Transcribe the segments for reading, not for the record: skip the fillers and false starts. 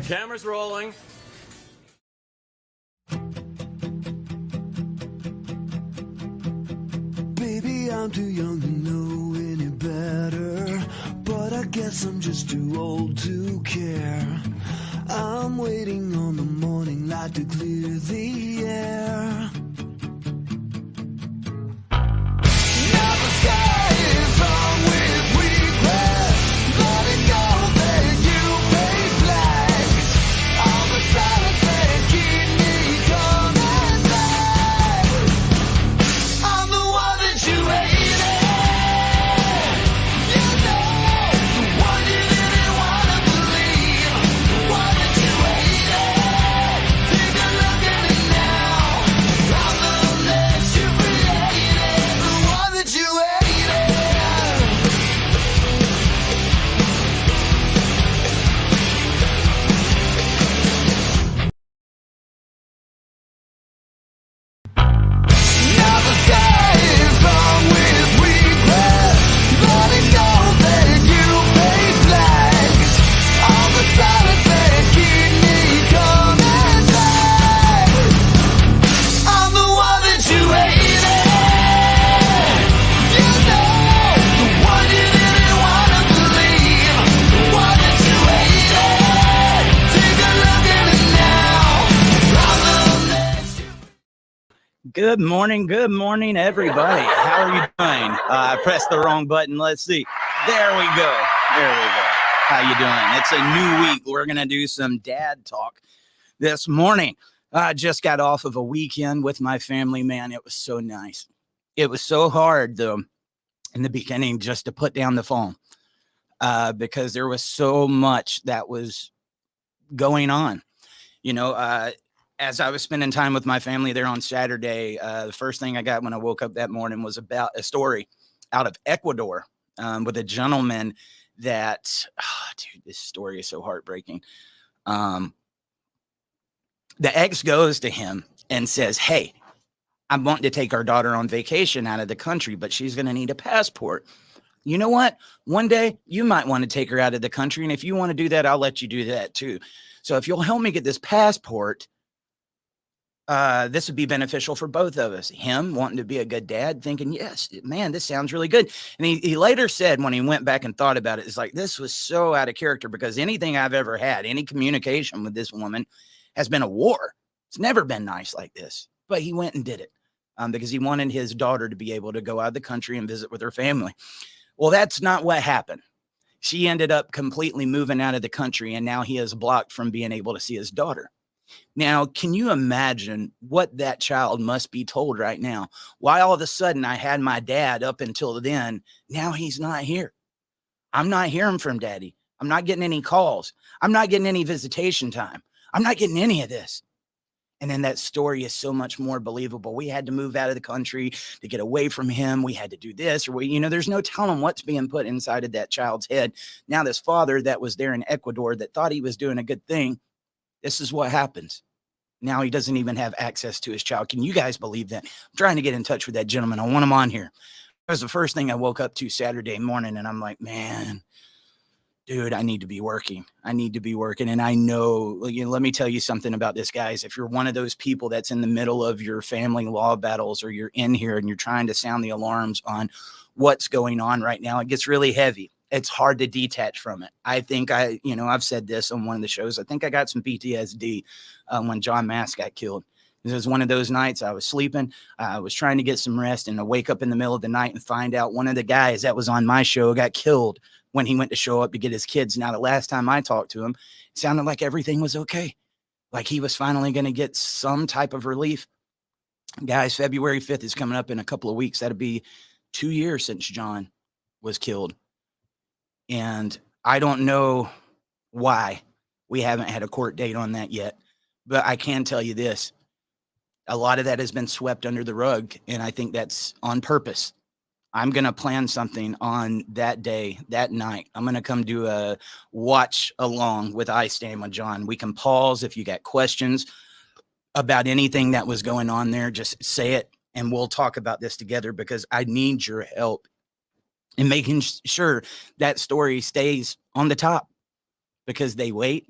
Camera's rolling. Baby, I'm too young to know any better, but I guess I'm just too old to care. I'm waiting on the morning light to clear the air. Now the sky is hung with regret. Letting go that you pay flags. All the silence that keep me coming back. I'm the one that you hated. You know, the one you didn't want to believe. The one that you hated. Take a look at me now. I'm the one that you created. The one that you hated. Now the sky is hung with regret. Letting go that you pay flags. All the silence that keep me coming back. I'm the one that you hated. You know, the one you didn't want to believe. The one that you hated. Take a look at me now. I'm the one that you. Good morning, everybody. How are you doing? I pressed the wrong button. Let's see. There we go. How you doing? It's a new week. We're going to do some dad talk this morning. I just got off of a weekend with my family, man. It was so nice. It was so hard, though, in the beginning just to put down the phone because there was so much that was going on. You know, as I was spending time with my family there on Saturday, the first thing I got when I woke up that morning was about a story out of Ecuador with a gentleman that, dude, this story is so heartbreaking. The ex goes to him and says, hey, I'm wanting to take our daughter on vacation out of the country, but she's going to need a passport. You know what? One day you might want to take her out of the country. And if you want to do that, I'll let you do that too. So if you'll help me get this passport, this would be beneficial for both of us. Him wanting to be a good dad, thinking, yes, man, this sounds really good. And he later said when he went back and thought about it, it's like, this was so out of character because anything I've ever had, any communication with this woman has been a war. It's never been nice like this. But he went and did it because he wanted his daughter to be able to go out of the country and visit with her family. Well, that's not what happened. She ended up completely moving out of the country, and now he is blocked from being able to see his daughter. Now, can you imagine what that child must be told right now? Why all of a sudden I had my dad up until then, now he's not here. I'm not hearing from daddy. I'm not getting any calls. I'm not getting any visitation time. I'm not getting any of this. And then that story is so much more believable. We had to move out of the country to get away from him. We had to do this, or there's no telling what's being put inside of that child's head. Now, this father that was there in Ecuador that thought he was doing a good thing, this is what happens. Now he doesn't even have access to his child. Can you guys believe that? I'm trying to get in touch with that gentleman. I want him on here. That was the first thing I woke up to Saturday morning, and I'm like, man, dude, I need to be working. And I know, let me tell you something about this, guys. If you're one of those people that's in the middle of your family law battles, or you're in here and you're trying to sound the alarms on what's going on right now, it gets really heavy. It's hard to detach from it. I think I've said this on one of the shows. I think I got some PTSD when John Mass got killed. It was one of those nights I was sleeping. I was trying to get some rest, and I wake up in the middle of the night and find out one of the guys that was on my show got killed when he went to show up to get his kids. Now, the last time I talked to him, it sounded like everything was okay. Like he was finally going to get some type of relief. Guys, February 5th is coming up in a couple of weeks. That'll be 2 years since John was killed. And I don't know why we haven't had a court date on that yet, but I can tell you this. A lot of that has been swept under the rug, and I think that's on purpose. I'm going to plan something on that day, that night. I'm going to come do a watch along with I Stand with John. We can pause if you got questions about anything that was going on there. Just say it, and we'll talk about this together because I need your help in making sure that story stays on the top, because they wait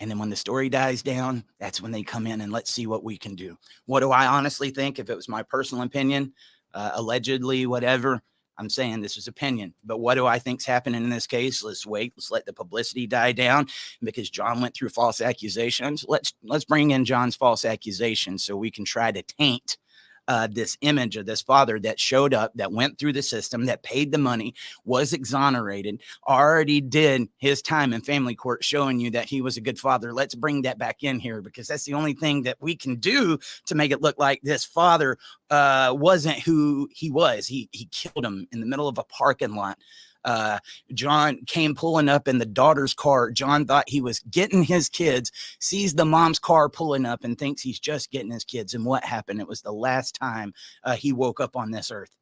And then when the story dies down, that's when they come in and let's see what we can do. What do I honestly think? If it was my personal opinion, allegedly, whatever, I'm saying this is opinion, but what do I think's happening in this case? Let's wait. Let's let the publicity die down. Because John went through false accusations, let's bring in John's false accusations so we can try to taint this image of this father that showed up, that went through the system, that paid the money, was exonerated, already did his time in family court, showing you that he was a good father. Let's bring that back in here, because that's the only thing that we can do to make it look like this father wasn't who he was. He killed him in the middle of a parking lot. John came pulling up in the daughter's car. John thought he was getting his kids, sees the mom's car pulling up and thinks he's just getting his kids. And what happened? It was the last time he woke up on this earth.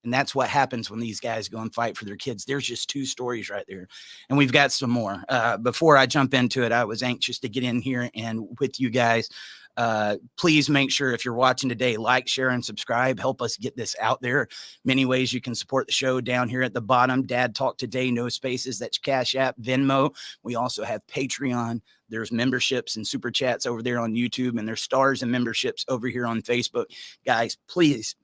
And that's what happens when these guys go and fight for their kids. There's just 2 stories right there. And we've got some more. Before I jump into it, I was anxious to get in here and with you guys. Please make sure, if you're watching today, like, share, and subscribe. Help us get this out there. Many ways you can support the show down here at the bottom. Dad Talk Today, no spaces. That's Cash App, Venmo. We also have Patreon. There's memberships and super chats over there on YouTube, and there's stars and memberships over here on Facebook. Guys, please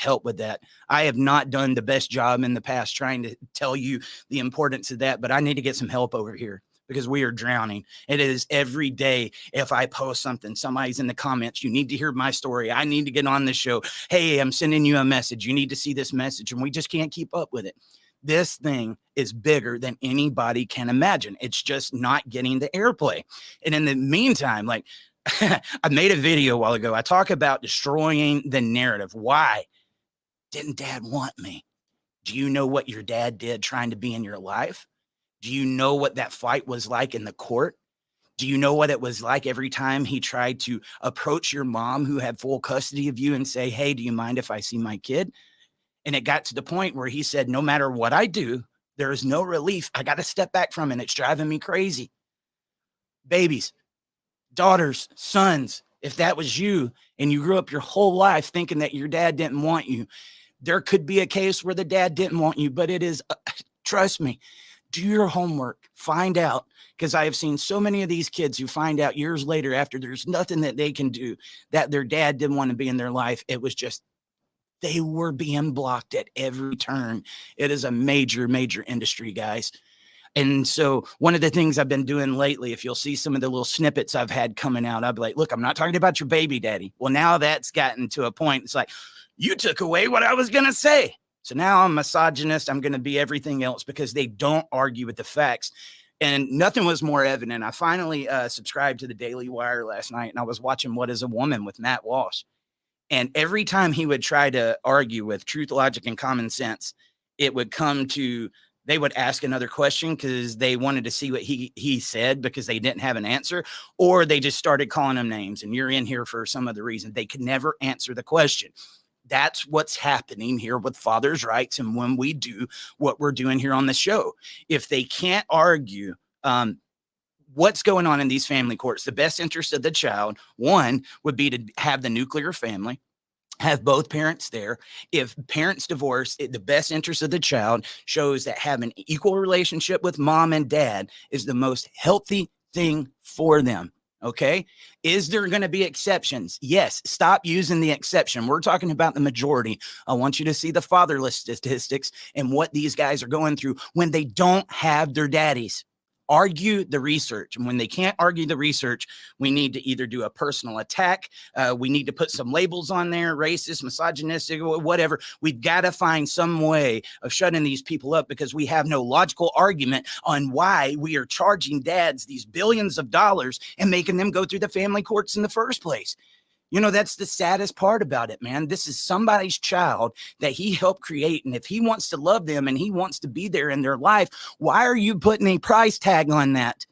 help with that. I have not done the best job in the past trying to tell you the importance of that, but I need to get some help over here, because we are drowning. It is every day. If I post something, somebody's in the comments, you need to hear my story. I need to get on this show. Hey, I'm sending you a message. You need to see this message. And we just can't keep up with it. This thing is bigger than anybody can imagine. It's just not getting the airplay. And in the meantime, like, I made a video a while ago. I talk about destroying the narrative. Why didn't Dad want me? Do you know what your dad did trying to be in your life? Do you know what that fight was like in the court? Do you know what it was like every time he tried to approach your mom, who had full custody of you, and say, hey, do you mind if I see my kid? And it got to the point where he said, no matter what I do, there is no relief. I got to step back from it. It's driving me crazy. Babies, daughters, sons, if that was you and you grew up your whole life thinking that your dad didn't want you, there could be a case where the dad didn't want you, but it is, trust me, do your homework, find out, because I have seen so many of these kids who find out years later, after there's nothing that they can do, that their dad didn't want to be in their life. It was just, they were being blocked at every turn. It is a major, major industry, guys. And so one of the things I've been doing lately, if you'll see some of the little snippets I've had coming out, I'll be like, look, I'm not talking about your baby daddy. Well, now that's gotten to a point. It's like, you took away what I was going to say. So now I'm misogynist. I'm going to be everything else, because they don't argue with the facts. And nothing was more evident. I finally subscribed to the Daily Wire last night, and I was watching What is a Woman with Matt Walsh. And every time he would try to argue with truth, logic, and common sense, it would come to, they would ask another question because they wanted to see what he said, because they didn't have an answer, or they just started calling him names. And you're in here for some other reason. They could never answer the question. That's what's happening here with fathers' rights. And when we do what we're doing here on the show, if they can't argue what's going on in these family courts, the best interest of the child, one, would be to have the nuclear family, have both parents there. If parents divorce, the best interest of the child shows that having an equal relationship with mom and dad is the most healthy thing for them. Okay. Is there going to be exceptions? Yes. Stop using the exception. We're talking about the majority. I want you to see the fatherless statistics and what these guys are going through when they don't have their daddies. Argue the research. And when they can't argue the research, we need to either do a personal attack. We need to put some labels on there, racist, misogynistic, whatever. We've got to find some way of shutting these people up, because we have no logical argument on why we are charging dads these billions of dollars and making them go through the family courts in the first place. You know, that's the saddest part about it, man. This is somebody's child that he helped create. And if he wants to love them and he wants to be there in their life, why are you putting a price tag on that?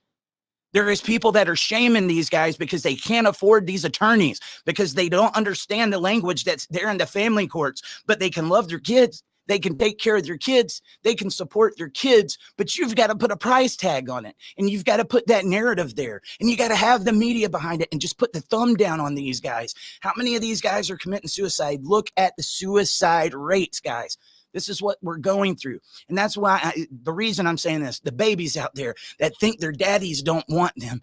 There is people that are shaming these guys because they can't afford these attorneys, because they don't understand the language that's there in the family courts, but they can love their kids. They can take care of their kids. They can support their kids, but you've got to put a price tag on it. And you've got to put that narrative there. And you got to have the media behind it and just put the thumb down on these guys. How many of these guys are committing suicide? Look at the suicide rates, guys. This is what we're going through. And that's why the reason I'm saying this, the babies out there that think their daddies don't want them,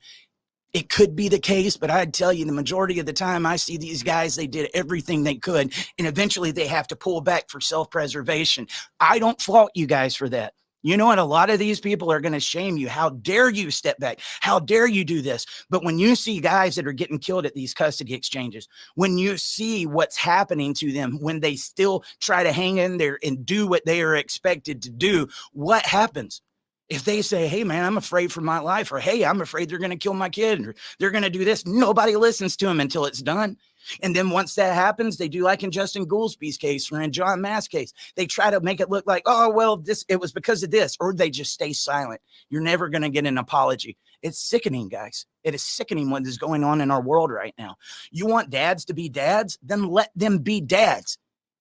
It could be the case, but I'd tell you the majority of the time I see these guys, they did everything they could, and eventually they have to pull back for self-preservation. I don't fault you guys for that. You know what? A lot of these people are going to shame you. How dare you step back? How dare you do this? But when you see guys that are getting killed at these custody exchanges, when you see what's happening to them, when they still try to hang in there and do what they are expected to do, what happens? If they say, hey, man, I'm afraid for my life, or hey, I'm afraid they're going to kill my kid, or they're going to do this, nobody listens to them until it's done. And then once that happens, they do like in Justin Goolsby's case or in John Mass' case. They try to make it look like, oh, well, it was because of this, or they just stay silent. You're never going to get an apology. It's sickening, guys. It is sickening what is going on in our world right now. You want dads to be dads? Then let them be dads.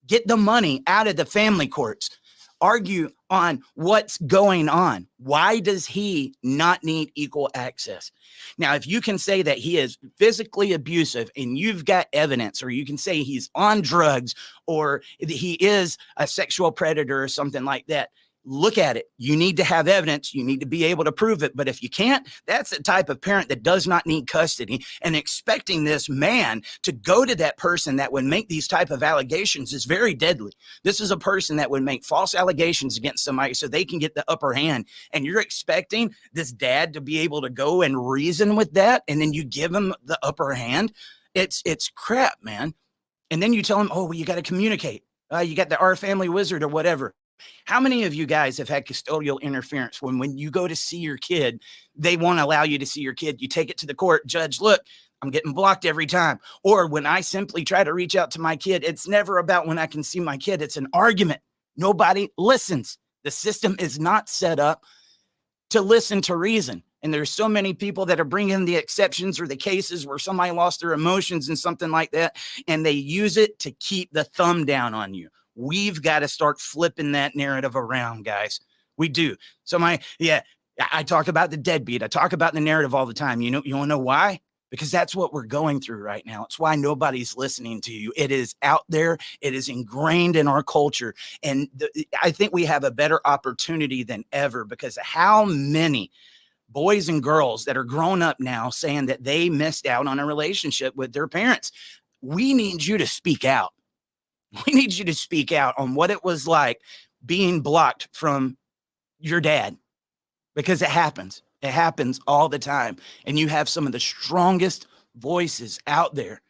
Get the money out of the family courts. Argue on what's going on. Why does he not need equal access? Now, if you can say that he is physically abusive and you've got evidence, or you can say he's on drugs or he is a sexual predator or something like that, look at it. You need to have evidence. You need to be able to prove it. But if you can't, that's the type of parent that does not need custody. And expecting this man to go to that person that would make these type of allegations is very deadly. This is a person that would make false allegations against somebody so they can get the upper hand. And you're expecting this dad to be able to go and reason with that, and then you give him the upper hand. It's crap, man. And then you tell him, oh, well, you got to communicate. You got the Our Family Wizard or whatever. How many of you guys have had custodial interference when you go to see your kid, they won't allow you to see your kid? You take it to the court, judge, look, I'm getting blocked every time. Or when I simply try to reach out to my kid, it's never about when I can see my kid. It's an argument. Nobody listens. The system is not set up to listen to reason. And there's so many people that are bringing the exceptions or the cases where somebody lost their emotions and something like that, and they use it to keep the thumb down on you. We've got to start flipping that narrative around, guys. We do. So I talk about the deadbeat. I talk about the narrative all the time. You want to know why? Because that's what we're going through right now. It's why nobody's listening to you. It is out there. It is ingrained in our culture. And I think we have a better opportunity than ever, because how many boys and girls that are grown up now saying that they missed out on a relationship with their parents. We need you to speak out. We need you to speak out on what it was like being blocked from your dad, because it happens. It happens all the time. And you have some of the strongest voices out there.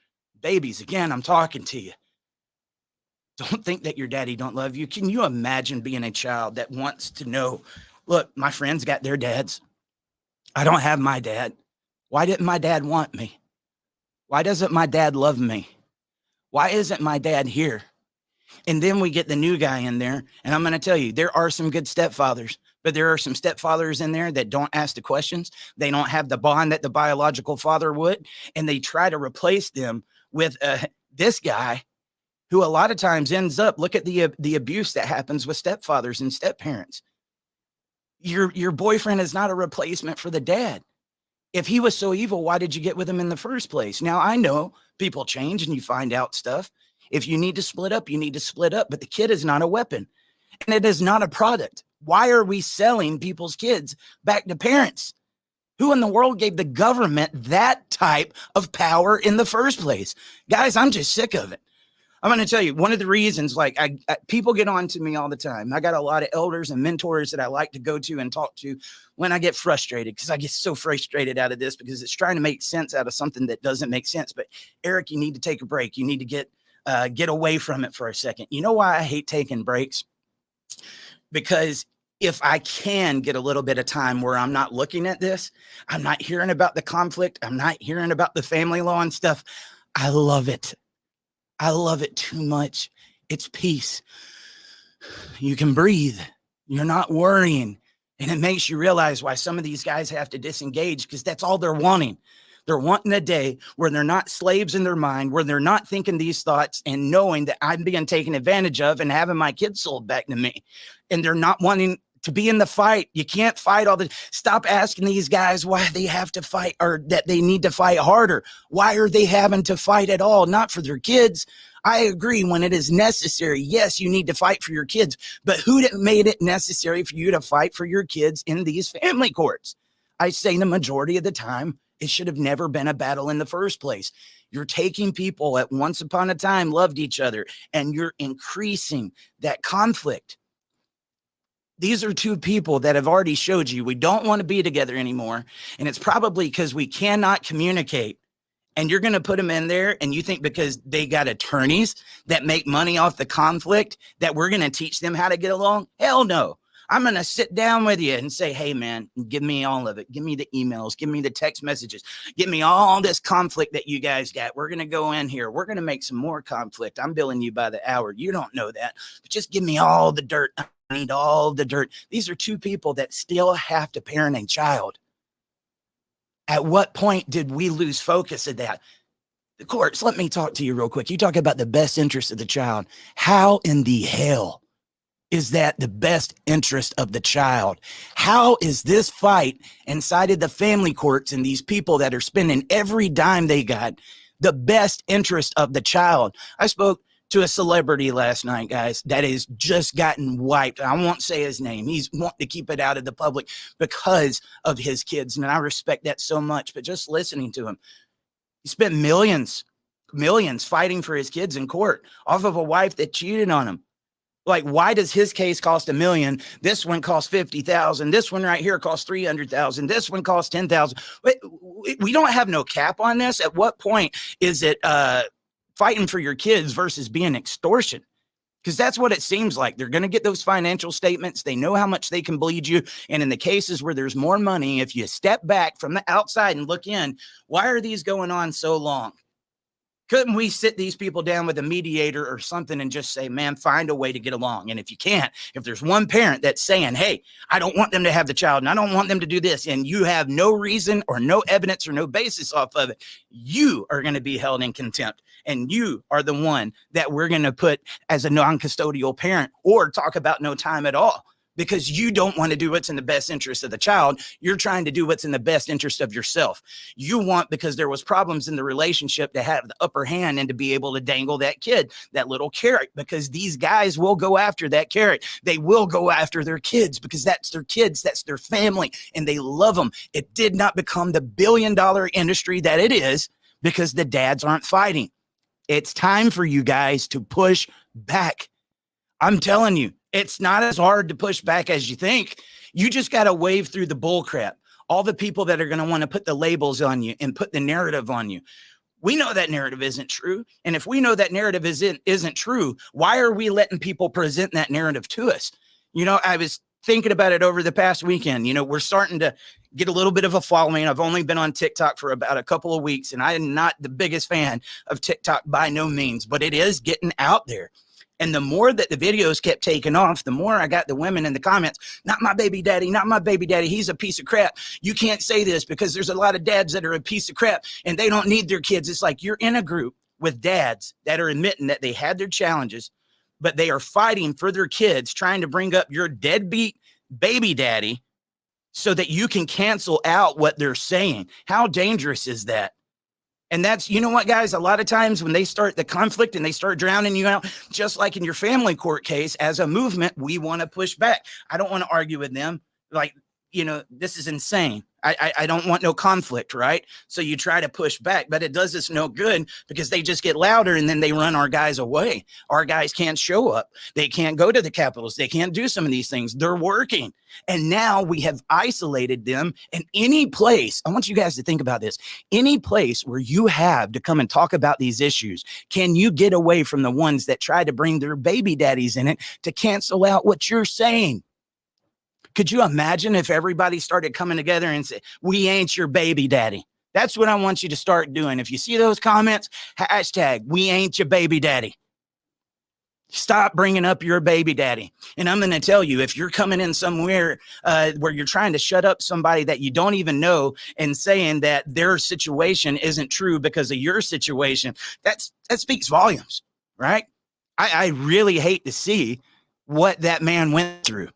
Babies, again, I'm talking to you. Don't think that your daddy don't love you. Can you imagine being a child that wants to know, look, my friends got their dads. I don't have my dad. Why didn't my dad want me? Why doesn't my dad love me? Why isn't my dad here? And then we get the new guy in there. And I'm going to tell you, there are some good stepfathers, but there are some stepfathers in there that don't ask the questions. They don't have the bond that the biological father would. And they try to replace them with this guy who a lot of times ends up, look at the abuse that happens with stepfathers and stepparents. Your boyfriend is not a replacement for the dad. If he was so evil, why did you get with him in the first place? Now, I know people change and you find out stuff. If you need to split up, you need to split up. But the kid is not a weapon, and it is not a product. Why are we selling people's kids back to parents? Who in the world gave the government that type of power in the first place? Guys, I'm just sick of it. I'm going to tell you, one of the reasons, like people get on to me all the time. I got a lot of elders and mentors that I like to go to and talk to when I get frustrated, because I get so frustrated out of this, because it's trying to make sense out of something that doesn't make sense. But Eric, you need to take a break. You need to get away from it for a second. You know why I hate taking breaks? Because if I can get a little bit of time where I'm not looking at this, I'm not hearing about the conflict, I'm not hearing about the family law and stuff, I love it. I love it too much. It's peace. You can breathe. You're not worrying. And it makes you realize why some of these guys have to disengage, because that's all they're wanting. They're wanting a day where they're not slaves in their mind, where they're not thinking these thoughts and knowing that I'm being taken advantage of and having my kids sold back to me. And they're not wanting to be in the fight. You can't fight all the, stop asking these guys why they have to fight, or that they need to fight harder. Why are they having to fight at all? Not for their kids. I agree, when it is necessary, yes, you need to fight for your kids, but who made it necessary for you to fight for your kids in these family courts? I say the majority of the time, It should have never been a battle in the first place. You're taking people that once upon a time loved each other, and you're increasing that conflict. These are two people that have already showed you we don't want to be together anymore. And it's probably because we cannot communicate. And you're going to put them in there, and you think because they got attorneys that make money off the conflict that we're going to teach them how to get along? Hell no. I'm going to sit down with you and say, hey, man, give me all of it. Give me the emails. Give me the text messages. Give me all this conflict that you guys got. We're going to go in here. We're going to make some more conflict. I'm billing you by the hour. You don't know that. But just give me all the dirt. I need all the dirt. These are two people that still have to parent a child. At what point did we lose focus of that? The courts, let me talk to you real quick. You talk about the best interest of the child. How in the hell is that the best interest of the child? How is this fight inside of the family courts and these people that are spending every dime they got the best interest of the child? I spoke to a celebrity last night, guys, that has just gotten wiped. I won't say his name. He's wanting to keep it out of the public because of his kids. And I respect that so much. But just listening to him, he spent millions fighting for his kids in court off of a wife that cheated on him. Like, why does his case cost $1 million? This one costs $50,000. This one right here costs $300,000. This one costs $10,000. We don't have no cap on this. At what point is it fighting for your kids versus being extortion? Because that's what it seems like. They're going to get those financial statements. They know how much they can bleed you. And in the cases where there's more money, if you step back from the outside and look in, why are these going on so long? Couldn't we sit these people down with a mediator or something and just say, man, find a way to get along? And if you can't, if there's one parent that's saying, hey, I don't want them to have the child and I don't want them to do this, and you have no reason or no evidence or no basis off of it, you are going to be held in contempt. And you are the one that we're going to put as a non-custodial parent or talk about no time at all. Because you don't want to do what's in the best interest of the child. You're trying to do what's in the best interest of yourself. You want, because there was problems in the relationship, to have the upper hand and to be able to dangle that kid, that little carrot, because these guys will go after that carrot. They will go after their kids because that's their kids, that's their family, and they love them. It did not become the billion-dollar industry that it is because the dads aren't fighting. It's time for you guys to push back. I'm telling you, it's not as hard to push back as you think. You just got to wave through the bull crap. All the people that are going to want to put the labels on you and put the narrative on you. We know that narrative isn't true. And if we know that narrative isn't true, why are we letting people present that narrative to us? You know, I was thinking about it over the past weekend. You know, we're starting to get a little bit of a following. I've only been on TikTok for about a couple of weeks, and I am not the biggest fan of TikTok by no means, but it is getting out there. And the more that the videos kept taking off, the more I got the women in the comments, not my baby daddy, not my baby daddy. He's a piece of crap. You can't say this because there's a lot of dads that are a piece of crap and they don't need their kids. It's like you're in a group with dads that are admitting that they had their challenges, but they are fighting for their kids, trying to bring up your deadbeat baby daddy so that you can cancel out what they're saying. How dangerous is that? And that's, you know what, guys, a lot of times when they start the conflict and they start drowning you out, just like in your family court case, as a movement, we want to push back. I don't want to argue with them. Like, you know, this is insane. I don't want no conflict, right? So you try to push back, but it does us no good because they just get louder and then they run our guys away. Our guys can't show up. They can't go to the capitals. They can't do some of these things. They're working. And now we have isolated them in any place. I want you guys to think about this. Any place where you have to come and talk about these issues, can you get away from the ones that try to bring their baby daddies in it to cancel out what you're saying? Could you imagine if everybody started coming together and say, we ain't your baby daddy? That's what I want you to start doing. If you see those comments, hashtag, we ain't your baby daddy. Stop bringing up your baby daddy. And I'm going to tell you, if you're coming in somewhere where you're trying to shut up somebody that you don't even know and saying that their situation isn't true because of your situation, that speaks volumes, right? I really hate to see what that man went through.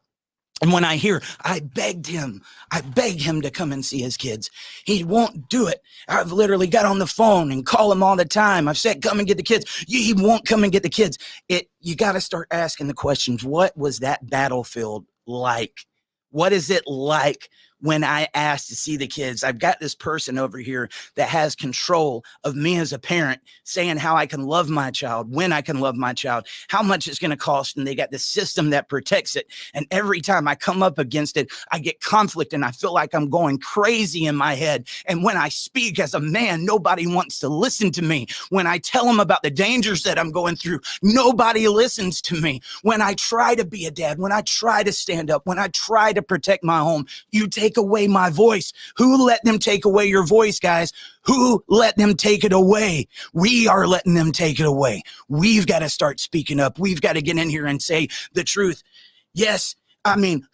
And when I hear, I begged him to come and see his kids. He won't do it. I've literally got on the phone and call him all the time. I've said, come and get the kids. He won't come and get the kids. You got to start asking the questions. What was that battlefield like? What is it like when I ask to see the kids. I've got this person over here that has control of me as a parent, saying how I can love my child, when I can love my child, how much it's going to cost. And they got the system that protects it. And every time I come up against it, I get conflict and I feel like I'm going crazy in my head. And when I speak as a man, nobody wants to listen to me. When I tell them about the dangers that I'm going through, nobody listens to me. When I try to be a dad, when I try to stand up, when I try to protect my home, you take away my voice. Who let them take away your voice, guys? Who let them take it away? We are letting them take it away. We've got to start speaking up. We've got to get in here and say the truth. Yes. I mean,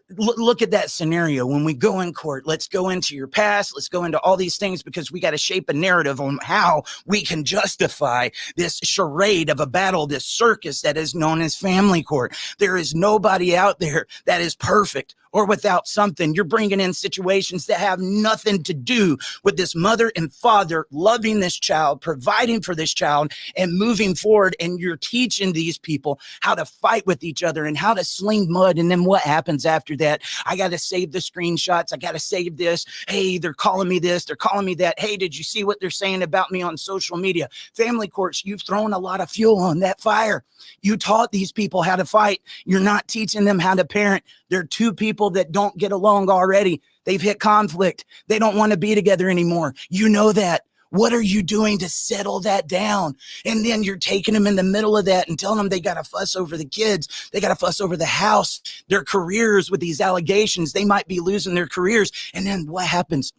look at that scenario. When we go in court, let's go into your past. Let's go into all these things because we got to shape a narrative on how we can justify this charade of a battle, this circus that is known as family court. There is nobody out there that is perfect or without something. You're bringing in situations that have nothing to do with this mother and father loving this child, providing for this child, and moving forward. And you're teaching these people how to fight with each other and how to sling mud. And then what happens after that? I got to save the screenshots. I got to save this. Hey, they're calling me this. They're calling me that. Hey, did you see what they're saying about me on social media? Family courts, you've thrown a lot of fuel on that fire. You taught these people how to fight. You're not teaching them how to parent. They're two people that don't get along already. They've hit conflict. They don't want to be together anymore. You know that. What are you doing to settle that down? And then you're taking them in the middle of that and telling them they got to fuss over the kids. They got to fuss over the house, their careers with these allegations. They might be losing their careers. And then what happens?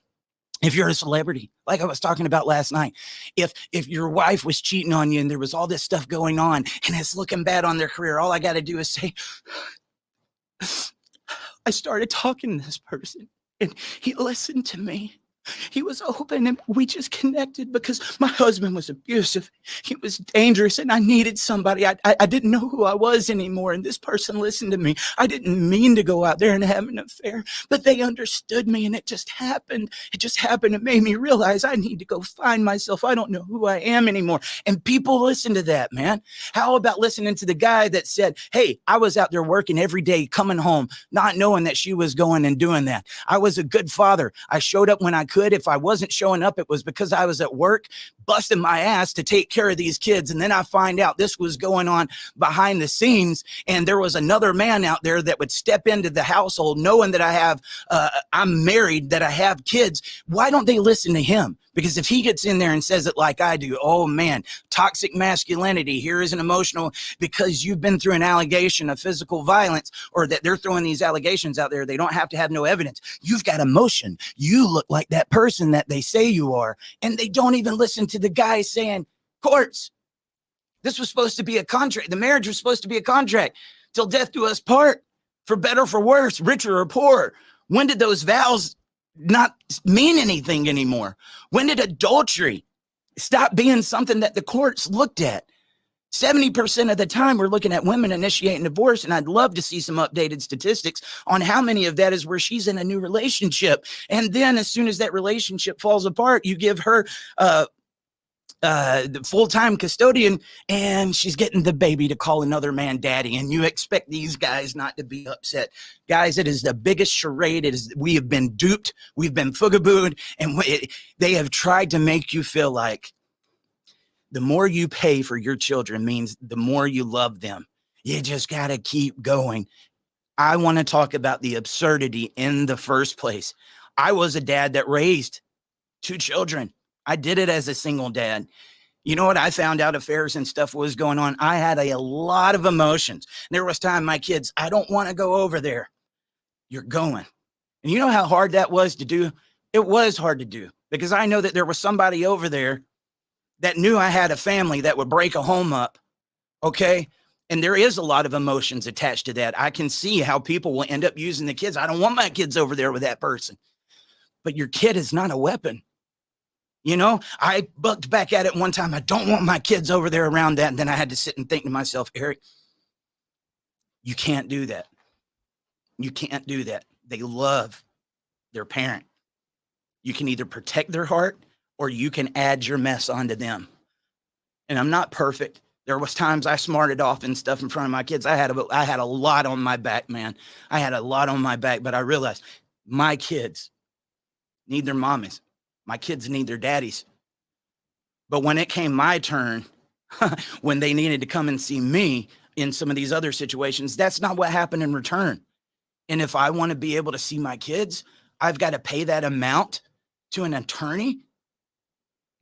If you're a celebrity, like I was talking about last night, if your wife was cheating on you and there was all this stuff going on and it's looking bad on their career, all I got to do is say, I started talking to this person and he listened to me. He was open and we just connected because my husband was abusive. He was dangerous and I needed somebody. I didn't know who I was anymore. And this person listened to me. I didn't mean to go out there and have an affair, but they understood me and it just happened. It just happened. It made me realize I need to go find myself. I don't know who I am anymore. And people listen to that, man. How about listening to the guy that said, hey, I was out there working every day, coming home, not knowing that she was going and doing that. I was a good father. I showed up when I could. If I wasn't showing up, it was because I was at work busting my ass to take care of these kids. And then I find out this was going on behind the scenes. And there was another man out there that would step into the household knowing that I'm married, that I have kids. Why don't they listen to him? Because if he gets in there and says it like I do, oh man, toxic masculinity, here is an emotional, because you've been through an allegation of physical violence or that they're throwing these allegations out there. They don't have to have no evidence. You've got emotion. You look like that person that they say you are. And they don't even listen to the guy saying, courts, this was supposed to be a contract. The marriage was supposed to be a contract till death do us part, for better or for worse, richer or poor. When did those vows not mean anything anymore? When did adultery stop being something that the courts looked at? 70% of the time we're looking at women initiating divorce, and I'd love to see some updated statistics on how many of that is where she's in a new relationship. And then as soon as that relationship falls apart, you give her the full-time custodian and she's getting the baby to call another man daddy, and you expect these guys not to be upset. Guys, it is the biggest charade. We have been duped, we've been fugabooed, and they have tried to make you feel like the more you pay for your children means the more you love them. You just got to keep going. I want to talk about the absurdity in the first place. I was a dad that raised 2 children. I did it as a single dad. You know what? I found out affairs and stuff was going on. I had a lot of emotions. There was time my kids, I don't want to go over there. You're going. And you know how hard that was to do? It was hard to do because I know that there was somebody over there that knew I had a family that would break a home up. Okay. And there is a lot of emotions attached to that. I can see how people will end up using the kids. I don't want my kids over there with that person. But your kid is not a weapon. You know, I looked back at it one time. I don't want my kids over there around that. And then I had to sit and think to myself, Eric, you can't do that. You can't do that. They love their parent. You can either protect their heart or you can add your mess onto them. And I'm not perfect. There was times I smarted off and stuff in front of my kids. I had a lot on my back, man. I had a lot on my back, but I realized My kids need their mommies. My kids need their daddies. But when it came my turn, when they needed to come and see me in some of these other situations, that's not what happened in return. And if I want to be able to see my kids, I've got to pay that amount to an attorney.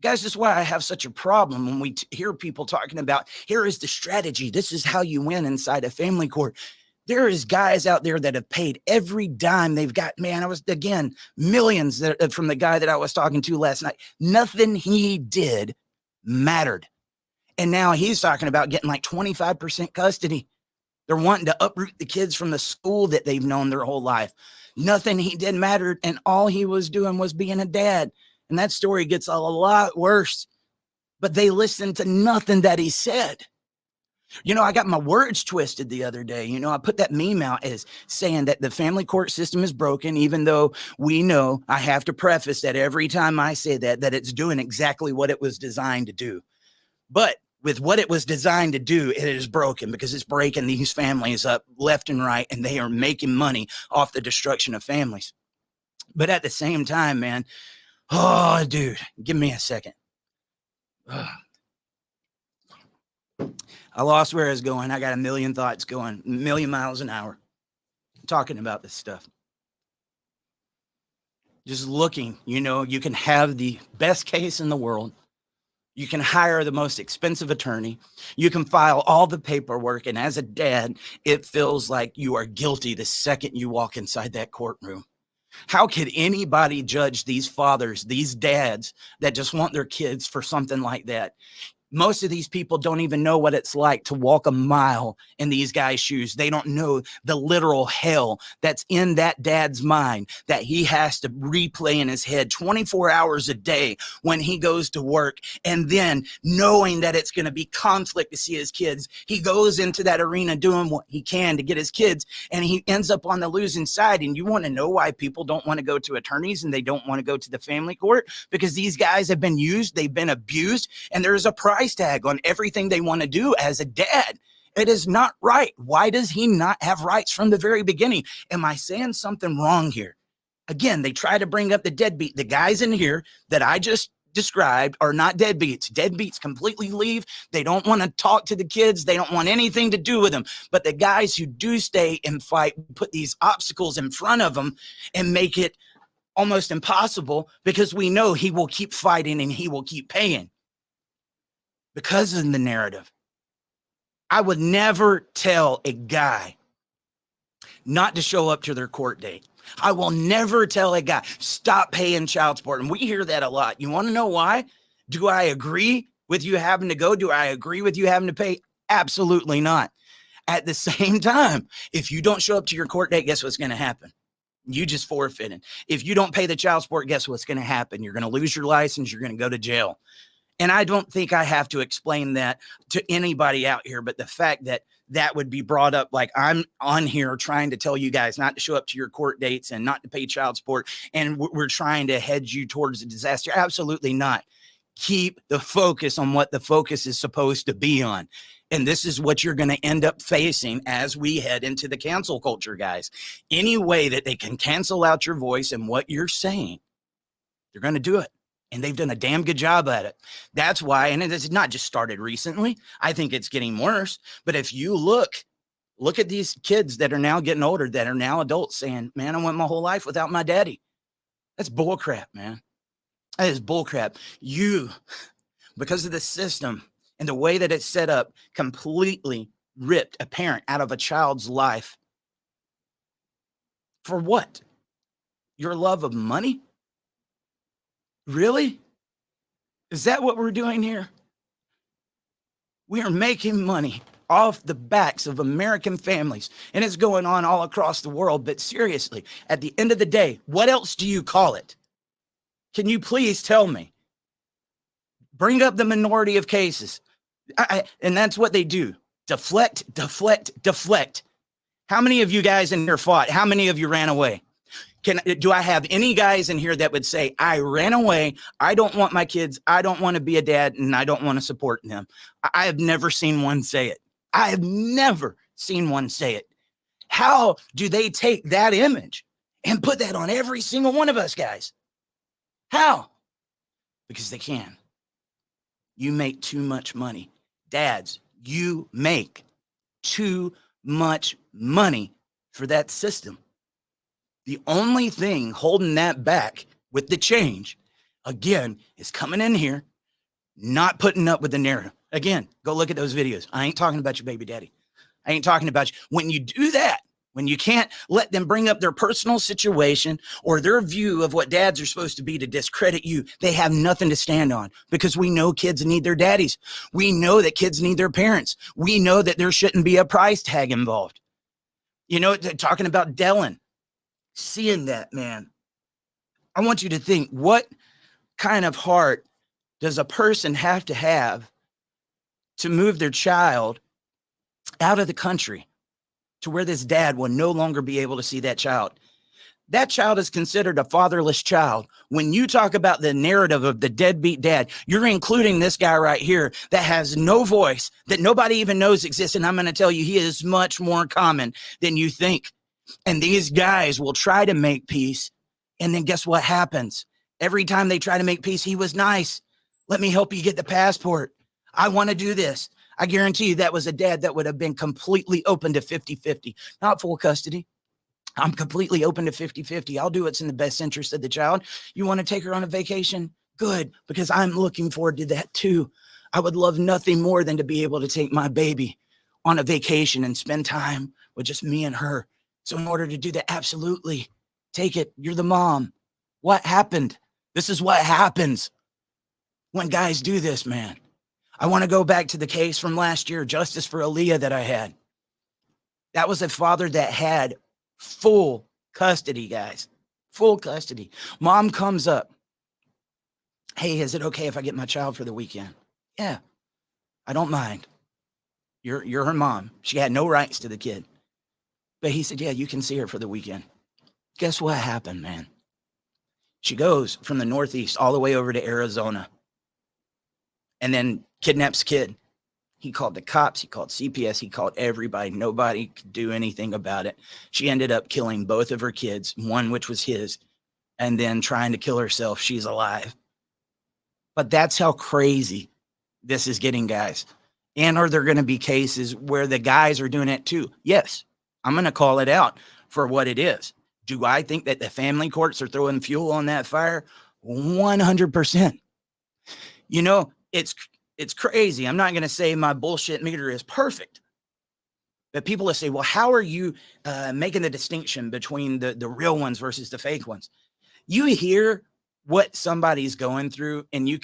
Guys, this is why I have such a problem when we hear people talking about, here is the strategy. This is how you win inside a family court. There is guys out there that have paid every dime they've got. Man, I was, again, millions from the guy that I was talking to last night. Nothing he did mattered. And now he's talking about getting like 25% custody. They're wanting to uproot the kids from the school that they've known their whole life. Nothing he did mattered. And all he was doing was being a dad. And that story gets a lot worse. But they listened to nothing that he said. You know, I got my words twisted the other day. You know, I put that meme out as saying that the family court system is broken, even though we know, I have to preface that every time I say that it's doing exactly what it was designed to do. But with what it was designed to do, it is broken because it's breaking these families up left and right, and they are making money off the destruction of families. But at the same time, man, oh, dude, give me a second. I lost where I was going. I got a million thoughts going, a million miles an hour talking about this stuff. Just looking, you know, you can have the best case in the world. You can hire the most expensive attorney. You can file all the paperwork. And as a dad, it feels like you are guilty the second you walk inside that courtroom. How could anybody judge these fathers, these dads that just want their kids for something like that? Most of these people don't even know what it's like to walk a mile in these guys' shoes. They don't know the literal hell that's in that dad's mind that he has to replay in his head 24 hours a day when he goes to work. And then knowing that it's going to be conflict to see his kids, he goes into that arena doing what he can to get his kids, and he ends up on the losing side. And you want to know why people don't want to go to attorneys and they don't want to go to the family court? Because these guys have been used, they've been abused, and there's a price tag on everything they want to do as a dad. It is not right. Why does he not have rights from the very beginning? Am I saying something wrong here? Again, they try to bring up the deadbeat. The guys in here that I just described are not deadbeats. Deadbeats completely leave. They don't want to talk to the kids. They don't want anything to do with them. But the guys who do stay and fight, put these obstacles in front of them and make it almost impossible, because we know he will keep fighting and he will keep paying. Because of the narrative. I would never tell a guy not to show up to their court date. I will never tell a guy, stop paying child support. And we hear that a lot. You want to know why? Do I agree with you having to go? Do I agree with you having to pay? Absolutely not. At the same time, if you don't show up to your court date, guess what's going to happen? You just forfeited. If you don't pay the child support, guess what's going to happen? You're going to lose your license. You're going to go to jail. And I don't think I have to explain that to anybody out here, but the fact that that would be brought up, like I'm on here trying to tell you guys not to show up to your court dates and not to pay child support, and we're trying to head you towards a disaster. Absolutely not. Keep the focus on what the focus is supposed to be on. And this is what you're going to end up facing as we head into the cancel culture, guys. Any way that they can cancel out your voice and what you're saying, they're going to do it. And they've done a damn good job at it. That's why, and it's not just started recently. I think it's getting worse. But if you look at these kids that are now getting older, that are now adults saying, man, I went my whole life without my daddy. That's bullcrap, man. That is bullcrap. You, because of the system and the way that it's set up, completely ripped a parent out of a child's life. For what? Your love of money? Really? Is that what we're doing here? We are making money off the backs of American families, and it's going on all across the world. But seriously, at the end of the day, what else do you call it? Can you please tell me? Bring up the minority of cases. And that's what they do. Deflect, deflect, deflect. How many of you guys in here fought? How many of you ran away? Do I have any guys in here that would say, I ran away, I don't want my kids, I don't want to be a dad, and I don't want to support them? I have never seen one say it. I have never seen one say it. How do they take that image and put that on every single one of us, guys. How? Because they can. You make too much money. Dads, you make too much money for that system. The only thing holding that back with the change, again, is coming in here, not putting up with the narrative. Again, go look at those videos. I ain't talking about your baby daddy. I ain't talking about you. When you do that, when you can't let them bring up their personal situation or their view of what dads are supposed to be to discredit you, they have nothing to stand on, because we know kids need their daddies. We know that kids need their parents. We know that there shouldn't be a price tag involved. You know, talking about Dylan, seeing that, man, I want you to think, what kind of heart does a person have to move their child out of the country to where this dad will no longer be able to see that child? That child is considered a fatherless child. When you talk about the narrative of the deadbeat dad, you're including this guy right here that has no voice, that nobody even knows exists. And I'm going to tell you, he is much more common than you think. And these guys will try to make peace. And then guess what happens? Every time they try to make peace, he was nice. Let me help you get the passport. I want to do this. I guarantee you that was a dad that would have been completely open to 50-50, not full custody. I'm completely open to 50-50. I'll do what's in the best interest of the child. You want to take her on a vacation? Good, because I'm looking forward to that too. I would love nothing more than to be able to take my baby on a vacation and spend time with just me and her. So in order to do that, absolutely, take it. You're the mom. What happened? This is what happens when guys do this, man. I want to go back to the case from last year, Justice for Aaliyah, that I had. That was a father that had full custody, guys. Full custody. Mom comes up. Hey, is it okay if I get my child for the weekend? Yeah, I don't mind. You're her mom. She had no rights to the kid. But he said, yeah, you can see her for the weekend. Guess what happened, man? She goes from the Northeast all the way over to Arizona and then kidnaps kid. He called the cops. He called CPS. He called everybody. Nobody could do anything about it. She ended up killing both of her kids, one which was his, and then trying to kill herself. She's alive. But that's how crazy this is getting, guys. And are there going to be cases where the guys are doing it too? Yes, I'm going to call it out for what it is. Do I think that the family courts are throwing fuel on that fire? 100%. You know, it's crazy. I'm not going to say my bullshit meter is perfect. But people will say, well, how are you making the distinction between the real ones versus the fake ones? You hear what somebody's going through and you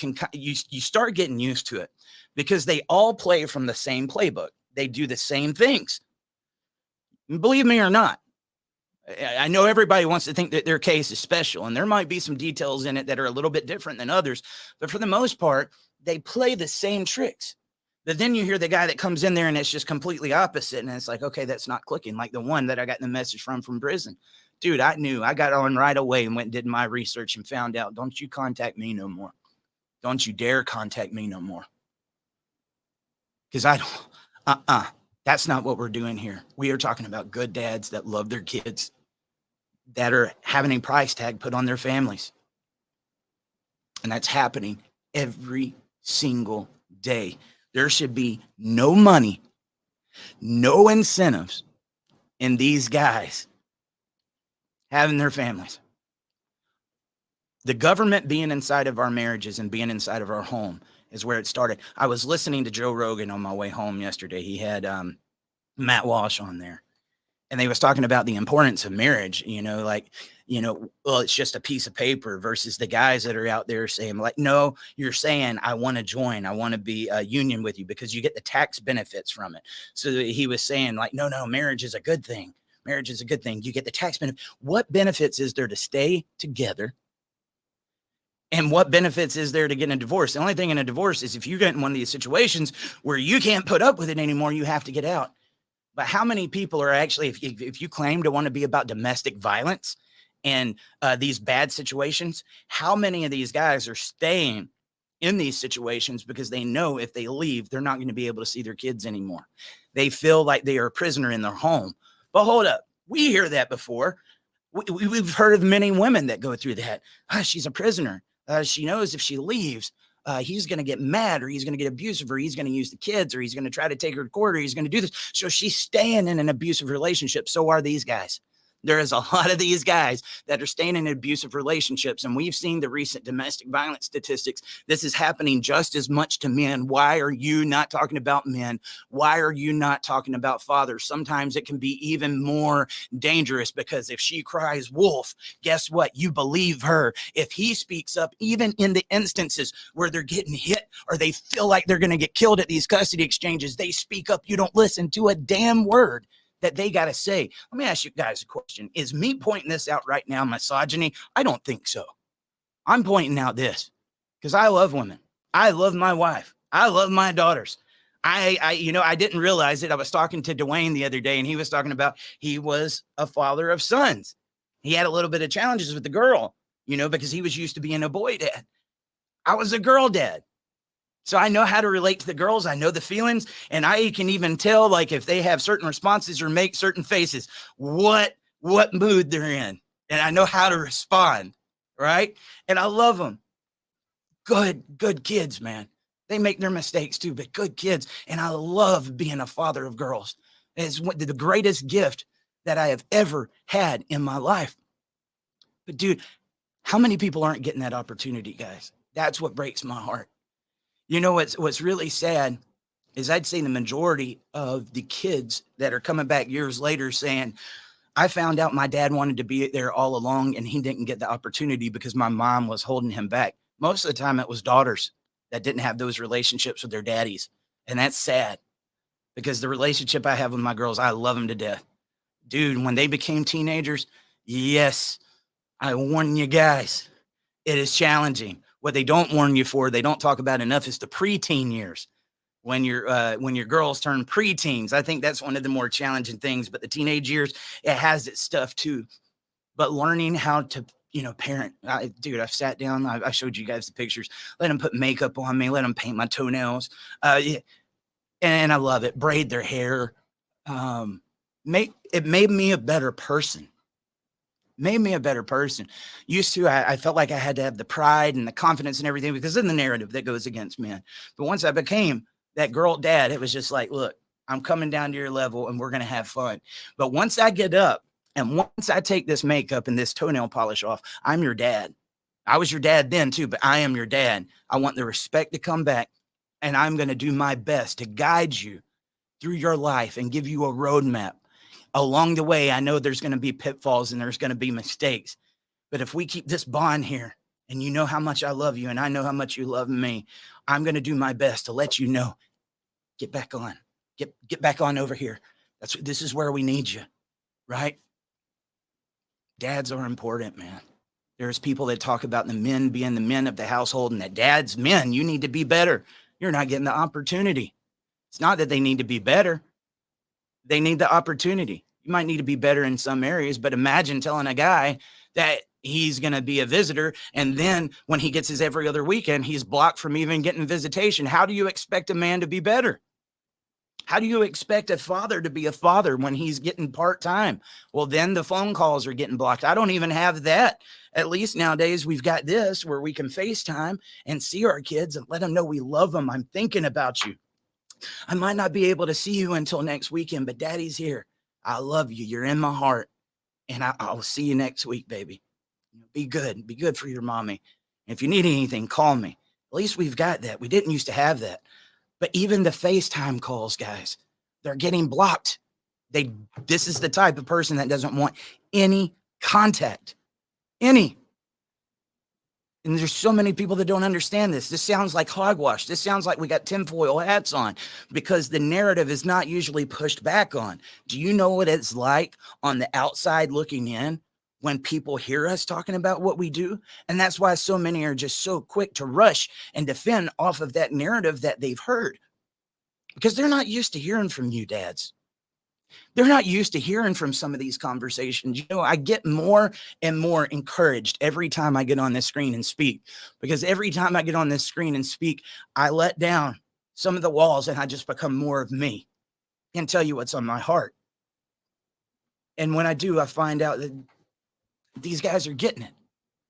start getting used to it, because they all play from the same playbook. They do the same things. Believe me or not, I know everybody wants to think that their case is special, and there might be some details in it that are a little bit different than others, but for the most part, they play the same tricks. But then you hear the guy that comes in there and it's just completely opposite, and it's like, okay, that's not clicking. Like the one that I got the message from prison. Dude, I knew. I got on right away and went and did my research and found out, don't you contact me no more. Don't you dare contact me no more. Because I don't, that's not what we're doing here. We are talking about good dads that love their kids, that are having a price tag put on their families. And that's happening every single day. There should be no money, no incentives in these guys having their families. The government being inside of our marriages and being inside of our home is where it started. I was listening to Joe Rogan on my way home yesterday. He had Matt Walsh on there, and they was talking about the importance of marriage, well, it's just a piece of paper, versus the guys that are out there saying, like, no, you're saying, I want to join. I want to be a union with you because you get the tax benefits from it. So he was saying, like, no, marriage is a good thing. Marriage is a good thing. You get the tax benefit. What benefits is there to stay together? And what benefits is there to get a divorce? The only thing in a divorce is if you get in one of these situations where you can't put up with it anymore, you have to get out. But how many people are actually, if you claim to want to be about domestic violence and these bad situations, how many of these guys are staying in these situations because they know if they leave, they're not going to be able to see their kids anymore? They feel like they are a prisoner in their home. But hold up. We hear that before. We've heard of many women that go through that. She's a prisoner. She knows if she leaves, he's going to get mad, or he's going to get abusive, or he's going to use the kids, or he's going to try to take her to court, or he's going to do this. So she's staying in an abusive relationship. So are these guys. There is a lot of these guys that are staying in abusive relationships. And we've seen the recent domestic violence statistics. This is happening just as much to men. Why are you not talking about men? Why are you not talking about fathers? Sometimes it can be even more dangerous, because if she cries wolf, guess what? You believe her. If he speaks up, even in the instances where they're getting hit or they feel like they're going to get killed at these custody exchanges, they speak up. You don't listen to a damn word that they got to say. Let me ask you guys a question. Is me pointing this out right now misogyny? I don't think so. I'm pointing out this because I love women. I love my wife. I love my daughters. I didn't realize it. I was talking to Dwayne the other day, and he was talking about he was a father of sons. He had a little bit of challenges with the girl, because he was used to being a boy dad. I was a girl dad. So I know how to relate to the girls. I know the feelings, and I can even tell, like, if they have certain responses or make certain faces, what mood they're in. And I know how to respond, right? And I love them. Good kids, man. They make their mistakes too, but good kids. And I love being a father of girls. It's the greatest gift that I have ever had in my life. But dude, how many people aren't getting that opportunity, guys? That's what breaks my heart. What's really sad is I'd say the majority of the kids that are coming back years later saying, I found out my dad wanted to be there all along and he didn't get the opportunity because my mom was holding him back. Most of the time it was daughters that didn't have those relationships with their daddies. And that's sad, because the relationship I have with my girls, I love them to death. Dude, when they became teenagers, yes, I warn you guys, it is challenging. What they don't warn you for, they don't talk about enough, is the preteen years. When your girls turn preteens, I think that's one of the more challenging things. But the teenage years, it has its stuff too. But learning how to, parent, dude, I've sat down, I showed you guys the pictures, let them put makeup on me, let them paint my toenails. And I love it. Braid their hair. It made me a better person. Used to, I felt like I had to have the pride and the confidence and everything because of the narrative that goes against men. But once I became that girl dad, it was just like, look, I'm coming down to your level and we're going to have fun. But once I get up and once I take this makeup and this toenail polish off, I'm your dad. I was your dad then too, but I am your dad. I want the respect to come back, and I'm going to do my best to guide you through your life and give you a roadmap. Along the way, I know there's going to be pitfalls and there's going to be mistakes. But if we keep this bond here, and you know how much I love you and I know how much you love me, I'm going to do my best to let you know, get back on. Get back on over here. This is where we need you, right? Dads are important, man. There's people that talk about the men being the men of the household, and that dads, men, you need to be better. You're not getting the opportunity. It's not that they need to be better. They need the opportunity. You might need to be better in some areas, but imagine telling a guy that he's going to be a visitor, and then when he gets his every other weekend, he's blocked from even getting visitation. How do you expect a man to be better? How do you expect a father to be a father when he's getting part-time? Well, then the phone calls are getting blocked. I don't even have that. At least nowadays we've got this where we can FaceTime and see our kids and let them know we love them. I'm thinking about you. I might not be able to see you until next weekend, but daddy's here. I love you. You're in my heart. And I'll see you next week, baby. Be good. Be good for your mommy. If you need anything, call me. At least we've got that. We didn't used to have that. But even the FaceTime calls, guys, they're getting blocked. This is the type of person that doesn't want any contact. Any. And there's so many people that don't understand this. This sounds like hogwash. This sounds like we got tinfoil hats on, because the narrative is not usually pushed back on. Do you know what it's like on the outside looking in when people hear us talking about what we do? And that's why so many are just so quick to rush and defend off of that narrative that they've heard, because they're not used to hearing from you dads. They're not used to hearing from some of these conversations. I get more and more encouraged every time I get on this screen and speak, because every time I get on this screen and speak, I let down some of the walls and I just become more of me and tell you what's on my heart. And when I do, I find out that These guys are getting it.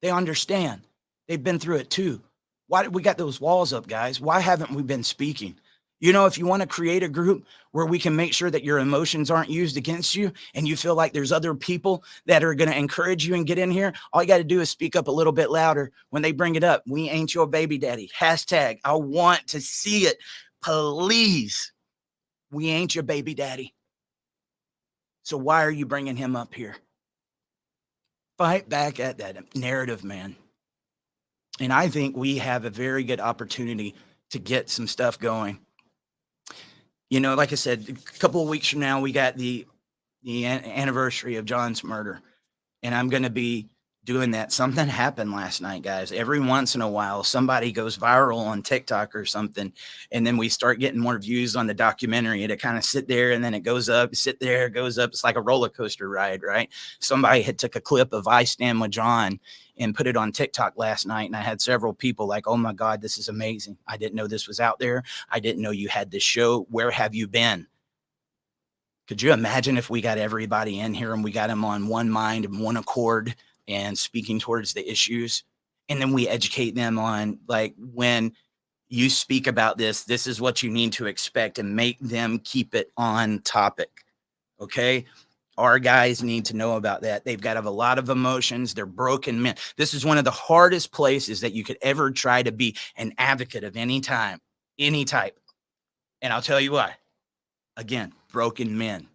They understand. They've been through it too. Why did we got those walls up, guys? Why haven't we been speaking? You know, if you want to create a group where we can make sure that your emotions aren't used against you and you feel like there's other people that are going to encourage you and get in here, all you got to do is speak up a little bit louder when they bring it up. We ain't your baby daddy. Hashtag, I want to see it. Please. We ain't your baby daddy. So why are you bringing him up here? Fight back at that narrative, man. And I think we have a very good opportunity to get some stuff going. You know, like I said, a couple of weeks from now, we got the anniversary of John's murder. And I'm going to be doing that. Something happened last night, guys. Every once in a while, somebody goes viral on TikTok or something. And then we start getting more views on the documentary. And it kind of sit there and then it goes up, sit there, goes up. It's like a roller coaster ride, right? Somebody had took a clip of I Stand With John and put it on TikTok last night. And I had several people like, oh my God, this is amazing. I didn't know this was out there. I didn't know you had this show. Where have you been? Could you imagine if we got everybody in here and we got them on one mind and one accord and speaking towards the issues? And then we educate them on, like, when you speak about this, this is what you need to expect, and make them keep it on topic. Okay. Our guys need to know about that. They've got a lot of emotions. They're broken men. This is one of the hardest places that you could ever try to be an advocate of any time, any type. And I'll tell you why. Again, broken men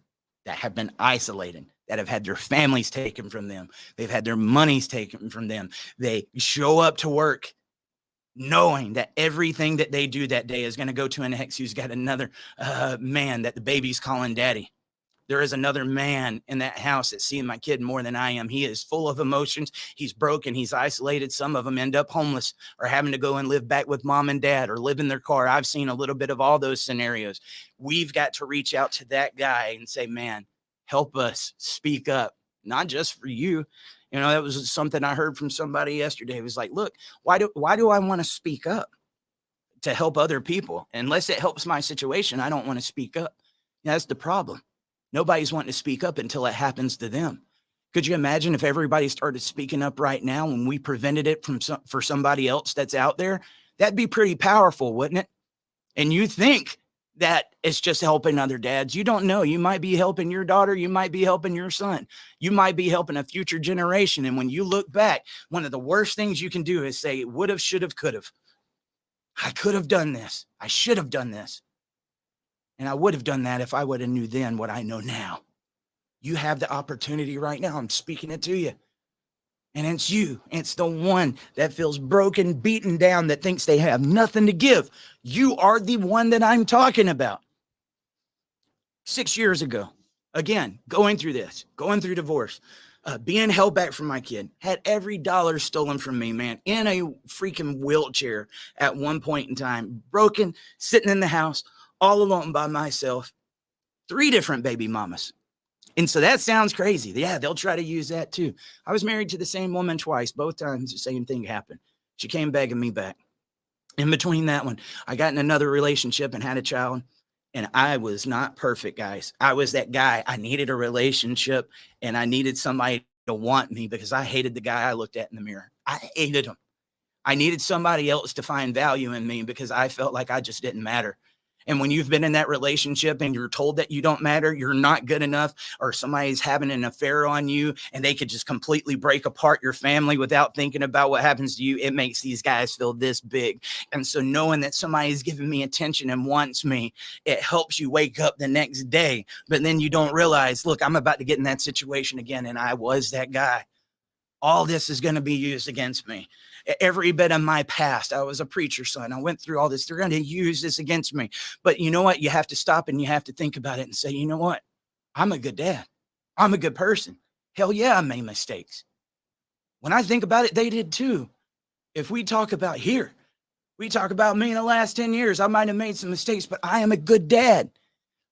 that have been isolated, that have had their families taken from them. They've had their monies taken from them. They show up to work knowing that everything that they do that day is going to go to an ex who's got another man that the baby's calling daddy. There is another man in that house that's seeing my kid more than I am. He is full of emotions. He's broken. He's isolated. Some of them end up homeless or having to go and live back with mom and dad or live in their car. I've seen a little bit of all those scenarios. We've got to reach out to that guy and say, man, help us, speak up, not just for you. You know, that was something I heard from somebody yesterday. It was like, look, why do I want to speak up? To help other people? Unless it helps my situation, I don't want to speak up. That's the problem. Nobody's wanting to speak up until it happens to them. Could you imagine if everybody started speaking up right now and we prevented it for somebody else that's out there? That'd be pretty powerful, wouldn't it? And you think that it's just helping other dads. You don't know. You might be helping your daughter. You might be helping your son. You might be helping a future generation. And when you look back, one of the worst things you can do is say, would have, should have, could have. I could have done this. I should have done this. And I would have done that if I would have knew then what I know now. You have the opportunity right now. I'm speaking it to you. And it's you. It's the one that feels broken, beaten down, that thinks they have nothing to give. You are the one that I'm talking about. 6 years ago, again, going through divorce, being held back from my kid, had every dollar stolen from me, man, in a freaking wheelchair at one point in time, broken, sitting in the house, all alone by myself, 3 different baby mamas. And so that sounds crazy. Yeah, they'll try to use that too. I was married to the same woman twice. Both times the same thing happened. She came begging me back. In between that one, I got in another relationship and had a child. And I was not perfect, guys. I was that guy. I needed a relationship and I needed somebody to want me because I hated the guy I looked at in the mirror. I hated him. I needed somebody else to find value in me because I felt like I just didn't matter. And when you've been in that relationship and you're told that you don't matter, you're not good enough, or somebody's having an affair on you and they could just completely break apart your family without thinking about what happens to you, it makes these guys feel this big. And so knowing that somebody's giving me attention and wants me, it helps you wake up the next day. But then you don't realize, look, I'm about to get in that situation again. And I was that guy. All this is going to be used against me. Every bit of my past, I was a preacher's son. I went through all this. They're going to use this against me. But you know what? You have to stop and you have to think about it and say, you know what? I'm a good dad. I'm a good person. Hell yeah, I made mistakes. When I think about it, they did too. If we talk about here, we talk about me in the last 10 years, I might have made some mistakes, but I am a good dad.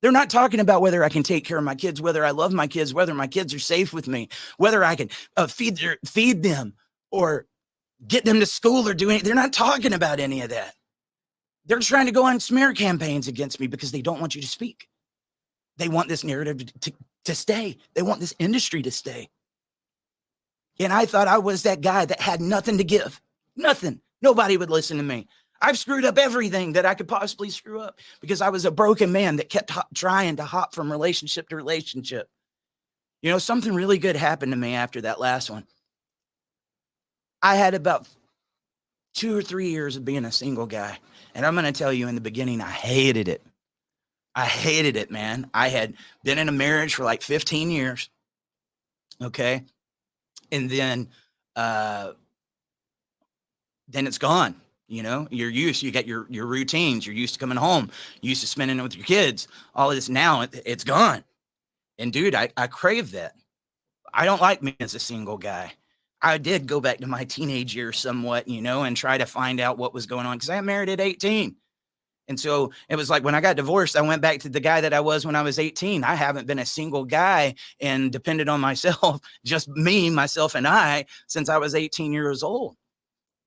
They're not talking about whether I can take care of my kids, whether I love my kids, whether my kids are safe with me, whether I can feed them or get them to school or do anything. They're not talking about any of that. They're trying to go on smear campaigns against me because they don't want you to speak. They want this narrative to stay. They want this industry to stay. And I thought I was that guy that had nothing to give. Nothing. Nobody would listen to me. I've screwed up everything that I could possibly screw up because I was a broken man that kept trying to hop from relationship to relationship. You know, something really good happened to me after that last one. I had about 2 or 3 years of being a single guy. And I'm going to tell you, in the beginning, I hated it. I hated it, man. I had been in a marriage for like 15 years. Okay. And then it's gone. You know, you got your routines. You're used to coming home, used to spending it with your kids. All of this now, it's gone. And dude, I crave that. I don't like me as a single guy. I did go back to my teenage years somewhat, you know, and try to find out what was going on because I got married at 18. And so it was like when I got divorced, I went back to the guy that I was when I was 18. I haven't been a single guy and depended on myself, just me, myself, and I, since I was 18 years old.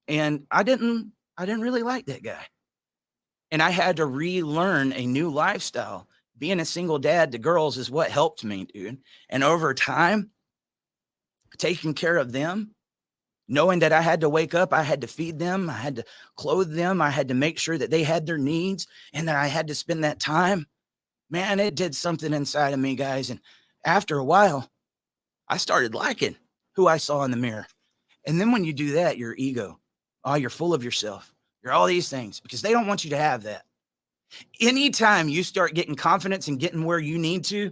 And I didn't really like that guy. And I had to relearn a new lifestyle. Being a single dad to girls is what helped me, dude. And over time, taking care of them, knowing that I had to wake up, I had to feed them, I had to clothe them, I had to make sure that they had their needs, and that I had to spend that time, man, it did something inside of me, guys. And after a while, I started liking who I saw in the mirror. And then when you do that, your ego, oh, you're full of yourself. You're all these things because they don't want you to have that. Anytime you start getting confidence and getting where you need to,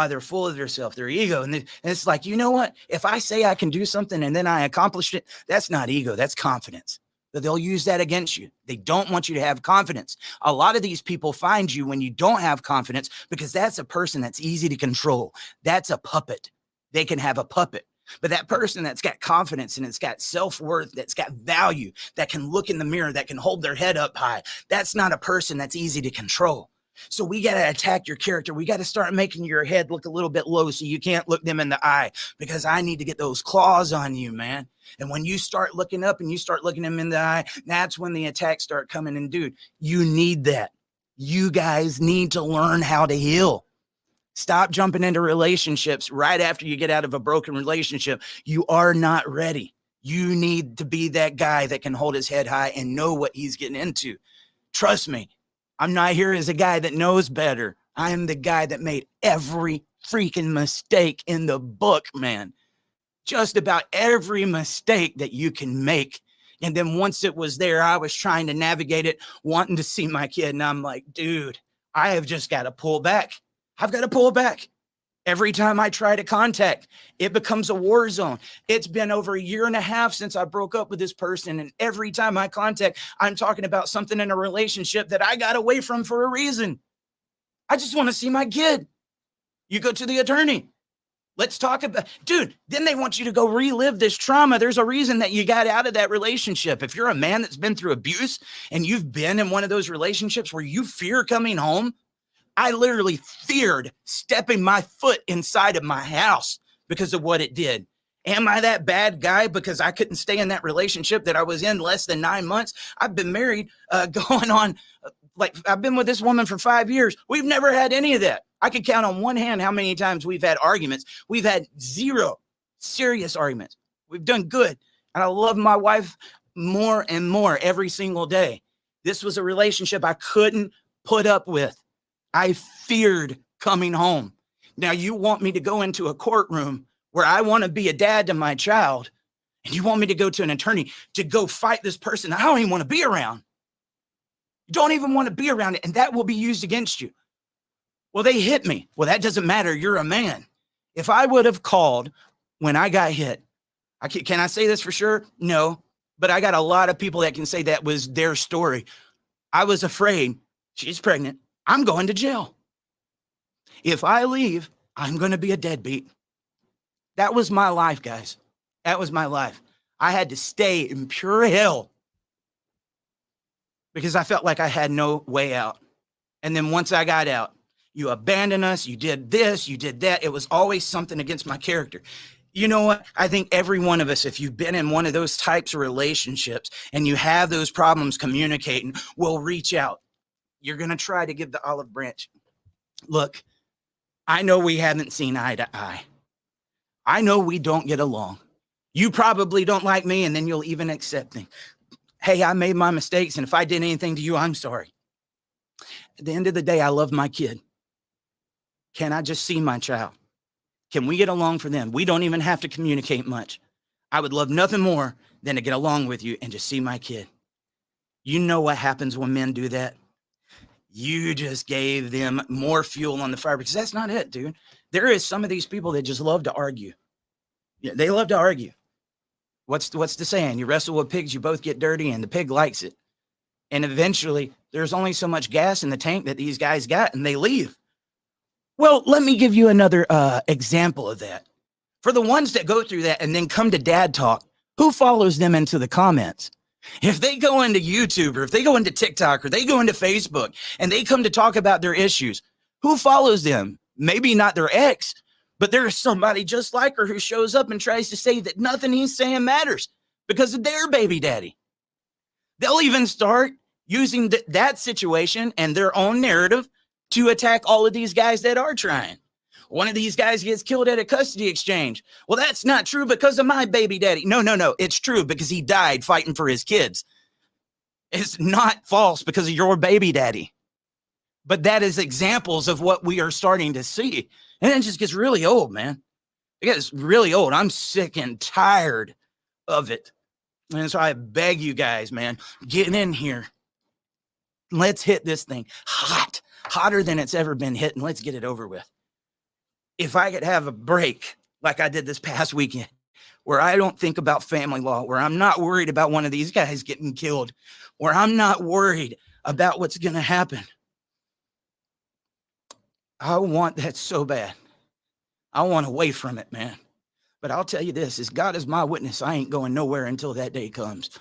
they're full of themselves, their ego. And it's like, you know what? If I say I can do something and then I accomplish it, that's not ego, that's confidence. That they'll use that against you. They don't want you to have confidence. A lot of these people find you when you don't have confidence because that's a person that's easy to control. That's a puppet. They can have a puppet. But that person that's got confidence and it's got self-worth, that's got value, that can look in the mirror, that can hold their head up high, that's not a person that's easy to control. So we got to attack your character. We got to start making your head look a little bit low so you can't look them in the eye because I need to get those claws on you, man. And when you start looking up and you start looking them in the eye, that's when the attacks start coming. And dude, you need that. You guys need to learn how to heal. Stop jumping into relationships right after you get out of a broken relationship. You are not ready. You need to be that guy that can hold his head high and know what he's getting into. Trust me, I'm not here as a guy that knows better. I am the guy that made every freaking mistake in the book, man. Just about every mistake that you can make. And then once it was there, I was trying to navigate it, wanting to see my kid. And I'm like, dude, I have just got to pull back. I've got to pull back. Every time I try to contact, it becomes a war zone. It's been over 1.5 years since I broke up with this person. And every time I contact, I'm talking about something in a relationship that I got away from for a reason. I just want to see my kid. You go to the attorney. Let's talk about, dude, then they want you to go relive this trauma. There's a reason that you got out of that relationship. If you're a man that's been through abuse and you've been in one of those relationships where you fear coming home, I literally feared stepping my foot inside of my house because of what it did. Am I that bad guy because I couldn't stay in that relationship that I was in less than 9 months? I've been married going on, I've been with this woman for 5 years. We've never had any of that. I could count on one hand how many times we've had arguments. We've had 0 serious arguments. We've done good. And I love my wife more and more every single day. This was a relationship I couldn't put up with. I feared coming home. Now you want me to go into a courtroom where I want to be a dad to my child, and you want me to go to an attorney to go fight this person I don't even want to be around. You don't even want to be around it, and that will be used against you. Well, they hit me. Well, that doesn't matter. You're a man. If I would have called when I got hit, can I say this for sure? No, but I got a lot of people that can say that was their story. I was afraid. She's pregnant. I'm going to jail. If I leave, I'm going to be a deadbeat. That was my life, guys. That was my life. I had to stay in pure hell because I felt like I had no way out. And then once I got out, you abandoned us. You did this, you did that. It was always something against my character. You know what? I think every one of us, if you've been in one of those types of relationships and you have those problems communicating, will reach out. You're going to try to give the olive branch. Look, I know we haven't seen eye to eye. I know we don't get along. You probably don't like me, and then you'll even accept me. Hey, I made my mistakes, and if I did anything to you, I'm sorry. At the end of the day, I love my kid. Can I just see my child? Can we get along for them? We don't even have to communicate much. I would love nothing more than to get along with you and just see my kid. You know what happens when men do that? You just gave them more fuel on the fire, because that's not it, dude. There is some of these people that just love to argue. Yeah, they love to argue. What's the saying? You wrestle with pigs, you both get dirty, and the pig likes it. And eventually, there's only so much gas in the tank that these guys got, and they leave. Well, let me give you another example of that. For the ones that go through that and then come to dad talk, who follows them into the comments? If they go into YouTube, or if they go into TikTok, or they go into Facebook and they come to talk about their issues, who follows them? Maybe not their ex, but there's somebody just like her who shows up and tries to say that nothing he's saying matters because of their baby daddy. They'll even start using that situation and their own narrative to attack all of these guys that are trying. One of these guys gets killed at a custody exchange. Well, that's not true because of my baby daddy. No. It's true because he died fighting for his kids. It's not false because of your baby daddy. But that is examples of what we are starting to see. And it just gets really old, man. It gets really old. I'm sick and tired of it. And so I beg you guys, man, get in here. Let's hit this thing hot, hotter than it's ever been hit, and let's get it over with. If I could have a break like I did this past weekend, where I don't think about family law, where I'm not worried about one of these guys getting killed, where I'm not worried about what's going to happen. I want that so bad. I want away from it, man. But I'll tell you this, as God is my witness, I ain't going nowhere until that day comes.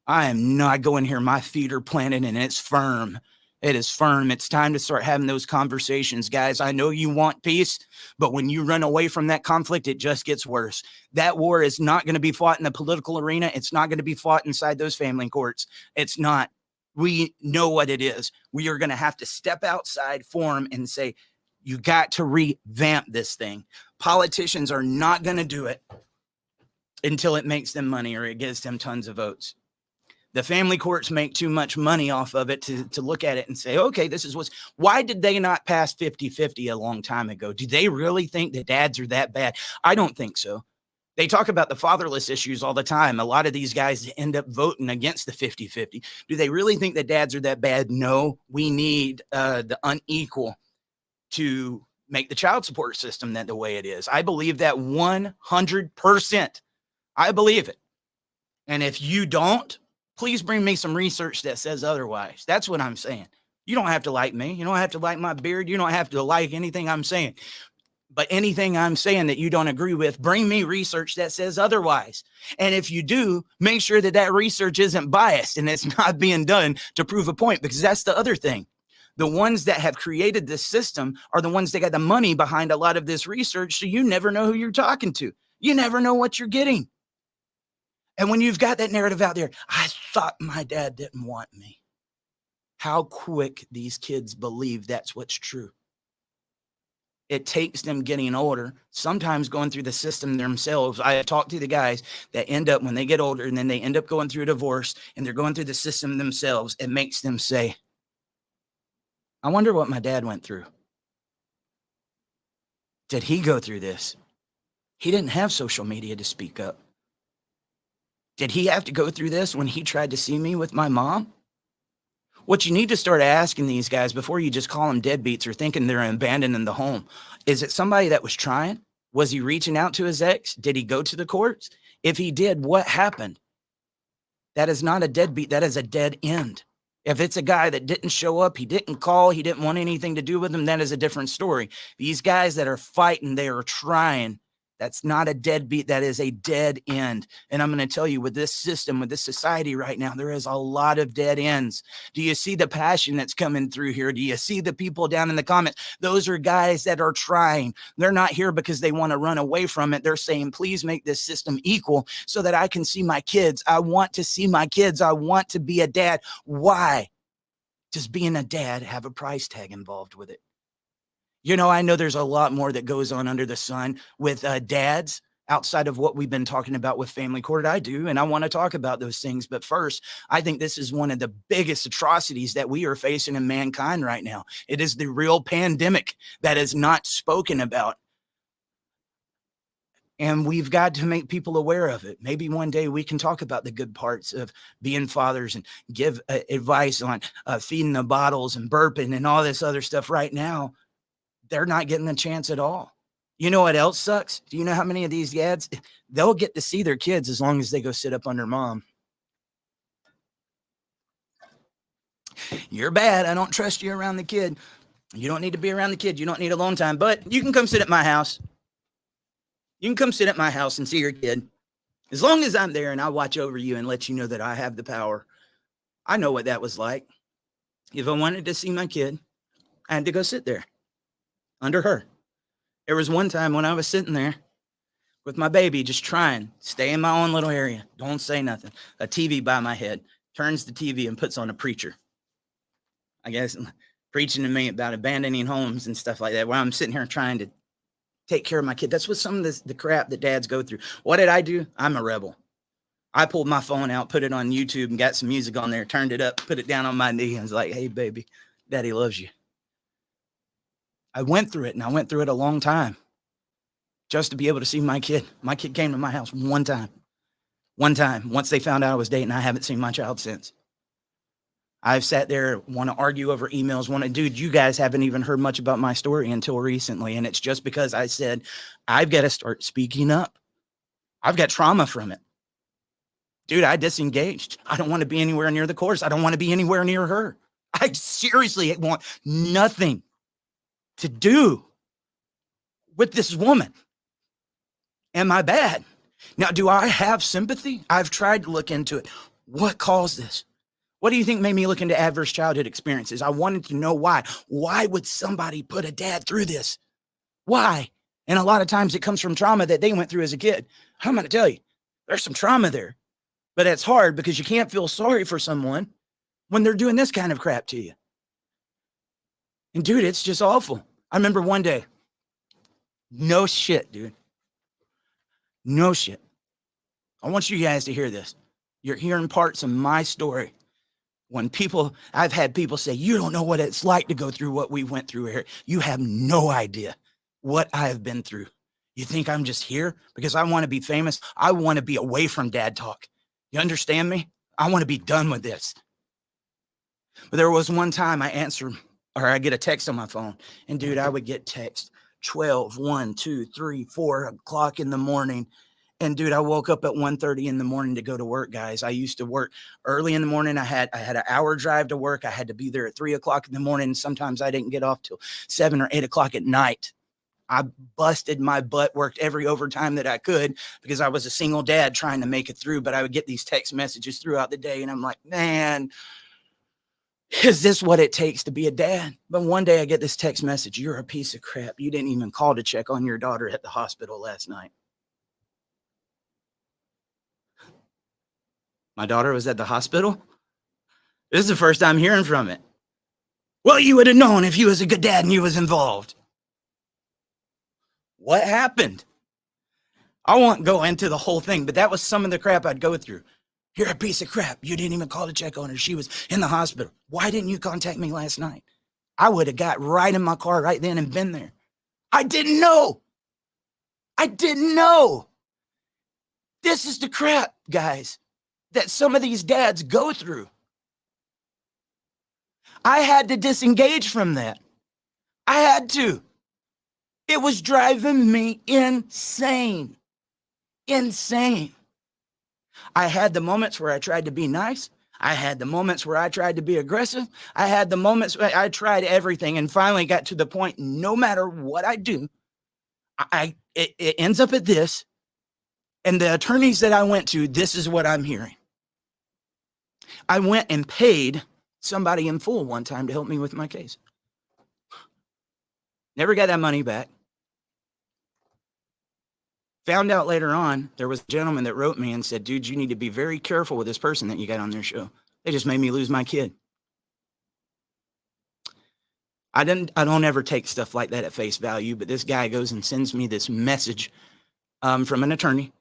I am not going here. My feet are planted and it's firm. It is firm. It's time to start having those conversations, guys. I know you want peace, but when you run away from that conflict, it just gets worse. That war is not going to be fought in the political arena. It's not going to be fought inside those family courts. It's not. We know what it is. We are going to have to step outside for them and say, you got to revamp this thing. Politicians are not going to do it until it makes them money or it gives them tons of votes. The family courts make too much money off of it to look at it and say, okay, this is why did they not pass 50-50 a long time ago? Do they really think that dads are that bad? I don't think so. They talk about the fatherless issues all the time. A lot of these guys end up voting against the 50-50. Do they really think that dads are that bad? No, we need the unequal to make the child support system that the way it is. I believe that 100%. I believe it. And if you don't, please bring me some research that says otherwise. That's what I'm saying. You don't have to like me. You don't have to like my beard. You don't have to like anything I'm saying. But anything I'm saying that you don't agree with, bring me research that says otherwise. And if you do, make sure that that research isn't biased and it's not being done to prove a point, because that's the other thing. The ones that have created this system are the ones that got the money behind a lot of this research. So you never know who you're talking to. You never know what you're getting. And when you've got that narrative out there, I thought my dad didn't want me. How quick these kids believe that's what's true. It takes them getting older, sometimes going through the system themselves. I have talked to the guys that end up, when they get older and then they end up going through a divorce and they're going through the system themselves, it makes them say, I wonder what my dad went through. Did he go through this? He didn't have social media to speak up. Did he have to go through this when he tried to see me with my mom? What you need to start asking these guys before you just call them deadbeats or thinking they're abandoning the home, is it somebody that was trying? Was he reaching out to his ex? Did he go to the courts? If he did, what happened? That is not a deadbeat. That is a dead end. If it's a guy that didn't show up, he didn't call, he didn't want anything to do with him, that is a different story. These guys that are fighting, they are trying. That's not a deadbeat. That is a dead end. And I'm going to tell you, with this system, with this society right now, there is a lot of dead ends. Do you see the passion that's coming through here? Do you see the people down in the comments? Those are guys that are trying. They're not here because they want to run away from it. They're saying, please make this system equal so that I can see my kids. I want to see my kids. I want to be a dad. Why does being a dad have a price tag involved with it? You know, I know there's a lot more that goes on under the sun with dads, outside of what we've been talking about with family court. I do, and I want to talk about those things. But first, I think this is one of the biggest atrocities that we are facing in mankind right now. It is the real pandemic that is not spoken about. And we've got to make people aware of it. Maybe one day we can talk about the good parts of being fathers and give advice on feeding the bottles and burping and all this other stuff. Right now, they're not getting a chance at all. You know what else sucks? Do you know how many of these dads, they'll get to see their kids as long as they go sit up under mom. You're bad. I don't trust you around the kid. You don't need to be around the kid. You don't need alone time, but you can come sit at my house. You can come sit at my house and see your kid. As long as I'm there and I watch over you and let you know that I have the power. I know what that was like. If I wanted to see my kid, I had to go sit there under her. There was one time when I was sitting there with my baby, just trying, stay in my own little area. Don't say nothing. A TV by my head, turns the TV and puts on a preacher. I guess preaching to me about abandoning homes and stuff like that, while I'm sitting here trying to take care of my kid. That's what some of the crap that dads go through. What did I do? I'm a rebel. I pulled my phone out, put it on YouTube and got some music on there, turned it up, put it down on my knee and was like, hey, baby, daddy loves you. I went through it, and I went through it a long time just to be able to see my kid. My kid came to my house one time. Once they found out I was dating, I haven't seen my child since. I've sat there, want to argue over emails, dude, you guys haven't even heard much about my story until recently. And it's just because I said, I've got to start speaking up. I've got trauma from it. Dude, I disengaged. I don't want to be anywhere near the course. I don't want to be anywhere near her. I seriously want nothing to do with this woman. Am I bad? Now, do I have sympathy? I've tried to look into it. What caused this? What do you think made me look into adverse childhood experiences? I wanted to know why. Why would somebody put a dad through this? Why? And a lot of times it comes from trauma that they went through as a kid. I'm going to tell you, there's some trauma there. But it's hard because you can't feel sorry for someone when they're doing this kind of crap to you. And dude, it's just awful. I remember one day, no shit, dude. No shit. I want you guys to hear this. You're hearing parts of my story. When I've had people say, you don't know what it's like to go through what we went through here. You have no idea what I have been through. You think I'm just here because I want to be famous? I want to be away from dad talk. You understand me? I want to be done with this. But there was one time I get a text on my phone, and dude, I would get text 12, 1, 2, 3, 4 o'clock in the morning. And dude, I woke up at 1:30 in the morning to go to work, guys. I used to work early in the morning. I had an hour drive to work. I had to be there at 3 o'clock in the morning. And sometimes I didn't get off till 7 or 8 o'clock at night. I busted my butt, worked every overtime that I could because I was a single dad trying to make it through. But I would get these text messages throughout the day. And I'm like, man, is this what it takes to be a dad? But one day I get this text message. You're a piece of crap. You didn't even call to check on your daughter at the hospital last night. My daughter was at the hospital? This is the first time hearing from it. Well, you would have known if you was a good dad and you was involved. What happened? I won't go into the whole thing, but that was some of the crap I'd go through. You're a piece of crap. You didn't even call to check on her. She was in the hospital. Why didn't you contact me last night? I would have got right in my car right then and been there. I didn't know. This is the crap, guys, that some of these dads go through. I had to disengage from that. I had to. It was driving me insane. I had the moments where I tried to be nice. I had the moments where I tried to be aggressive. I had the moments where I tried everything and finally got to the point, no matter what I do, it ends up at this. And the attorneys that I went to, this is what I'm hearing. I went and paid somebody in full one time to help me with my case. Never got that money back. Found out later on, there was a gentleman that wrote me and said, dude, you need to be very careful with this person that you got on their show. They just made me lose my kid. I don't ever take stuff like that at face value, but this guy goes and sends me this message from an attorney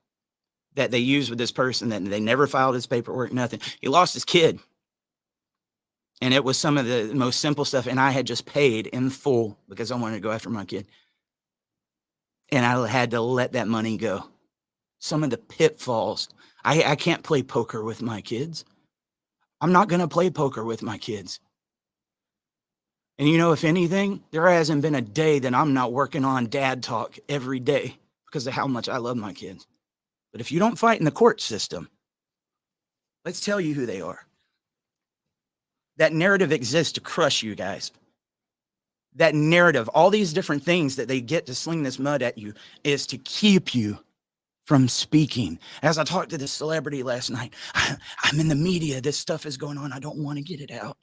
that they used with this person, that they never filed his paperwork, nothing. He lost his kid. And it was some of the most simple stuff. And I had just paid in full because I wanted to go after my kid. And I had to let that money go. Some of the pitfalls. I can't play poker with my kids. I'm not going to play poker with my kids. And you know, if anything, there hasn't been a day that I'm not working on dad talk every day because of how much I love my kids. But if you don't fight in the court system, let's tell you who they are. That narrative exists to crush you guys. That narrative, all these different things that they get to sling this mud at you, is to keep you from speaking. As I talked to this celebrity last night, I'm in the media. This stuff is going on. I don't want to get it out.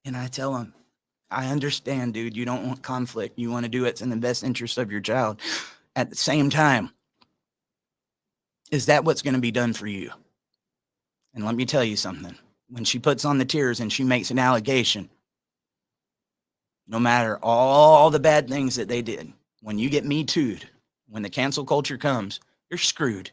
And I tell him, I understand, dude. You don't want conflict. You want to do what's in the best interest of your child. At the same time, is that what's going to be done for you? And let me tell you something. When she puts on the tears and she makes an allegation, no matter all the bad things that they did, when you get Me Too'd, when the cancel culture comes, you're screwed.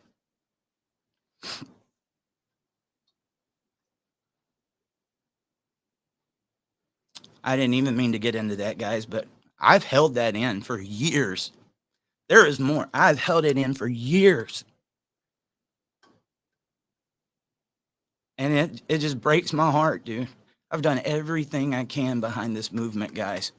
I didn't even mean to get into that, guys, but I've held that in for years. There is more. I've held it in for years. And it just breaks my heart, dude. I've done everything I can behind this movement, guys.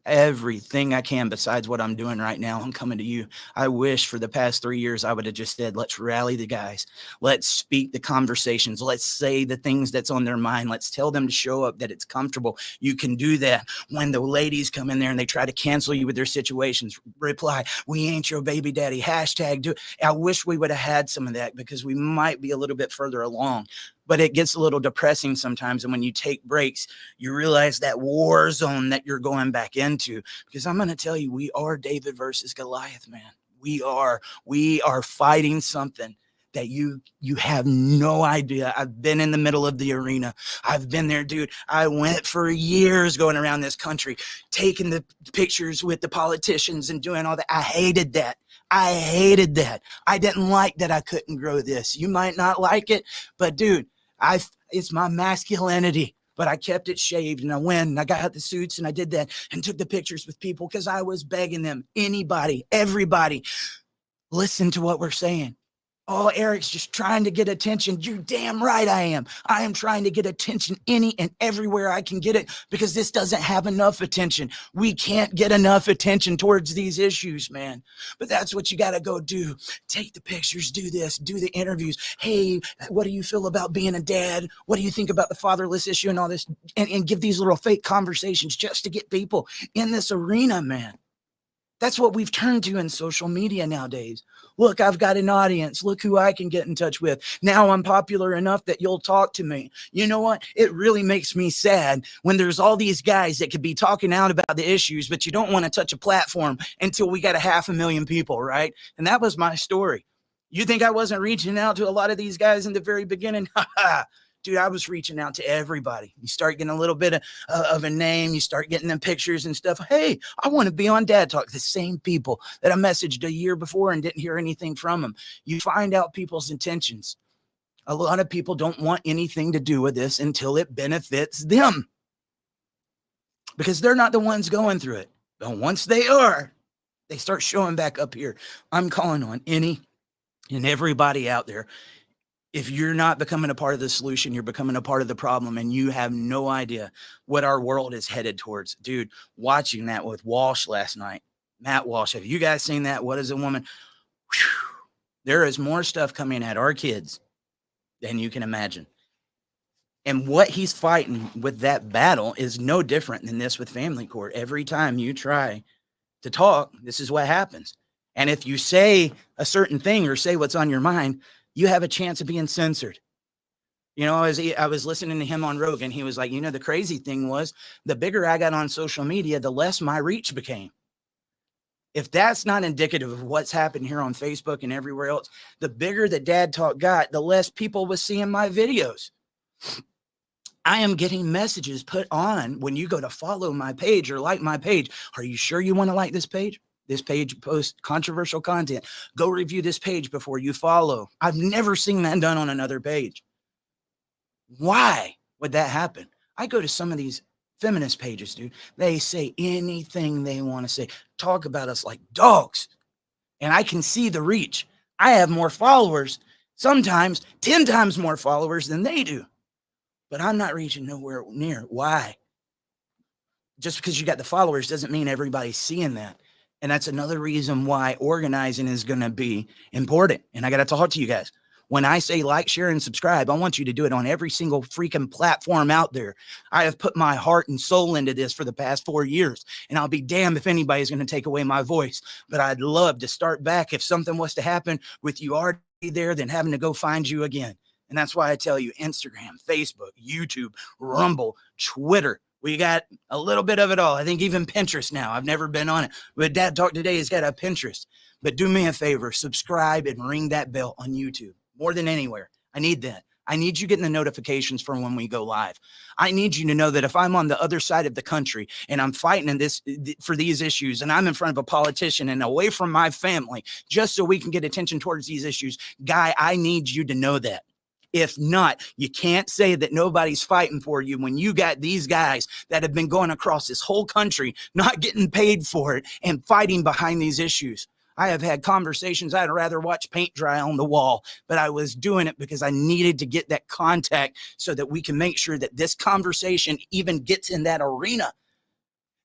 Everything I can besides what I'm doing right now. I'm coming to you. I wish for the past 3 years I would have just said, let's rally the guys. Let's speak the conversations. Let's say the things that's on their mind. Let's tell them to show up, that it's comfortable. You can do that. When the ladies come in there and they try to cancel you with their situations, reply, we ain't your baby daddy, hashtag do it. I wish we would have had some of that because we might be a little bit further along. But it gets a little depressing sometimes. And when you take breaks, you realize that war zone that you're going back into. Because I'm going to tell you, we are David versus Goliath, man. We are fighting something that you have no idea. I've been in the middle of the arena. I've been there, dude. I went for years going around this country, taking the pictures with the politicians and doing all that. I hated that. I didn't like that I couldn't grow this. You might not like it, but dude, it's my masculinity. But I kept it shaved and I went and I got the suits and I did that and took the pictures with people because I was begging them, anybody, everybody, listen to what we're saying. Oh, Eric's just trying to get attention. You're damn right I am. I am trying to get attention any and everywhere I can get it because this doesn't have enough attention. We can't get enough attention towards these issues, man. But that's what you got to go do. Take the pictures, do this, do the interviews. Hey, what do you feel about being a dad? What do you think about the fatherless issue and all this? And give these little fake conversations just to get people in this arena, man. That's what we've turned to in social media nowadays. Look, I've got an audience. Look who I can get in touch with. Now I'm popular enough that you'll talk to me. You know what? It really makes me sad when there's all these guys that could be talking out about the issues, but you don't want to touch a platform until we got 500,000 people, right? And that was my story. You think I wasn't reaching out to a lot of these guys in the very beginning? Dude, I was reaching out to everybody. You start getting a little bit of a name. You start getting them pictures and stuff. Hey, I want to be on Dad Talk. The same people that I messaged a year before and didn't hear anything from them. You find out people's intentions. A lot of people don't want anything to do with this until it benefits them because they're not the ones going through it. But once they are, they start showing back up here. I'm calling on any and everybody out there. If you're not becoming a part of the solution, you're becoming a part of the problem, and you have no idea what our world is headed towards. Dude, watching that with Walsh last night, Matt Walsh, have you guys seen that? What is a woman? Whew. There is more stuff coming at our kids than you can imagine. And what he's fighting with that battle is no different than this with family court. Every time you try to talk, this is what happens. And if you say a certain thing or say what's on your mind, you have a chance of being censored. You know, as I was listening to him on Rogan, he was like, you know, the crazy thing was the bigger I got on social media, the less my reach became. If that's not indicative of what's happened here on Facebook and everywhere else, the bigger the Dad Talk got, the less people was seeing my videos. I am getting messages put on when you go to follow my page or like my page. Are you sure you want to like this page? This page posts controversial content. Go review this page before you follow. I've never seen that done on another page. Why would that happen? I go to some of these feminist pages, dude. They say anything they want to say. Talk about us like dogs. And I can see the reach. I have more followers, sometimes 10 times more followers than they do. But I'm not reaching nowhere near. Why? Just because you got the followers doesn't mean everybody's seeing that. And that's another reason why organizing is going to be important. And I got to talk to you guys. When I say like, share, and subscribe, I want you to do it on every single freaking platform out there. I have put my heart and soul into this for the past 4 years, and I'll be damned if anybody's going to take away my voice. But I'd love to start back if something was to happen with you already there, then having to go find you again. And that's why I tell you, Instagram, Facebook, YouTube, Rumble, Twitter. We got a little bit of it all. I think even Pinterest now. I've never been on it. But Dad Talk Today has got a Pinterest. But do me a favor, subscribe and ring that bell on YouTube. More than anywhere. I need that. I need you getting the notifications for when we go live. I need you to know that if I'm on the other side of the country and I'm fighting in this for these issues and I'm in front of a politician and away from my family, just so we can get attention towards these issues, Guy, I need you to know that. If not, you can't say that nobody's fighting for you when you got these guys that have been going across this whole country, not getting paid for it and fighting behind these issues. I have had conversations. I'd rather watch paint dry on the wall, but I was doing it because I needed to get that contact so that we can make sure that this conversation even gets in that arena.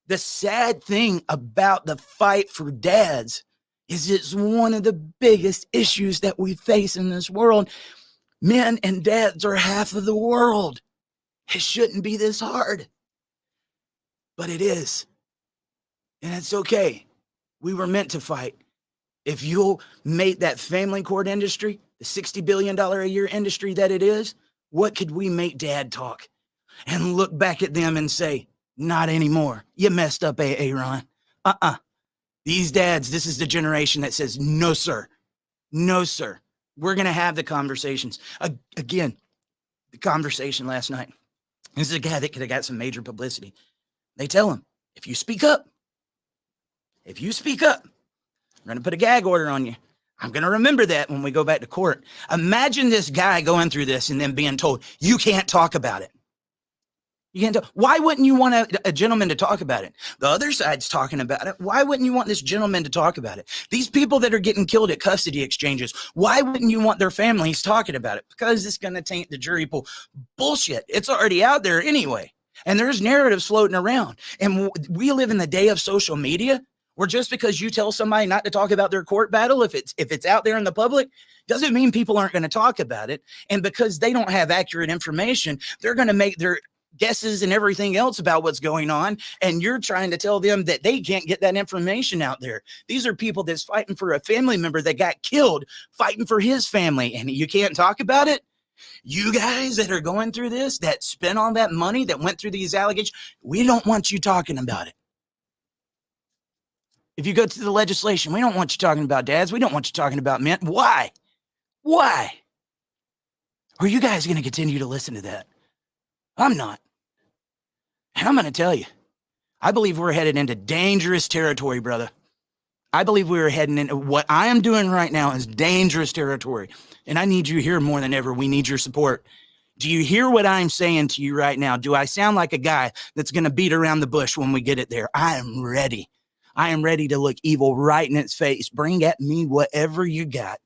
The sad thing about the fight for dads is it's one of the biggest issues that we face in this world. Men and dads are half of the world. It shouldn't be this hard, but it is. And it's okay. We were meant to fight. If you'll make that family court industry, the $60 billion a year industry that it is, what could we make dad talk and look back at them and say, not anymore. You messed up, Ron. These dads, this is the generation that says, no, sir. No, sir. We're going to have the conversations. Again, the conversation last night. This is a guy that could have got some major publicity. They tell him, if you speak up, I'm going to put a gag order on you. I'm going to remember that when we go back to court. Imagine this guy going through this and then being told, you can't talk about it. You can't talk. Why wouldn't you want a gentleman to talk about it? The other side's talking about it. Why wouldn't you want this gentleman to talk about it? These people that are getting killed at custody exchanges, why wouldn't you want their families talking about it? Because it's going to taint the jury pool. Bullshit. It's already out there anyway. And there's narratives floating around. And we live in the day of social media, where just because you tell somebody not to talk about their court battle, if it's out there in the public, doesn't mean people aren't going to talk about it. And because they don't have accurate information, they're going to make their guesses and everything else about what's going on. And you're trying to tell them that they can't get that information out there. These are people that's fighting for a family member that got killed, fighting for his family. And you can't talk about it. You guys that are going through this, that spent all that money, that went through these allegations, we don't want you talking about it. If you go to the legislation, we don't want you talking about dads. We don't want you talking about men. Why? Why? Are you guys going to continue to listen to that? I'm not. And I'm going to tell you, I believe we're headed into dangerous territory, brother. I believe we're heading into what I am doing right now is dangerous territory. And I need you here more than ever. We need your support. Do you hear what I'm saying to you right now? Do I sound like a guy that's going to beat around the bush when we get it there? I am ready. I am ready to look evil right in its face. Bring at me whatever you got.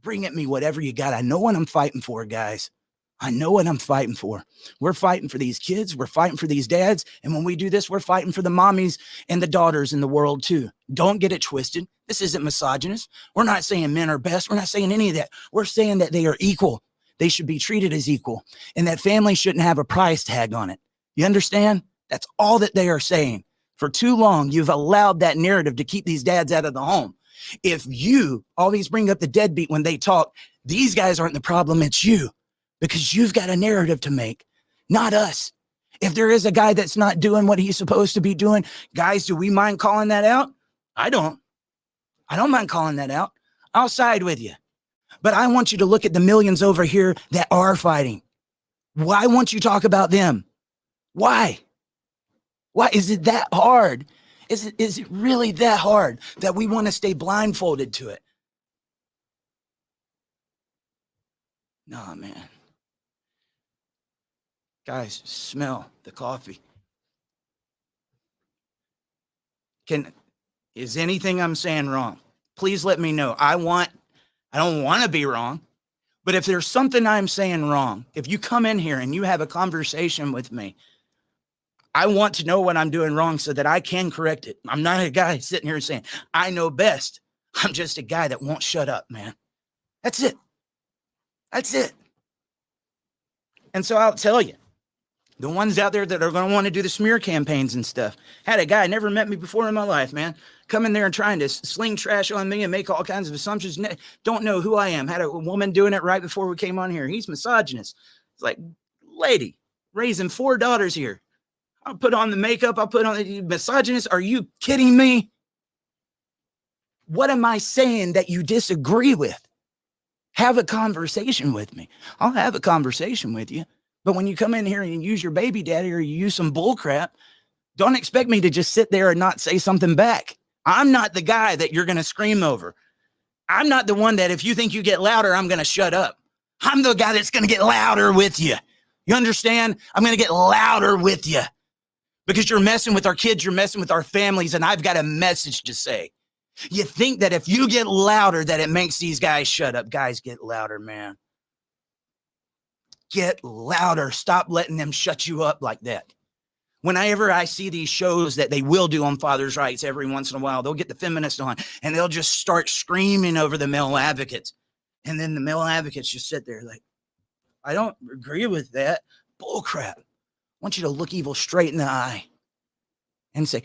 Bring at me whatever you got. I know what I'm fighting for, guys. I know what I'm fighting for. We're fighting for these kids. We're fighting for these dads. And when we do this, we're fighting for the mommies and the daughters in the world too. Don't get it twisted. This isn't misogynist. We're not saying men are best. We're not saying any of that. We're saying that they are equal. They should be treated as equal. And that family shouldn't have a price tag on it. You understand? That's all that they are saying. For too long, you've allowed that narrative to keep these dads out of the home. If you always bring up the deadbeat when they talk, these guys aren't the problem, it's you. Because you've got a narrative to make, not us. If there is a guy that's not doing what he's supposed to be doing, guys, do we mind calling that out? I don't mind calling that out. I'll side with you. But I want you to look at the millions over here that are fighting. Why won't you talk about them? Why? Why is it that hard? Is it really that hard that we want to stay blindfolded to it? No, man. Guys, smell the coffee. Is anything I'm saying wrong? Please let me know. I don't want to be wrong, but if there's something I'm saying wrong, if you come in here and you have a conversation with me, I want to know what I'm doing wrong so that I can correct it. I'm not a guy sitting here saying, I know best. I'm just a guy that won't shut up, man. That's it. That's it. And so I'll tell you, the ones out there that are going to want to do the smear campaigns and stuff. Had a guy never met me before in my life, man, come in there and trying to sling trash on me and make all kinds of assumptions. Don't know who I am. Had a woman doing it right before we came on here. He's misogynist. It's like, lady, raising 4 daughters here. I'll put on the makeup. I'll put on the misogynist. Are you kidding me? What am I saying that you disagree with? Have a conversation with me. I'll have a conversation with you. But when you come in here and use your baby daddy or you use some bull crap, don't expect me to just sit there and not say something back. I'm not the guy that you're going to scream over. I'm not the one that if you think you get louder, I'm going to shut up. I'm the guy that's going to get louder with you. You understand? I'm going to get louder with you because you're messing with our kids. You're messing with our families. And I've got a message to say. You think that if you get louder, that it makes these guys shut up. Guys, get louder, man. Get louder. Stop letting them shut you up like that. Whenever I see these shows that they will do on father's rights every once in a while, they'll get the feminists on and they'll just start screaming over the male advocates. And then the male advocates just sit there like, I don't agree with that. Bull crap. I want you to look evil straight in the eye and say,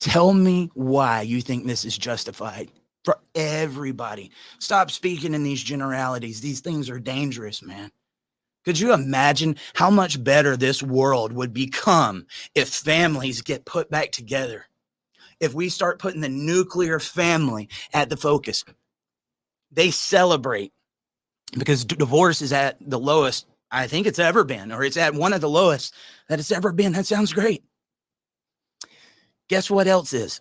tell me why you think this is justified for everybody. Stop speaking in these generalities. These things are dangerous, man. Could you imagine how much better this world would become if families get put back together? If we start putting the nuclear family at the focus. They celebrate because divorce is at the lowest I think it's ever been, or it's at one of the lowest that it's ever been. That sounds great. Guess what else is?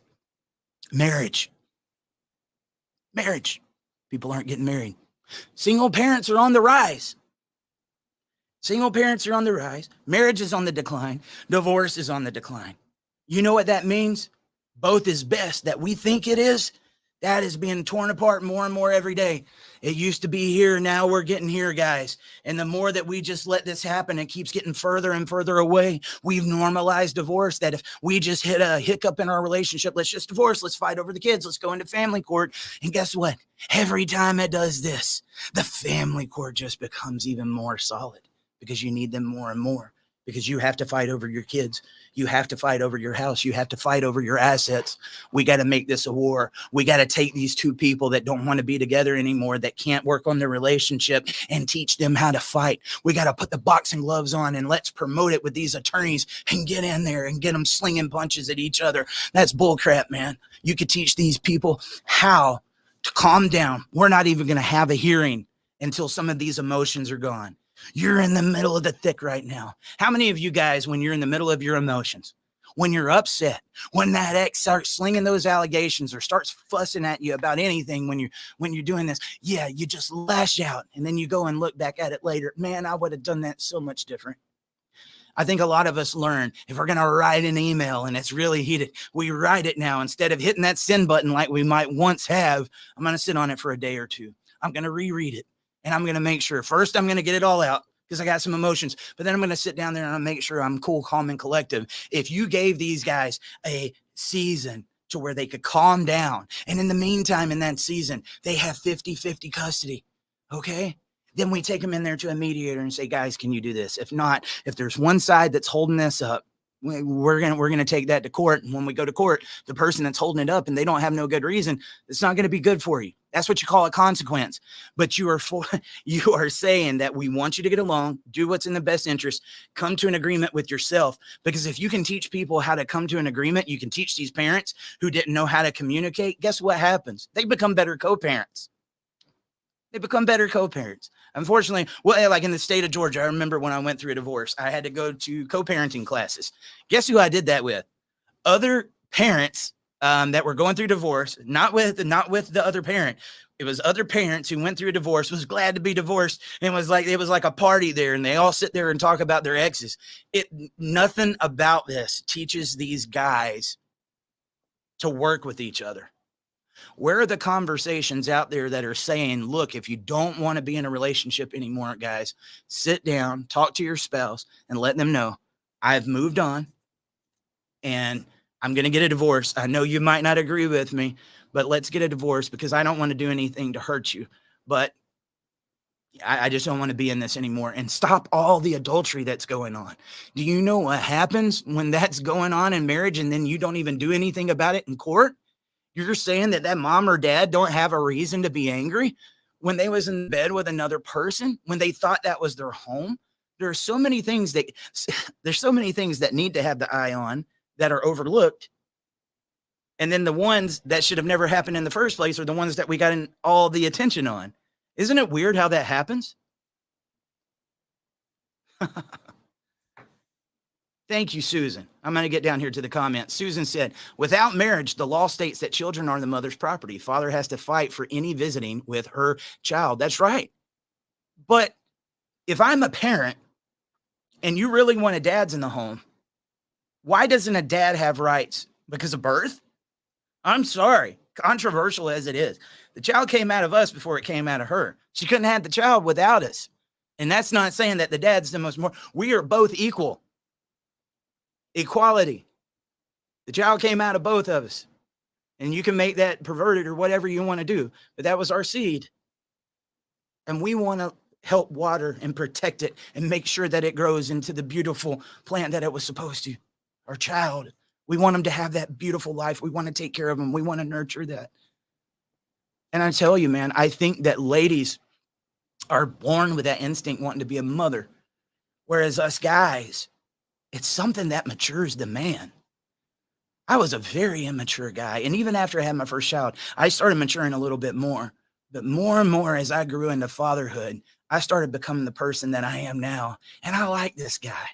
Marriage. Marriage. People aren't getting married. Single parents are on the rise. Single parents are on the rise. Marriage is on the decline. Divorce is on the decline. You know what that means? Both is best that we think it is. That is being torn apart more and more every day. It used to be here. Now we're getting here, guys. And the more that we just let this happen, it keeps getting further and further away. We've normalized divorce, that if we just hit a hiccup in our relationship, let's just divorce. Let's fight over the kids. Let's go into family court. And guess what? Every time it does this, the family court just becomes even more solid because you need them more and more. Because you have to fight over your kids. You have to fight over your house. You have to fight over your assets. We got to make this a war. We got to take these two people that don't want to be together anymore, that can't work on their relationship, and teach them how to fight. We got to put the boxing gloves on and let's promote it with these attorneys and get in there and get them slinging punches at each other. That's bullcrap, man. You could teach these people how to calm down. We're not even going to have a hearing until some of these emotions are gone. You're in the middle of the thick right now. How many of you guys, when you're in the middle of your emotions, when you're upset, when that ex starts slinging those allegations or starts fussing at you about anything, when you're doing this, yeah, you just lash out and then you go and look back at it later. Man, I would have done that so much different. I think a lot of us learn if we're going to write an email and it's really heated, we write it now instead of hitting that send button like we might once have. I'm going to sit on it for a day or two. I'm going to reread it. And I'm going to make sure first I'm going to get it all out because I got some emotions, but then I'm going to sit down there and I'll make sure I'm cool, calm, and collective. If you gave these guys a season to where they could calm down, and in the meantime, in that season, they have 50-50 custody. Okay. Then we take them in there to a mediator and say, guys, can you do this? If not, if there's one side that's holding this up, we're going to take that to court. And when we go to court, the person that's holding it up and they don't have no good reason, it's not going to be good for you. That's what you call a consequence. But you are saying that we want you to get along, do what's in the best interest, come to an agreement with yourself. Because if you can teach people how to come to an agreement, you can teach these parents who didn't know how to communicate. Guess what happens? They become better co-parents. They become better co-parents. Unfortunately, well, like in the state of Georgia, I remember when I went through a divorce, I had to go to co-parenting classes. Guess who I did that with? Other parents that were going through divorce, not with the other parent. It was other parents who went through a divorce, was glad to be divorced, and it was like a party there, and they all sit there and talk about their exes. Nothing about this teaches these guys to work with each other. Where are the conversations out there that are saying, look, if you don't want to be in a relationship anymore, guys, sit down, talk to your spouse, and let them know, I've moved on and I'm going to get a divorce. I know you might not agree with me, but let's get a divorce because I don't want to do anything to hurt you. But I just don't want to be in this anymore, and stop all the adultery that's going on. Do you know what happens when that's going on in marriage and then you don't even do anything about it in court? You're saying that mom or dad don't have a reason to be angry when they was in bed with another person, when they thought that was their home? There's so many things that need to have the eye on that are overlooked. And then the ones that should have never happened in the first place are the ones that we got in all the attention on. Isn't it weird how that happens? Thank you, Susan. I'm going to get down here to the comments. Susan said, without marriage, the law states that children are the mother's property. Father has to fight for any visiting with her child. That's right. But if I'm a parent and you really want a dad's in the home, why doesn't a dad have rights? Because of birth? I'm sorry, controversial as it is. The child came out of us before it came out of her. She couldn't have the child without us. And that's not saying that the dad's the most more. We are both equal. Equality. The child came out of both of us. And you can make that perverted or whatever you want to do. But that was our seed. And we want to help water and protect it and make sure that it grows into the beautiful plant that it was supposed to. Our child. We want them to have that beautiful life. We want to take care of them. We want to nurture that. And I tell you, man, I think that ladies are born with that instinct wanting to be a mother. Whereas us guys, it's something that matures the man. I was a very immature guy. And even after I had my first child, I started maturing a little bit more. But more and more as I grew into fatherhood, I started becoming the person that I am now. And I like this guy.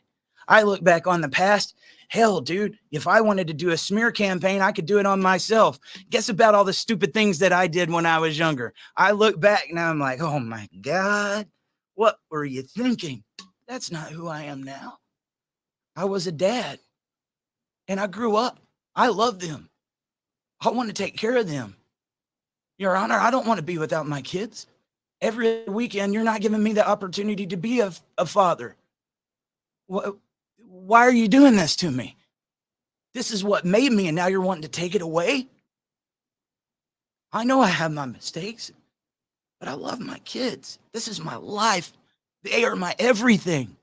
I look back on the past. Hell, dude, if I wanted to do a smear campaign, I could do it on myself. Guess about all the stupid things that I did when I was younger. I look back and I'm like, oh my God, what were you thinking? That's not who I am now. I was a dad and I grew up. I love them. I want to take care of them. Your Honor, I don't want to be without my kids. Every weekend, you're not giving me the opportunity to be a father. Why are you doing this to me? This is what made me, and now you're wanting to take it away? I know I have my mistakes, but I love my kids. This is my life. They are my everything.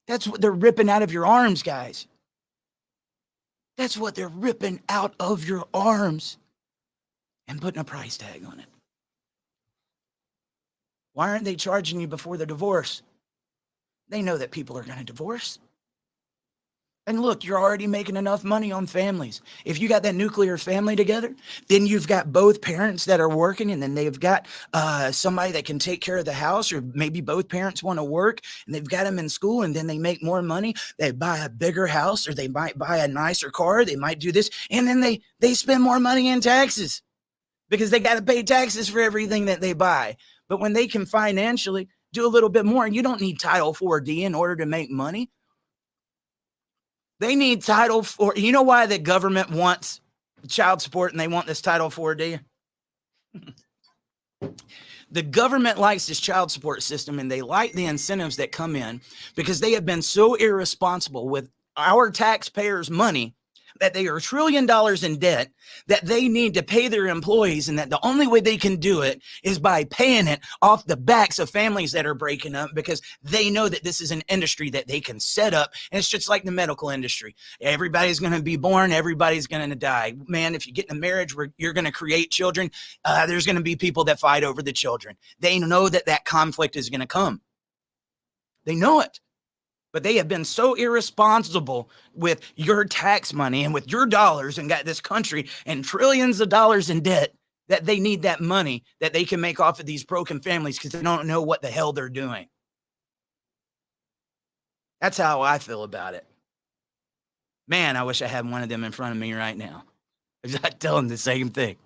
That's what they're ripping out of your arms, guys. That's what they're ripping out of your arms and putting a price tag on it. Why aren't they charging you before the divorce? They know that people are going to divorce. And look, you're already making enough money on families. If you got that nuclear family together, then you've got both parents that are working, and then they've got somebody that can take care of the house, or maybe both parents want to work and they've got them in school, and then they make more money. They buy a bigger house, or they might buy a nicer car. They might do this. And then they spend more money in taxes because they got to pay taxes for everything that they buy. But when they can financially do a little bit more, and you don't need Title 4D in order to make money. They need Title 4. You know why the government wants child support and they want this Title 4D? The government likes this child support system, and they like the incentives that come in because they have been so irresponsible with our taxpayers' money that they are $1 trillion in debt, that they need to pay their employees, and that the only way they can do it is by paying it off the backs of families that are breaking up, because they know that this is an industry that they can set up. And it's just like the medical industry. Everybody's going to be born. Everybody's going to die. Man, if you get in a marriage where you're going to create children, there's going to be people that fight over the children. They know that that conflict is going to come. They know it. But they have been so irresponsible with your tax money and with your dollars, and got this country and trillions of dollars in debt, that they need that money that they can make off of these broken families because they don't know what the hell they're doing. That's how I feel about it. Man, I wish I had one of them in front of me right now. I tell them the same thing.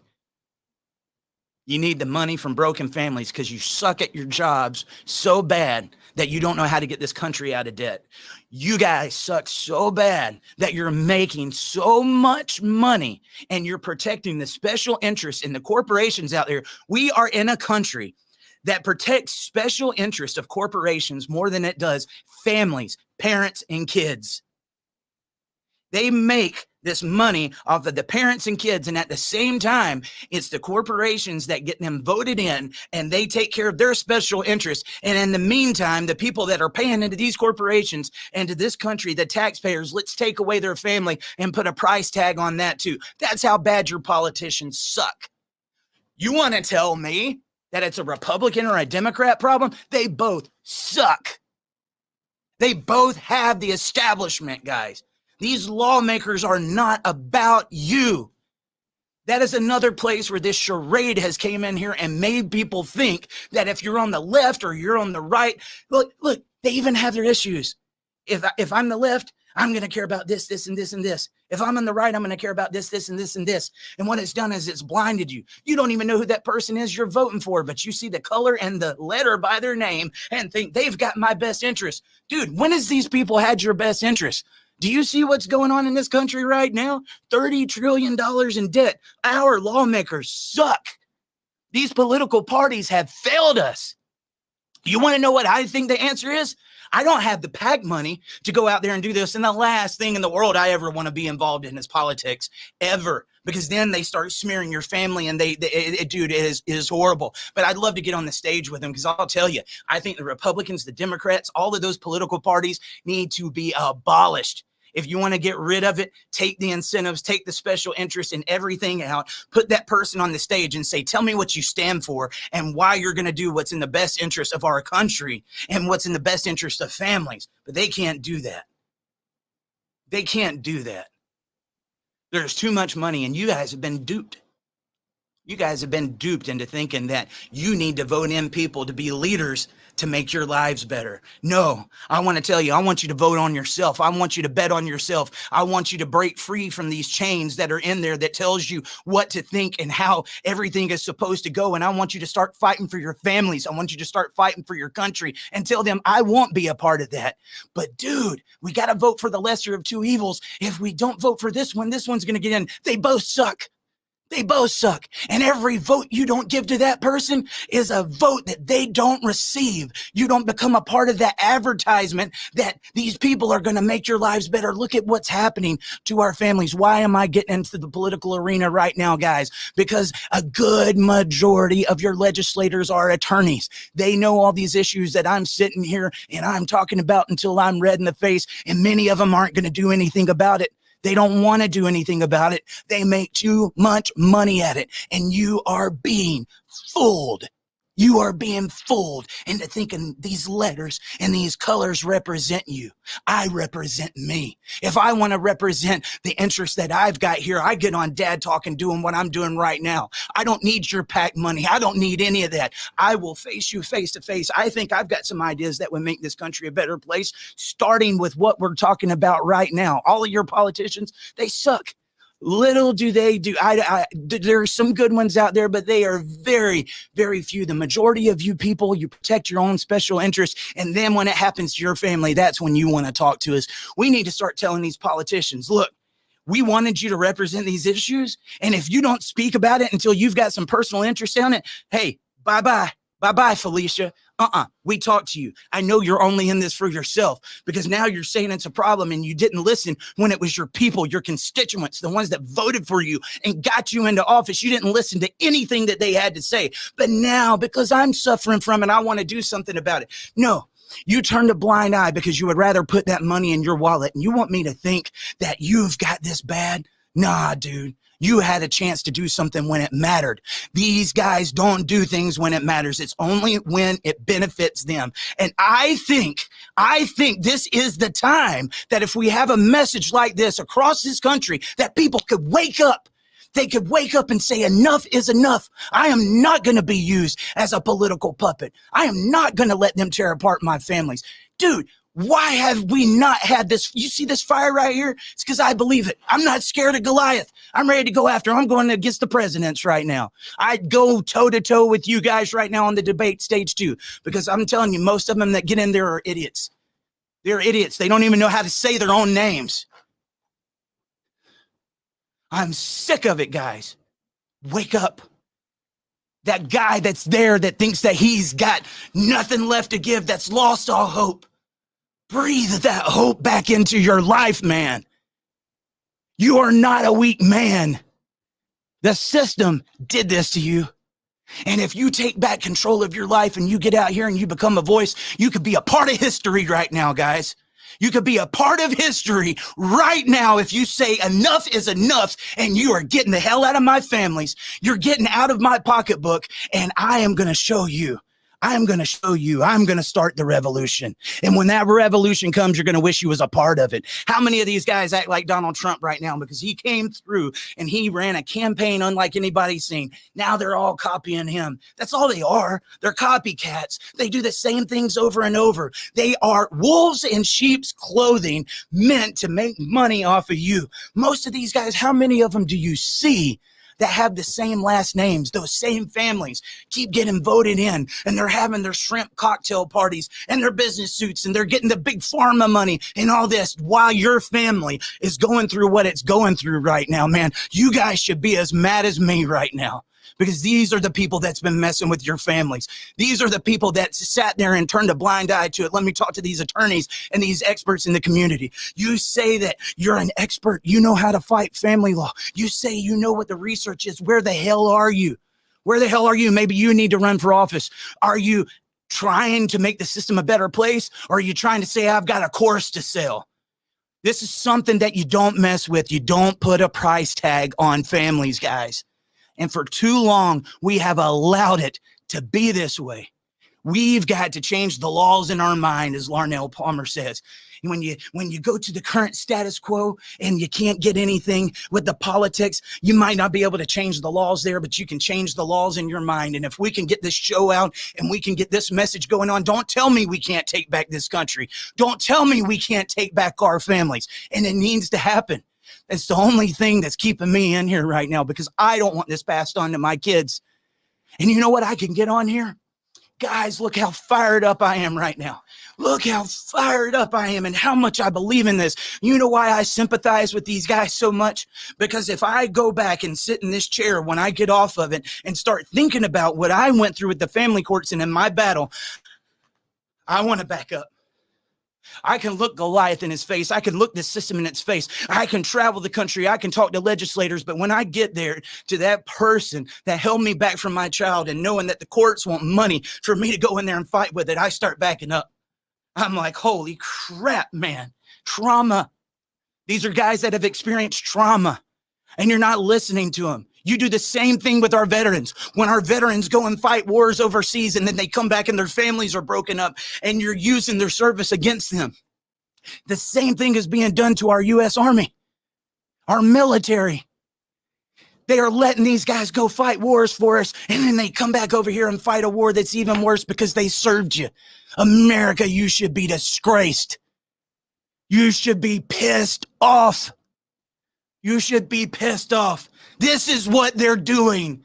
You need the money from broken families because you suck at your jobs so bad that you don't know how to get this country out of debt. You guys suck so bad that you're making so much money and you're protecting the special interests in the corporations out there. We are in a country that protects special interests of corporations more than it does families, parents, and kids. They make this money off of the parents and kids. And at the same time, it's the corporations that get them voted in and they take care of their special interests. And in the meantime, the people that are paying into these corporations and to this country, the taxpayers, let's take away their family and put a price tag on that too. That's how bad your politicians suck. You want to tell me that it's a Republican or a Democrat problem? They both suck. They both have the establishment, guys. These lawmakers are not about you. That is another place where this charade has came in here and made people think that if you're on the left or you're on the right, look, they even have their issues. If I'm the left, I'm going to care about this, this, and this, and this. If I'm on the right, I'm going to care about this, this, and this, and this. And what it's done is it's blinded you. You don't even know who that person is you're voting for, but you see the color and the letter by their name and think they've got my best interest. Dude, when has these people had your best interest? Do you see what's going on in this country right now? $30 trillion in debt. Our lawmakers suck. These political parties have failed us. You want to know what I think the answer is? I don't have the PAC money to go out there and do this. And the last thing in the world I ever want to be involved in is politics, ever. Because then they start smearing your family and dude, it is horrible. But I'd love to get on the stage with them because I'll tell you, I think the Republicans, the Democrats, all of those political parties need to be abolished. If you want to get rid of it, take the incentives, take the special interest and everything out, put that person on the stage and say, tell me what you stand for and why you're going to do what's in the best interest of our country and what's in the best interest of families. But they can't do that. They can't do that. There's too much money and you guys have been duped. You guys have been duped into thinking that you need to vote in people to be leaders to make your lives better. No, I want to tell you, I want you to vote on yourself. I want you to bet on yourself. I want you to break free from these chains that are in there that tells you what to think and how everything is supposed to go. And I want you to start fighting for your families. I want you to start fighting for your country and tell them I won't be a part of that. But dude, we got to vote for the lesser of two evils. If we don't vote for this one's going to get in. They both suck. They both suck. And every vote you don't give to that person is a vote that they don't receive. You don't become a part of that advertisement that these people are going to make your lives better. Look at what's happening to our families. Why am I getting into the political arena right now, guys? Because a good majority of your legislators are attorneys. They know all these issues that I'm sitting here and I'm talking about until I'm red in the face. And many of them aren't going to do anything about it. They don't want to do anything about it. They make too much money at it. And you are being fooled. You are being fooled into thinking these letters and these colors represent you. I represent me. If I want to represent the interests that I've got here, I get on Dad Talk and doing what I'm doing right now. I don't need your PAC money. I don't need any of that. I will face you face to face. I think I've got some ideas that would make this country a better place, starting with what we're talking about right now. All of your politicians, they suck. Little do they do. There are some good ones out there, but they are very, very few. The majority of you people, you protect your own special interests. And then when it happens to your family, that's when you want to talk to us. We need to start telling these politicians, look, we wanted you to represent these issues. And if you don't speak about it until you've got some personal interest in it, hey, bye-bye. Bye-bye, Felicia. We talked to you. I know you're only in this for yourself because now you're saying it's a problem and you didn't listen when it was your people, your constituents, the ones that voted for you and got you into office. You didn't listen to anything that they had to say. But now, because I'm suffering from it, I want to do something about it. No, you turned a blind eye because you would rather put that money in your wallet. And you want me to think that you've got this bad? Nah, dude. You had a chance to do something when it mattered. These guys don't do things when it matters. It's only when it benefits them. And I think this is the time that if we have a message like this across this country, that people could wake up. They could wake up and say, enough is enough. I am not going to be used as a political puppet. I am not going to let them tear apart my families. Dude, Why have we not had this? You see this fire right here? It's because I believe it. I'm not scared of Goliath. I'm ready to go after him. I'm going against the presidents right now. I'd go toe to toe with you guys right now on the debate stage too, because I'm telling you, most of them that get in there are idiots. They're idiots. They don't even know how to say their own names. I'm sick of it, guys. Wake up. That guy that's there that thinks that he's got nothing left to give, that's lost all hope. Breathe that hope back into your life, man. You are not a weak man. The system did this to you. And if you take back control of your life and you get out here and you become a voice, you could be a part of history right now, guys. You could be a part of history right now if you say enough is enough and you are getting the hell out of my families. You're getting out of my pocketbook, and I am going to show you. I'm going to show you. I'm going to start the revolution. And when that revolution comes, you're going to wish you was a part of it. How many of these guys act like Donald Trump right now because he came through and he ran a campaign unlike anybody's seen? Now they're all copying him. That's all they are. They're copycats. They do the same things over and over. They are wolves in sheep's clothing meant to make money off of you. Most of these guys, how many of them do you see that have the same last names? Those same families keep getting voted in, and they're having their shrimp cocktail parties and their business suits, and they're getting the big pharma money and all this while your family is going through what it's going through right now, man. You guys should be as mad as me right now, because these are the people that's been messing with your families. These are the people that sat there and turned a blind eye to it. Let me talk to these attorneys and these experts in the community. You say that you're an expert. You know how to fight family law. You say you know what the research is. Where the hell are you? Where the hell are you? Maybe you need to run for office. Are you trying to make the system a better place? Or are you trying to say, I've got a course to sell? This is something that you don't mess with. You don't put a price tag on families, guys. And for too long, we have allowed it to be this way. We've got to change the laws in our mind, as Larnell Palmer says. And when you go to the current status quo and you can't get anything with the politics, you might not be able to change the laws there, but you can change the laws in your mind. And if we can get this show out and we can get this message going on, don't tell me we can't take back this country. Don't tell me we can't take back our families. And it needs to happen. It's the only thing that's keeping me in here right now, because I don't want this passed on to my kids. And you know what? I can get on here. Guys, look how fired up I am right now. Look how fired up I am and how much I believe in this. You know why I sympathize with these guys so much? Because if I go back and sit in this chair when I get off of it and start thinking about what I went through with the family courts and in my battle, I want to back up. I can look Goliath in his face. I can look the system in its face. I can travel the country. I can talk to legislators. But when I get there to that person that held me back from my child and knowing that the courts want money for me to go in there and fight with it, I start backing up. I'm like, holy crap, man. Trauma. These are guys that have experienced trauma, and you're not listening to them. You do the same thing with our veterans. When our veterans go and fight wars overseas and then they come back and their families are broken up and you're using their service against them. The same thing is being done to our U.S. Army, our military. They are letting these guys go fight wars for us, and then they come back over here and fight a war that's even worse because they served you. America, you should be disgraced. You should be pissed off. You should be pissed off. This is what they're doing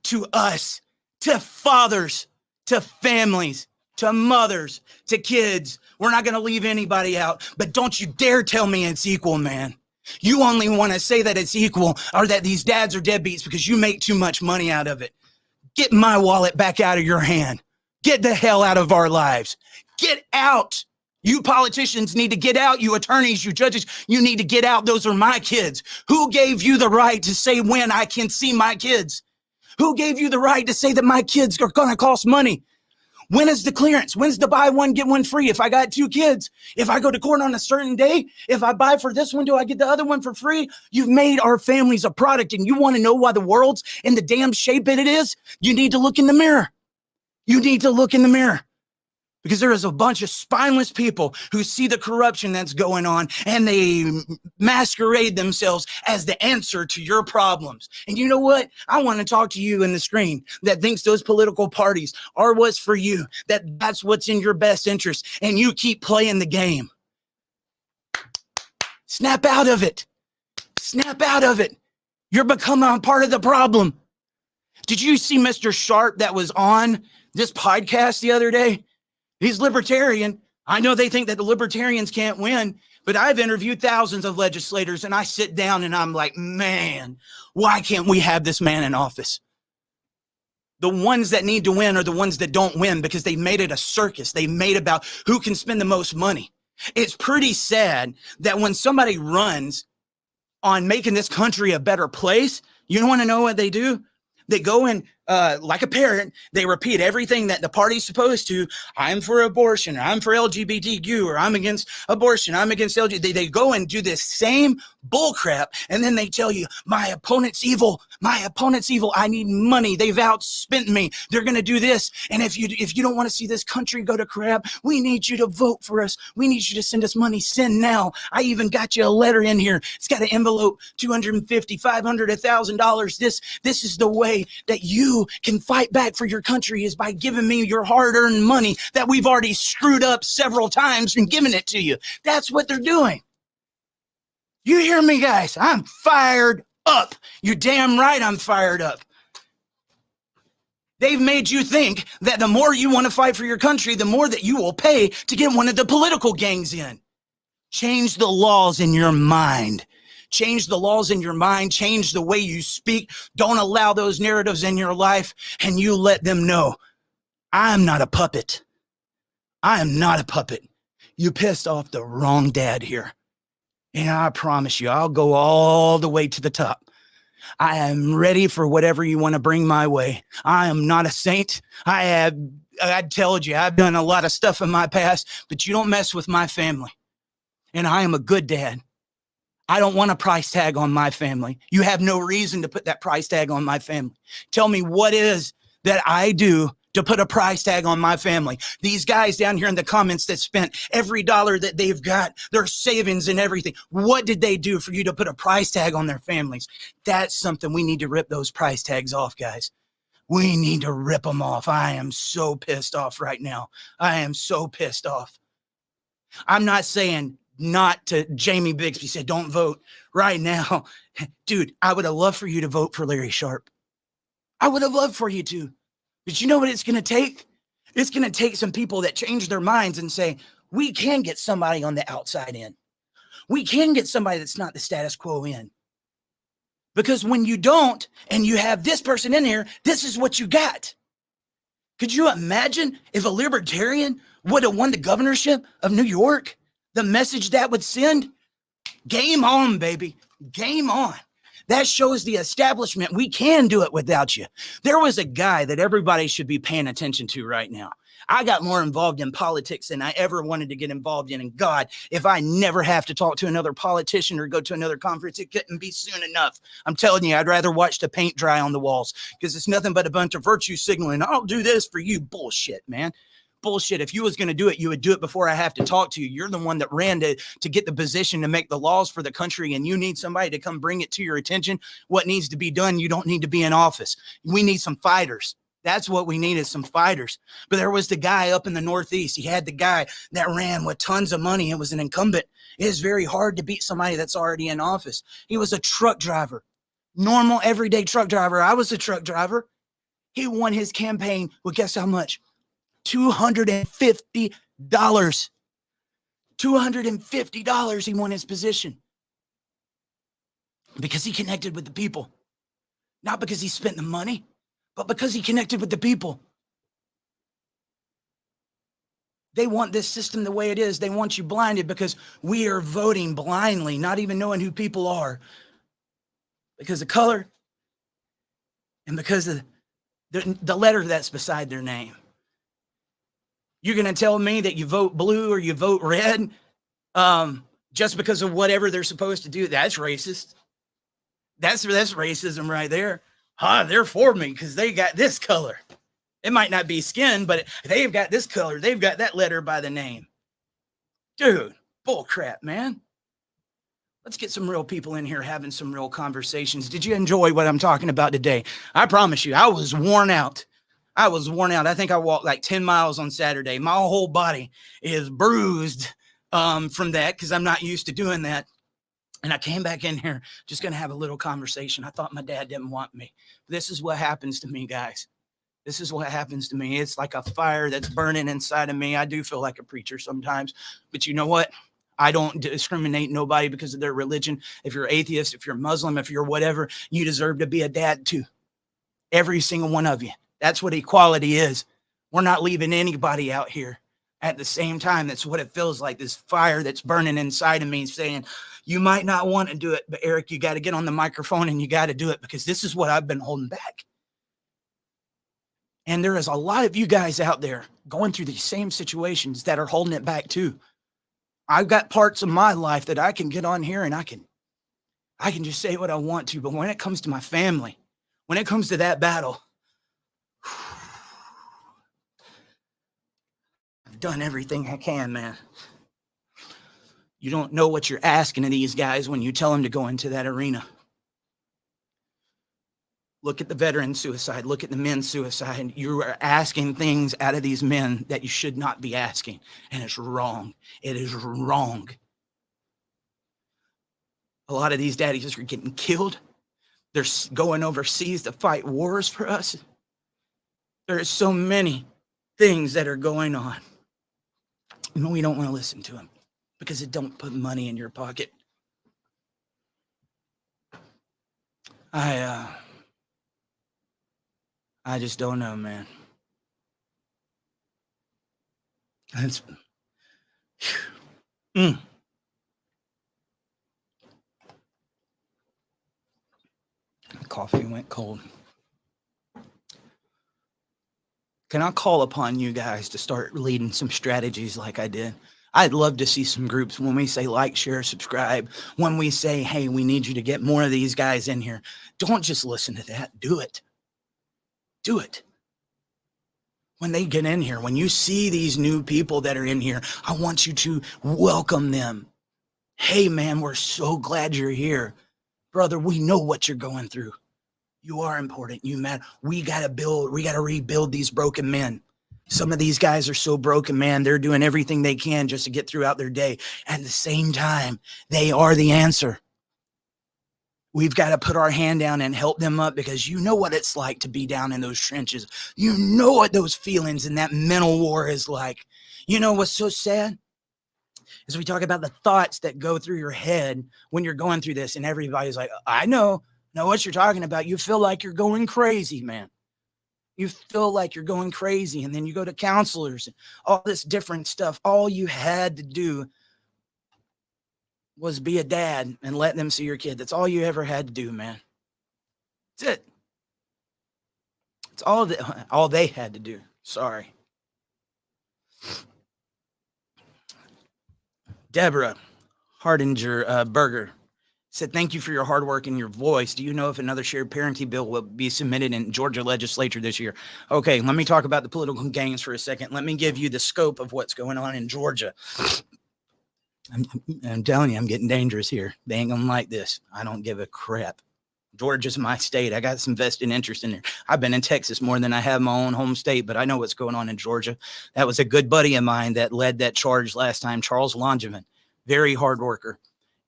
to us, to fathers, to families, to mothers, to kids. We're not going to leave anybody out, but don't you dare tell me it's equal, man. You only want to say that it's equal or that these dads are deadbeats because you make too much money out of it. Get my wallet back out of your hand. Get the hell out of our lives. Get out. You politicians need to get out. You attorneys, you judges, you need to get out. Those are my kids. Who gave you the right to say when I can see my kids? Who gave you the right to say that my kids are going to cost money? When is the clearance? When's the buy one, get one free? If I got 2 kids, if I go to court on a certain day, if I buy for this one, do I get the other one for free? You've made our families a product, and you want to know why the world's in the damn shape that it is? You need to look in the mirror. You need to look in the mirror. Because there is a bunch of spineless people who see the corruption that's going on and they masquerade themselves as the answer to your problems. And you know what? I want to talk to you in the screen that thinks those political parties are what's for you, that's what's in your best interest, and you keep playing the game. Snap out of it. Snap out of it. You're becoming a part of the problem. Did you see Mr. Sharp that was on this podcast the other day? He's libertarian. I know they think that the libertarians can't win, but I've interviewed thousands of legislators and I sit down and I'm like, man, why can't we have this man in office? The ones that need to win are the ones that don't win because they made it a circus. They made about who can spend the most money. It's pretty sad that when somebody runs on making this country a better place, you want to know what they do? They go in like a parent. They repeat everything that the party's supposed to. I'm for abortion. Or I'm for LGBTQ. Or I'm against abortion. I'm against LGBT. They go and do this same bullcrap. And then they tell you, my opponent's evil. My opponent's evil. I need money. They've outspent me. They're going to do this. And if you don't want to see this country go to crap, we need you to vote for us. We need you to send us money. Send now. I even got you a letter in here. It's got an envelope, $250, $500, $1,000. This is the way that you can fight back for your country, is by giving me your hard-earned money that we've already screwed up several times and giving it to you. That's what they're doing. You hear me, guys? I'm fired up. You're damn right I'm fired up. They've made you think that the more you want to fight for your country, the more that you will pay to get one of the political gangs in. Change the laws in your mind. Change the laws in your mind. Change the way you speak. Don't allow those narratives in your life, and you let them know, I'm not a puppet. I am not a puppet. You pissed off the wrong dad here. And I promise you, I'll go all the way to the top. I am ready for whatever you want to bring my way. I am not a saint. I told you, I've done a lot of stuff in my past, but you don't mess with my family. And I am a good dad. I don't want a price tag on my family. You have no reason to put that price tag on my family. Tell me what is that I do to put a price tag on my family. These guys down here in the comments that spent every dollar that they've got, their savings and everything. What did they do for you to put a price tag on their families? That's something we need to rip those price tags off, guys. We need to rip them off. I am so pissed off right now. I am so pissed off. I'm not saying not to Jamie Bixby said, don't vote right now. Dude, I would have loved for you to vote for Larry Sharp. I would have loved for you to. But you know what it's going to take? It's going to take some people that change their minds and say, we can get somebody on the outside in. We can get somebody that's not the status quo in. Because when you don't, and you have this person in here, this is what you got. Could you imagine if a libertarian would have won the governorship of New York? The message that would send? Game on, baby. Game on. That shows the establishment we can do it without you. There was a guy that everybody should be paying attention to right now. I got more involved in politics than I ever wanted to get involved in. And God, if I never have to talk to another politician or go to another conference, it couldn't be soon enough. I'm telling you, I'd rather watch the paint dry on the walls because it's nothing but a bunch of virtue signaling. I'll do this for you. Bullshit, man. Bullshit. If you was going to do it, you would do it before I have to talk to you. You're the one that ran to get the position to make the laws for the country, and you need somebody to come bring it to your attention. What needs to be done? You don't need to be in office. We need some fighters. That's what we need, is some fighters. But there was the guy up in the Northeast. He had the guy that ran with tons of money and was an incumbent. It is very hard to beat somebody that's already in office. He was a truck driver, normal, everyday truck driver. I was a truck driver. He won his campaign with, guess how much? $250. $250 he won his position. Because he connected with the people. Not because he spent the money, but because he connected with the people. They want this system the way it is. They want you blinded because we are voting blindly, not even knowing who people are. Because of color and because of the letter that's beside their name. You're going to tell me that you vote blue or you vote red just because of whatever they're supposed to do? That's racist. That's racism right there. They're for me because they got this color. It might not be skin, but they've got this color. They've got that letter by the name. Dude, bull crap, man. Let's get some real people in here having some real conversations. Did you enjoy what I'm talking about today? I promise you, I was worn out. I was worn out. I think I walked like 10 miles on Saturday. My whole body is bruised from that because I'm not used to doing that. And I came back in here just going to have a little conversation. I thought my dad didn't want me. This is what happens to me, guys. This is what happens to me. It's like a fire that's burning inside of me. I do feel like a preacher sometimes. But you know what? I don't discriminate nobody because of their religion. If you're atheist, if you're Muslim, if you're whatever, you deserve to be a dad too. Every single one of you. That's what equality is. We're not leaving anybody out here. At the same time, that's what it feels like, this fire that's burning inside of me saying, you might not want to do it, but Eric, you got to get on the microphone and you got to do it because this is what I've been holding back. And there is a lot of you guys out there going through these same situations that are holding it back too. I've got parts of my life that I can get on here and I can just say what I want to. But when it comes to my family, when it comes to that battle, I've done everything I can, man. You don't know what you're asking of these guys when you tell them to go into that arena. Look at the veteran suicide. Look at the men's suicide. You are asking things out of these men that you should not be asking. And it's wrong. It is wrong. A lot of these daddies are getting killed. They're going overseas to fight wars for us. There are so many things that are going on. And we don't want to listen to them because it don't put money in your pocket. I just don't know, man. That's Coffee went cold. Can I call upon you guys to start leading some strategies like I did? I'd love to see some groups when we say like, share, subscribe, when we say, hey, we need you to get more of these guys in here. Don't just listen to that. Do it. Do it. When they get in here, when you see these new people that are in here, I want you to welcome them. Hey, man, we're so glad you're here. Brother, we know what you're going through. You are important. You matter. We got to rebuild these broken men. Some of these guys are so broken, man. They're doing everything they can just to get throughout their day. At the same time, they are the answer. We've got to put our hand down and help them up because you know what it's like to be down in those trenches. You know what those feelings and that mental war is like. You know what's so sad? Is we talk about the thoughts that go through your head when you're going through this and everybody's like, I know what you're talking about. You feel like you're going crazy, man. You feel like you're going crazy. And then you go to counselors and all this different stuff. All you had to do was be a dad and let them see your kid. That's all you ever had to do, man. That's it. It's all they had to do. Sorry. Deborah Hardinger Berger said, thank you for your hard work and your voice. Do you know if another shared parenting bill will be submitted in Georgia legislature this year? Okay, let me talk about the political games for a second. Let me give you the scope of what's going on in Georgia. I'm telling you, I'm getting dangerous here. They ain't gonna like this. I don't give a crap. Georgia's my state. I got some vested interest in there. I've been in Texas more than I have my own home state, but I know what's going on in Georgia. That was a good buddy of mine that led that charge last time, Charles Langevin, very hard worker.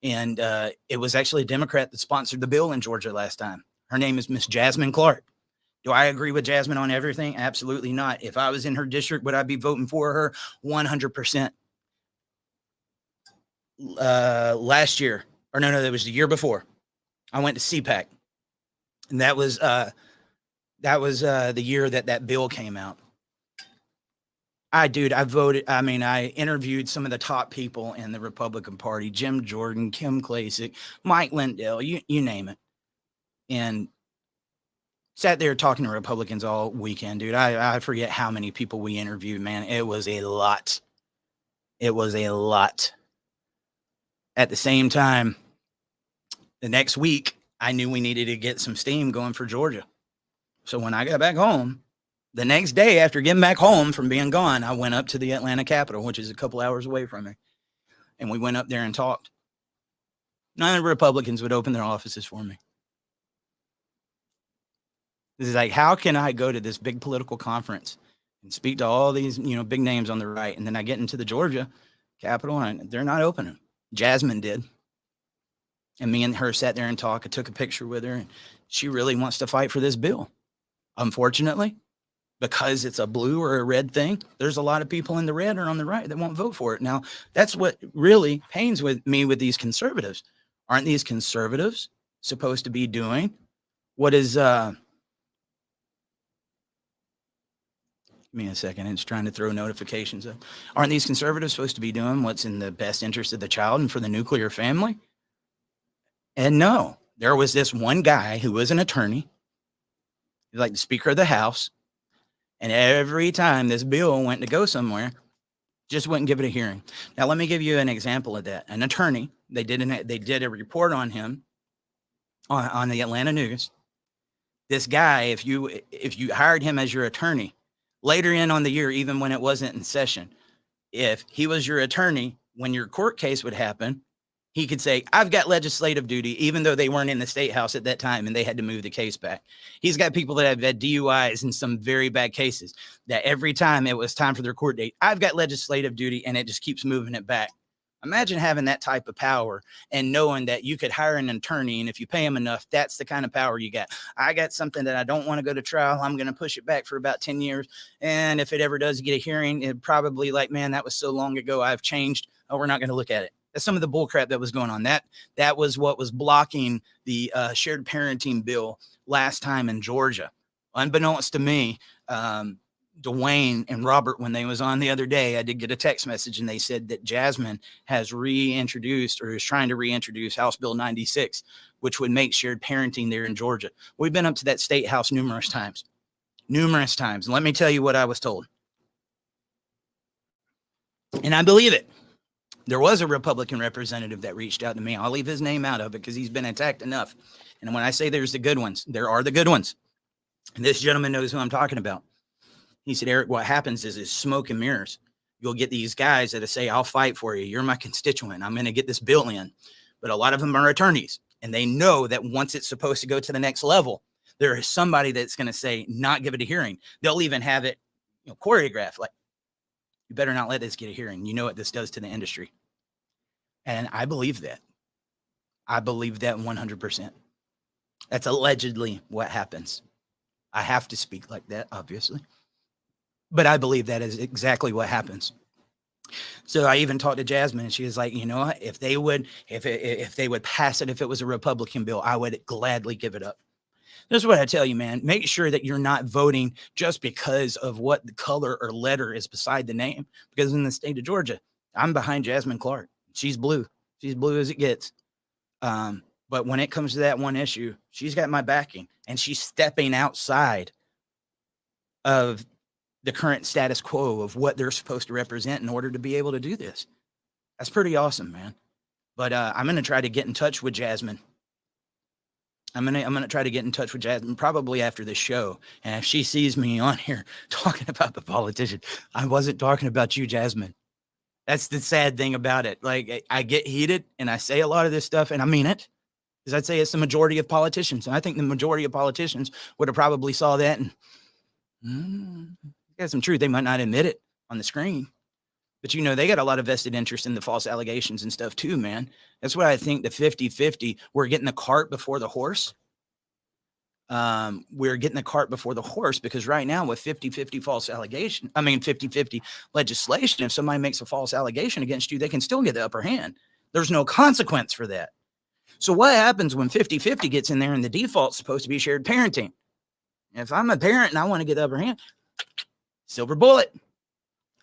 And it was actually a Democrat that sponsored the bill in Georgia last time. Her name is Miss Jasmine Clark. Do I agree with Jasmine on everything? Absolutely not. If I was in her district, would I be voting for her? 100%. Last year, or no, that was the year before, I went to CPAC, and that was the year that bill came out. I voted. I mean, I interviewed some of the top people in the Republican Party: Jim Jordan, Kim Klacik, Mike Lindell, you name it, and sat there talking to Republicans all weekend, dude. I forget how many people we interviewed, man. It was a lot. It was a lot. At the same time, the next week, I knew we needed to get some steam going for Georgia. So when I got back home, The next day after getting back home from being gone, I went up to the Atlanta Capitol, which is a couple hours away from me. And we went up there and talked. None of the Republicans would open their offices for me. This is like, how can I go to this big political conference and speak to all these, big names on the right, and then I get into the Georgia Capitol and they're not opening? Jasmine did. And me and her sat there and talked. I took a picture with her, and she really wants to fight for this bill. Unfortunately, because it's a blue or a red thing, there's a lot of people in the red or on the right that won't vote for it. Now, that's what really pains me with these conservatives. Aren't these conservatives supposed to be doing what is, give me a second, it's trying to throw notifications up. Aren't these conservatives supposed to be doing what's in the best interest of the child and for the nuclear family? And no, there was this one guy who was an attorney, like the Speaker of the House, and every time this bill went to go somewhere, just wouldn't give it a hearing. Now, let me give you an example of that. An attorney, they did a report on him on the Atlanta News. This guy, if you hired him as your attorney, later in on the year, even when it wasn't in session, if he was your attorney, when your court case would happen, he could say, I've got legislative duty, even though they weren't in the state house at that time and they had to move the case back. He's got people that have had DUIs and some very bad cases that every time it was time for their court date, I've got legislative duty, and it just keeps moving it back. Imagine having that type of power and knowing that you could hire an attorney, and if you pay him enough, that's the kind of power you got. I got something that I don't want to go to trial. I'm going to push it back for about 10 years. And if it ever does get a hearing, it probably like, man, that was so long ago. I've changed. Oh, we're not going to look at it. That's some of the bull crap that was going on. That was what was blocking the shared parenting bill last time in Georgia. Unbeknownst to me, Dwayne and Robert, when they was on the other day, I did get a text message, and they said that Jasmine has reintroduced or is trying to reintroduce House Bill 96, which would make shared parenting there in Georgia. We've been up to that state house numerous times. And let me tell you what I was told. And I believe it. There was a Republican representative that reached out to me. I'll leave his name out of it because he's been attacked enough. And when I say there's the good ones, there are the good ones. And this gentleman knows who I'm talking about. He said, Eric, what happens is smoke and mirrors. You'll get these guys that say, I'll fight for you. You're my constituent. I'm going to get this bill in. But a lot of them are attorneys, and they know that once it's supposed to go to the next level, there is somebody that's going to say, not give it a hearing. They'll even have it choreographed, like, you better not let this get a hearing. You know what this does to the industry. And I believe that. I believe that 100%. That's allegedly what happens. I have to speak like that, obviously. But I believe that is exactly what happens. So I even talked to Jasmine, and she was like, you know what? If they would pass it, if it was a Republican bill, I would gladly give it up. This is what I tell you, man. Make sure that you're not voting just because of what the color or letter is beside the name. Because in the state of Georgia, I'm behind Jasmine Clark. She's blue. She's blue as it gets. But when it comes to that one issue, she's got my backing, and she's stepping outside of the current status quo of what they're supposed to represent in order to be able to do this. That's pretty awesome, man. But I'm going to try to get in touch with Jasmine. I'm gonna try to get in touch with Jasmine probably after this show. And if she sees me on here talking about the politician, I wasn't talking about you, Jasmine. That's the sad thing about it. Like, I get heated and I say a lot of this stuff, and I mean it, because I'd say it's the majority of politicians. And I think the majority of politicians would have probably saw that and got some truth. They might not admit it on the screen, but they got a lot of vested interest in the false allegations and stuff too, man. That's what I think the 50-50, we're getting the cart before the horse. We're getting the cart before the horse, because right now with 50-50 50-50 legislation, if somebody makes a false allegation against you, they can still get the upper hand. There's no consequence for that. So what happens when 50-50 gets in there and the default's supposed to be shared parenting? If I'm a parent and I want to get the upper hand, silver bullet,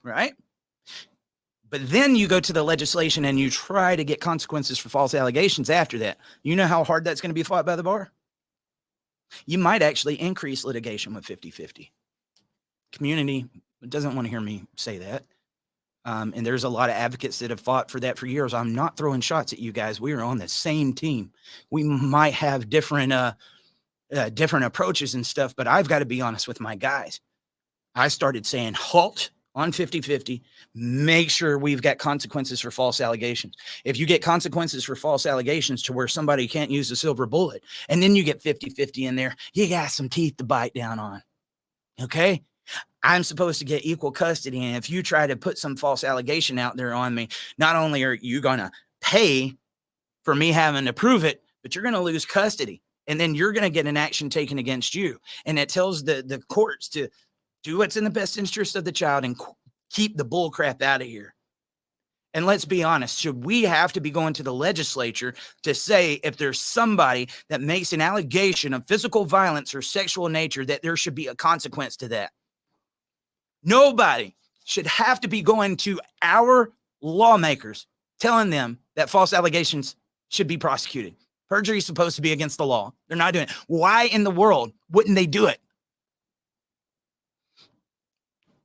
right? But then you go to the legislation and you try to get consequences for false allegations after that. You know how hard that's going to be fought by the bar? You might actually increase litigation with 50-50. Community doesn't want to hear me say that. And there's a lot of advocates that have fought for that for years. I'm not throwing shots at you guys. We are on the same team. We might have different approaches and stuff, but I've got to be honest with my guys. I started saying halt on 50-50. Make sure we've got consequences for false allegations. If you get consequences for false allegations to where somebody can't use a silver bullet, and then you get 50-50 in there, you got some teeth to bite down on. Okay? I'm supposed to get equal custody. And if you try to put some false allegation out there on me, not only are you going to pay for me having to prove it, but you're going to lose custody. And then you're going to get an action taken against you. And it tells the courts to do what's in the best interest of the child and keep the bull crap out of here. And let's be honest, should we have to be going to the legislature to say if there's somebody that makes an allegation of physical violence or sexual nature, that there should be a consequence to that? Nobody should have to be going to our lawmakers telling them that false allegations should be prosecuted. Perjury is supposed to be against the law. They're not doing it. Why in the world wouldn't they do it?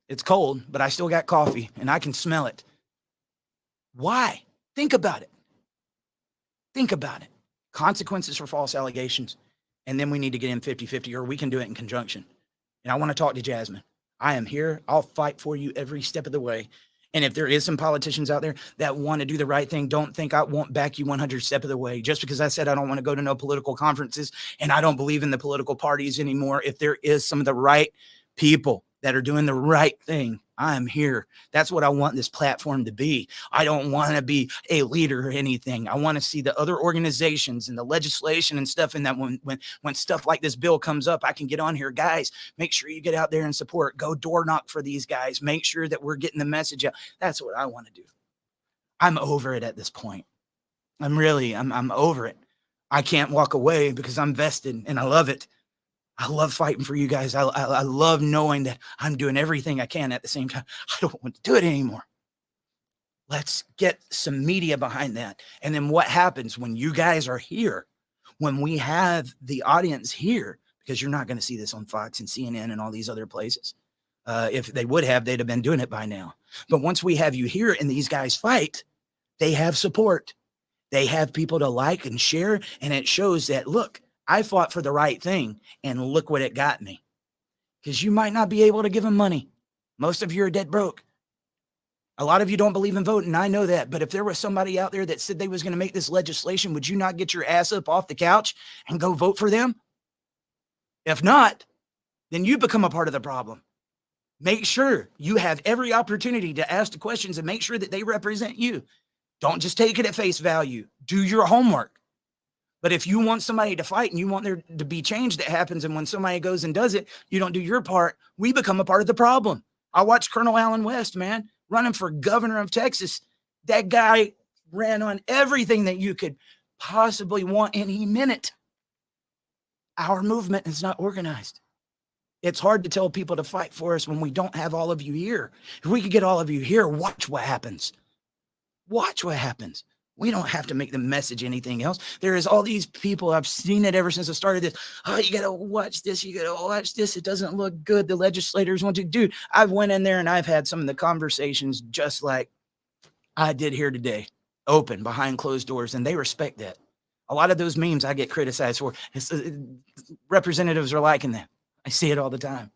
It's cold, but I still got coffee and I can smell it. Why? Think about it. Think about it. Consequences for false allegations. And then we need to get in 50-50, or we can do it in conjunction. And I want to talk to Jasmine. I am here. I'll fight for you every step of the way. And if there is some politicians out there that want to do the right thing, don't think I won't back you 100 steps of the way. Just because I said I don't want to go to no political conferences and I don't believe in the political parties anymore, if there is some of the right people that are doing the right thing, I am here. That's what I want this platform to be. I don't want to be a leader or anything. I want to see the other organizations and the legislation and stuff, and that when stuff like this bill comes up, I can get on here. Guys, make sure you get out there and support. Go door knock for these guys. Make sure that we're getting the message out. That's what I want to do. I'm over it at this point. I'm over it. I can't walk away because I'm vested and I love it. I love fighting for you guys. I love knowing that I'm doing everything I can at the same time. I don't want to do it anymore. Let's get some media behind that. And then what happens when you guys are here, when we have the audience here, because you're not going to see this on Fox and CNN and all these other places. If they would have, they'd have been doing it by now. But once we have you here and these guys fight, they have support. They have people to like and share. And it shows that, look, I fought for the right thing, and look what it got me. Because you might not be able to give them money. Most of you are dead broke. A lot of you don't believe in voting. I know that. But if there was somebody out there that said they was going to make this legislation, would you not get your ass up off the couch and go vote for them? If not, then you become a part of the problem. Make sure you have every opportunity to ask the questions and make sure that they represent you. Don't just take it at face value. Do your homework. But if you want somebody to fight and you want there to be change that happens, and when somebody goes and does it, you don't do your part, we become a part of the problem. I watched Colonel Allen West, man, running for governor of Texas. That guy ran on everything that you could possibly want any minute. Our movement is not organized. It's hard to tell people to fight for us when we don't have all of you here. If we could get all of you here, watch what happens. Watch what happens. We don't have to make the message anything else. There is all these people. I've seen it ever since I started this. Oh, you got to watch this. You got to watch this. It doesn't look good. The legislators want to. Dude, I've went in there and I've had some of the conversations just like I did here today, open behind closed doors, and they respect that. A lot of those memes I get criticized for, representatives are liking that. I see it all the time.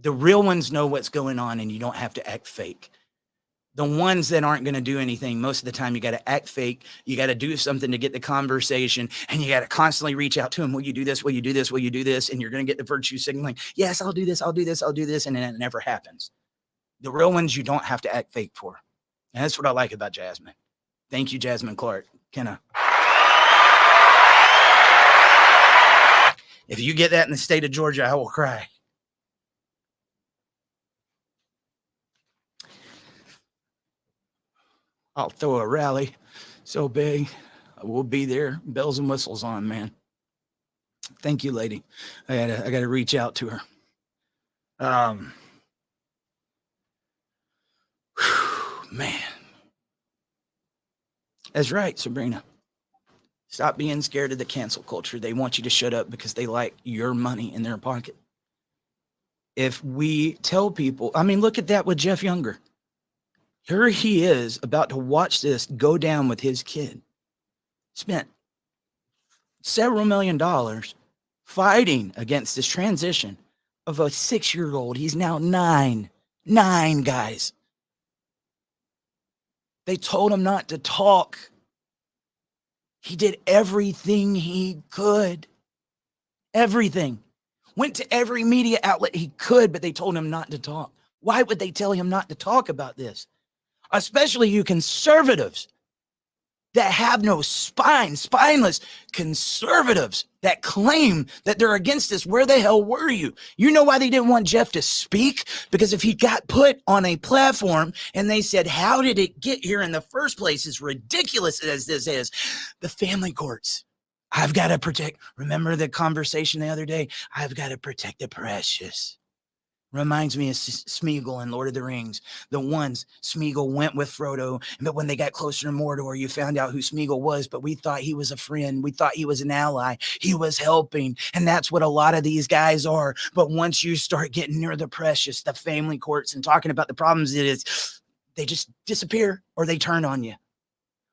The real ones know what's going on, and you don't have to act fake. The ones that aren't going to do anything, most of the time you got to act fake. You got to do something to get the conversation, and you got to constantly reach out to them. Will you do this? Will you do this? Will you do this? And you're going to get the virtue signaling. Yes, I'll do this. I'll do this. I'll do this. And then it never happens. The real ones you don't have to act fake for. And that's what I like about Jasmine. Thank you, Jasmine Clark. Kenna. If you get that in the state of Georgia, I will cry. I'll throw a rally so big. We'll be there. Bells and whistles on, man. Thank you, lady. I gotta reach out to her. Man. That's right, Sabrina. Stop being scared of the cancel culture. They want you to shut up because they like your money in their pocket. If we tell people, I mean, look at that with Jeff Younger. Here he is about to watch this go down with his kid. Spent several $1 million fighting against this transition of a 6-year-old. He's now 9. 9, guys. They told him not to talk. He did everything he could. Everything. Went to every media outlet he could, but they told him not to talk. Why would they tell him not to talk about this? Especially you conservatives that have no spine, spineless conservatives that claim that they're against this. Where the hell were you? You know why they didn't want Jeff to speak? Because if he got put on a platform and they said, how did it get here in the first place? As ridiculous as this is, the family courts. I've got to protect. Remember the conversation the other day? I've got to protect the precious. Reminds me of Smeagol in Lord of the Rings. The ones Smeagol went with Frodo, but when they got closer to Mordor, you found out who Smeagol was, but we thought he was a friend. We thought he was an ally. He was helping, and that's what a lot of these guys are. But once you start getting near the precious, the family courts, and talking about the problems it is, they just disappear or they turn on you.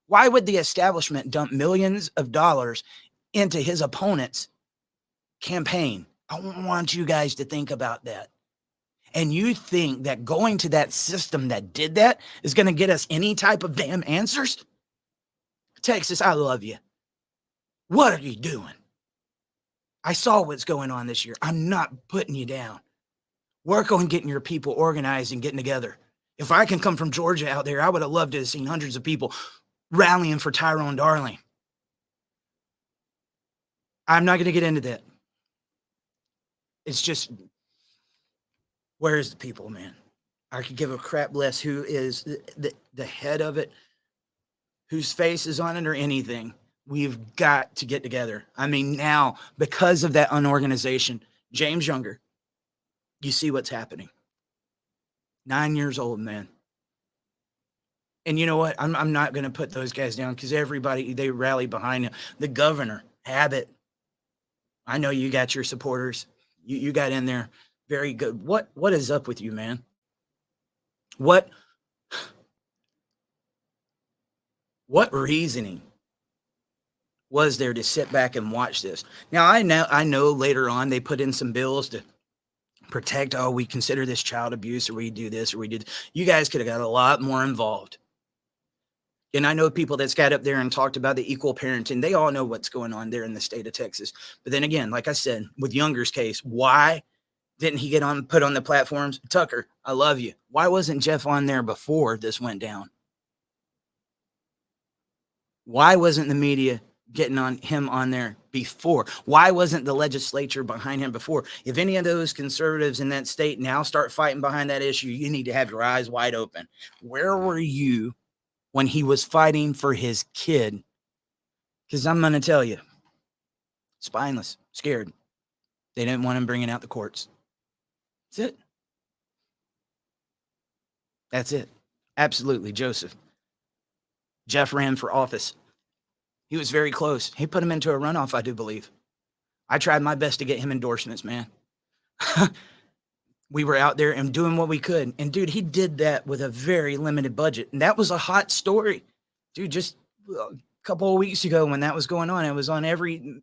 Why would the establishment dump millions of dollars into his opponent's campaign? I want you guys to think about that. And you think that going to that system that did that is going to get us any type of damn answers? Texas, I love you. What are you doing? I saw what's going on this year. I'm not putting you down. Work on getting your people organized and getting together. If I can come from Georgia out there, I would have loved to have seen hundreds of people rallying for Tyrone Darling. I'm not going to get into that. It's just, where's the people, man? I could give a crap less who is the head of it, whose face is on it or anything. We've got to get together. I mean, now, because of that unorganization, James Younger, you see what's happening. 9 years old, man. And you know what? I'm not going to put those guys down because everybody, they rally behind him. The governor, Abbott. I know you got your supporters. You got in there. Very good. What is up with you, man? What reasoning was there to sit back and watch this? Now, I know later on they put in some bills to protect, we consider this child abuse, or we do this, or we do. You guys could have got a lot more involved. And I know people that's got up there and talked about the equal parenting. They all know what's going on there in the state of Texas. But then again, like I said, with Younger's case, why didn't he get put on the platforms? Tucker, I love you. Why wasn't Jeff on there before this went down? Why wasn't the media getting him on there before? Why wasn't the legislature behind him before? If any of those conservatives in that state now start fighting behind that issue, you need to have your eyes wide open. Where were you when he was fighting for his kid? Because I'm going to tell you, spineless, scared. They didn't want him bringing out the courts. That's it. That's it. Absolutely, Joseph. Jeff ran for office. He was very close. He put him into a runoff, I do believe. I tried my best to get him endorsements, man. We were out there and doing what we could. And, dude, he did that with a very limited budget. And that was a hot story. Dude, just a couple of weeks ago when that was going on, it was on every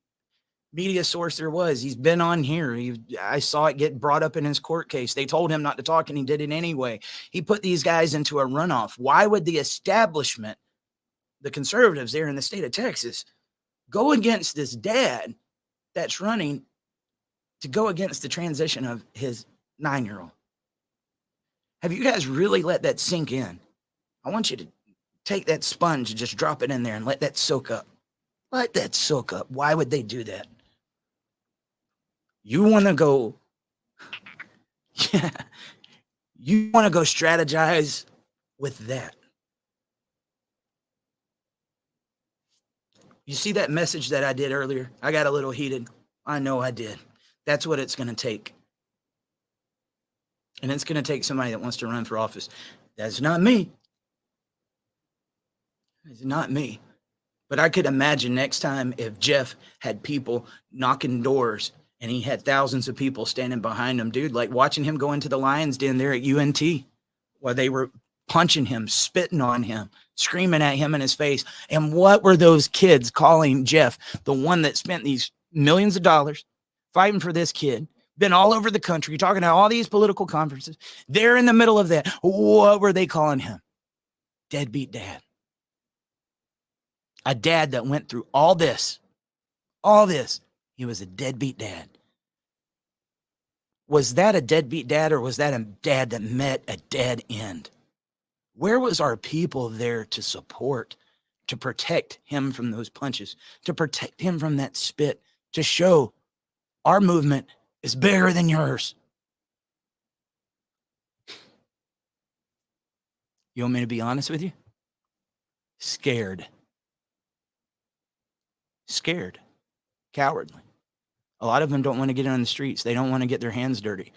media source there was. He's been on here. I saw it get brought up in his court case. They told him not to talk, and he did it anyway. He put these guys into a runoff. Why would the establishment, the conservatives there in the state of Texas, go against this dad that's running to go against the transition of his 9-year-old? Have you guys really let that sink in? I want you to take that sponge and just drop it in there and let that soak up. Let that soak up. Why would they do that? You want to go, you want to go strategize with that. You see that message that I did earlier? I got a little heated. I know I did. That's what it's going to take. And it's going to take somebody that wants to run for office. That's not me. It's not me. But I could imagine next time if Jeff had people knocking doors and he had thousands of people standing behind him, dude, like watching him go into the Lions Den there at UNT while they were punching him, spitting on him, screaming at him in his face. And what were those kids calling Jeff, the one that spent these millions of dollars, fighting for this kid, been all over the country, talking to all these political conferences. They're in the middle of that. What were they calling him? Deadbeat dad. A dad that went through all this. He was a deadbeat dad. Was that a deadbeat dad, or was that a dad that met a dead end? Where was our people there to support, to protect him from those punches, to protect him from that spit, to show our movement is bigger than yours? You want me to be honest with you? Scared. Cowardly. A lot of them don't want to get on the streets. They don't want to get their hands dirty.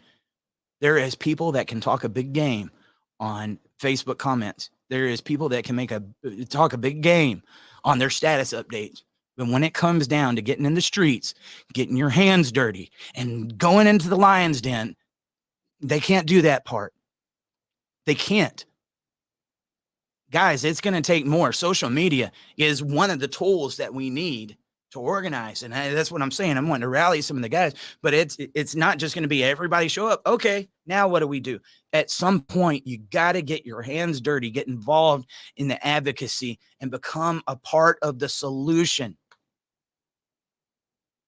There is people that can talk a big game on Facebook comments. There is people that can talk a big game on their status updates. But when it comes down to getting in the streets, getting your hands dirty, and going into the lion's den, they can't do that part. They can't. Guys, it's going to take more. Social media is one of the tools that we need to organize. And that's what I'm saying. I'm wanting to rally some of the guys, but it's not just going to be everybody show up. Okay, now what do we do? At some point, you got to get your hands dirty, get involved in the advocacy, and become a part of the solution.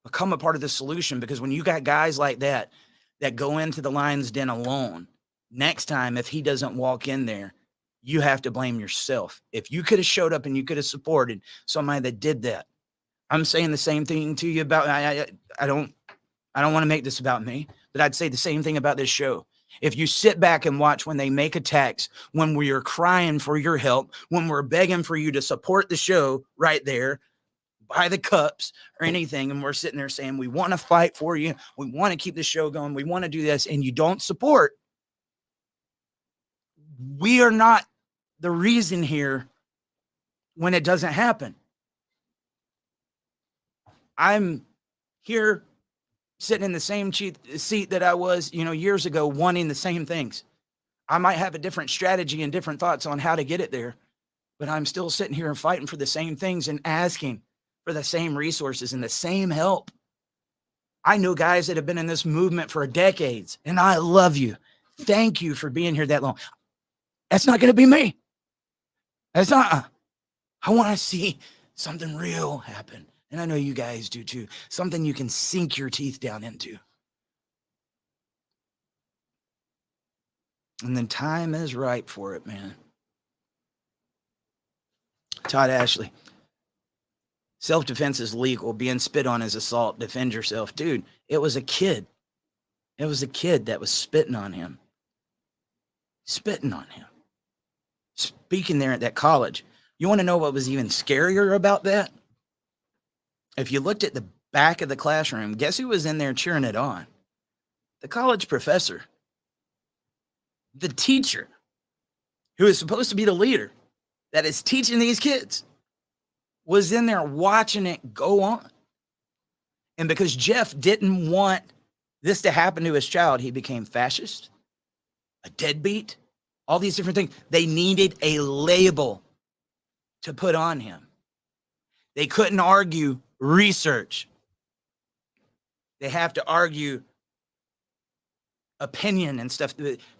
Become a part of the solution, because when you got guys like that go into the lion's den alone, next time, if he doesn't walk in there, you have to blame yourself. If you could have showed up and you could have supported somebody that did that. I'm saying the same thing to you about, I don't want to make this about me, but I'd say the same thing about this show. If you sit back and watch when they make attacks, when we are crying for your help, when we're begging for you to support the show right there, buy the cups or anything, and we're sitting there saying, we want to fight for you, we want to keep the show going, we want to do this, and you don't support, we are not the reason here when it doesn't happen. I'm here sitting in the same seat that I was, years ago, wanting the same things. I might have a different strategy and different thoughts on how to get it there, but I'm still sitting here and fighting for the same things and asking for the same resources and the same help. I know guys that have been in this movement for decades, and I love you. Thank you for being here that long. That's not going to be me. That's not. I want to see something real happen. And I know you guys do too. Something you can sink your teeth down into. And then time is ripe for it, man. Todd Ashley. Self-defense is legal. Being spit on is assault. Defend yourself. Dude, it was a kid. It was a kid that was spitting on him. Speaking there at that college. You want to know what was even scarier about that? If you looked at the back of the classroom, guess who was in there cheering it on? The college professor. The teacher, who is supposed to be the leader that is teaching these kids, was in there watching it go on. And because Jeff didn't want this to happen to his child, he became fascist, a deadbeat, all these different things. They needed a label to put on him. They couldn't argue research. They have to argue opinion and stuff.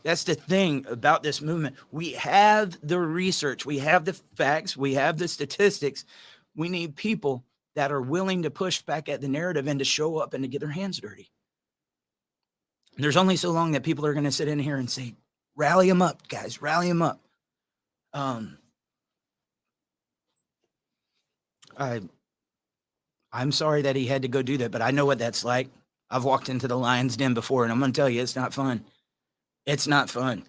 That's the thing about this movement. We have the research, we have the facts, we have the statistics. We need people that are willing to push back at the narrative and to show up and to get their hands dirty. There's only so long that people are going to sit in here and say, rally them up, guys, rally them up. I'm sorry that he had to go do that, but I know what that's like. I've walked into the lion's den before, and I'm going to tell you, it's not fun. It's not fun.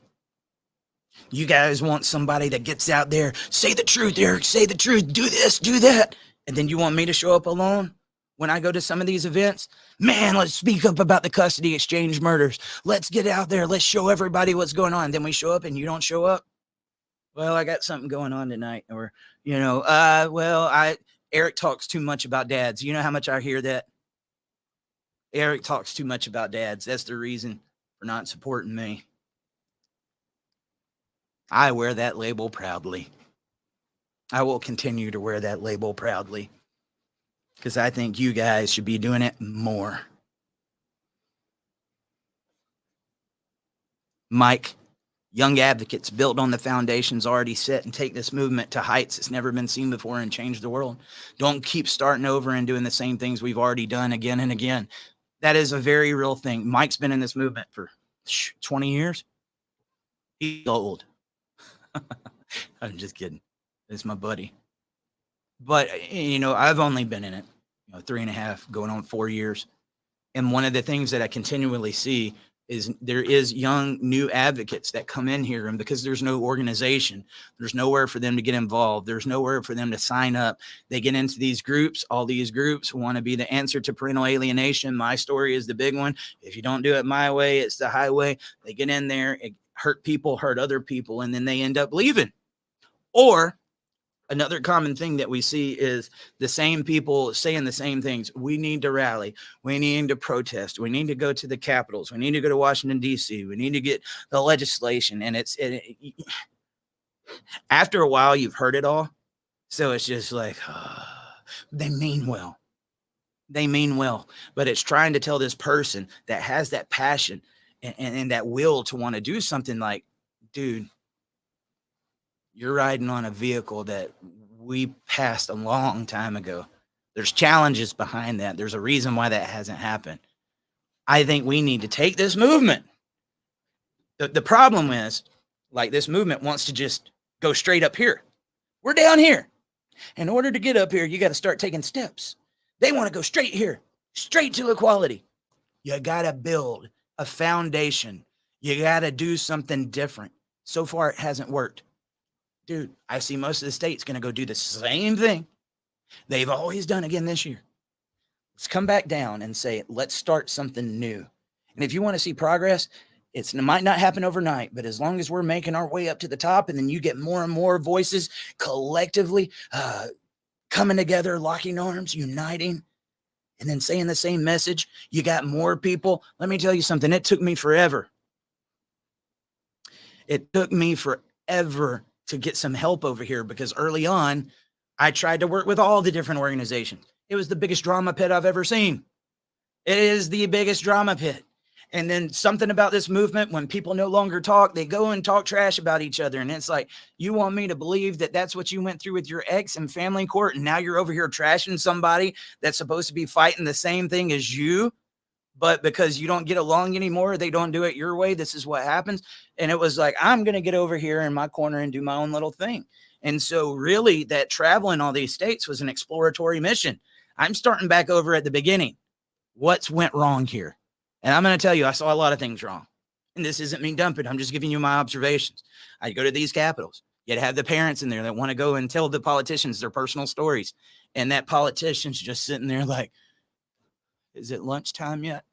You guys want somebody that gets out there, say the truth, Eric, say the truth, do this, do that. And then you want me to show up alone when I go to some of these events? Man, let's speak up about the custody exchange murders. Let's get out there. Let's show everybody what's going on. Then we show up and you don't show up. Well, I got something going on tonight. Or, Eric talks too much about dads. You know how much I hear that? Eric talks too much about dads. That's the reason for not supporting me. I wear that label proudly. I will continue to wear that label proudly because I think you guys should be doing it more. Mike, young advocates build on the foundations already set and take this movement to heights that's never been seen before and change the world. Don't keep starting over and doing the same things we've already done again and again. That is a very real thing. Mike's been in this movement for 20 years. He's old. I'm just kidding. It's my buddy. But, I've only been in it, 3.5, going on 4 years. And one of the things that I continually see is there is young new advocates that come in here, and because there's no organization, there's nowhere for them to get involved. There's nowhere for them to sign up. They get into these groups. All these groups want to be the answer to parental alienation. My story is the big one. If you don't do it my way, it's the highway. They get in there, hurt people, hurt other people, and then they end up leaving. Or another common thing that we see is the same people saying the same things. We need to rally. We need to protest. We need to go to the capitals. We need to go to Washington, D.C. We need to get the legislation. And after a while, you've heard it all. So it's just like, they mean well. They mean well. But it's trying to tell this person that has that passion and that will to want to do something like, dude, you're riding on a vehicle that we passed a long time ago. There's challenges behind that. There's a reason why that hasn't happened. I think we need to take this movement. The problem is, like, this movement wants to just go straight up here. We're down here. In order to get up here, you got to start taking steps. They want to go straight here, straight to equality. You got to build a foundation. You got to do something different. So far, it hasn't worked. Dude, I see most of the states going to go do the same thing they've always done again this year. Let's come back down and say, let's start something new. And if you want to see progress, it might not happen overnight, but as long as we're making our way up to the top, and then you get more and more voices collectively coming together, locking arms, uniting, and then saying the same message, you got more people. Let me tell you something. It took me forever. It took me forever to get some help over here, because early on, I tried to work with all the different organizations. It was the biggest drama pit I've ever seen. It is the biggest drama pit. And then something about this movement, when people no longer talk, they go and talk trash about each other. And it's like, you want me to believe that that's what you went through with your ex in family court, and now you're over here trashing somebody that's supposed to be fighting the same thing as you? But because you don't get along anymore, they don't do it your way. This is what happens. And it was like, I'm going to get over here in my corner and do my own little thing. And so really that travel in all these states was an exploratory mission. I'm starting back over at the beginning. What's went wrong here? And I'm going to tell you, I saw a lot of things wrong. And this isn't me dumping. I'm just giving you my observations. I go to these capitals. You have the parents in there that want to go and tell the politicians their personal stories. And that politician's just sitting there like, is it lunchtime yet?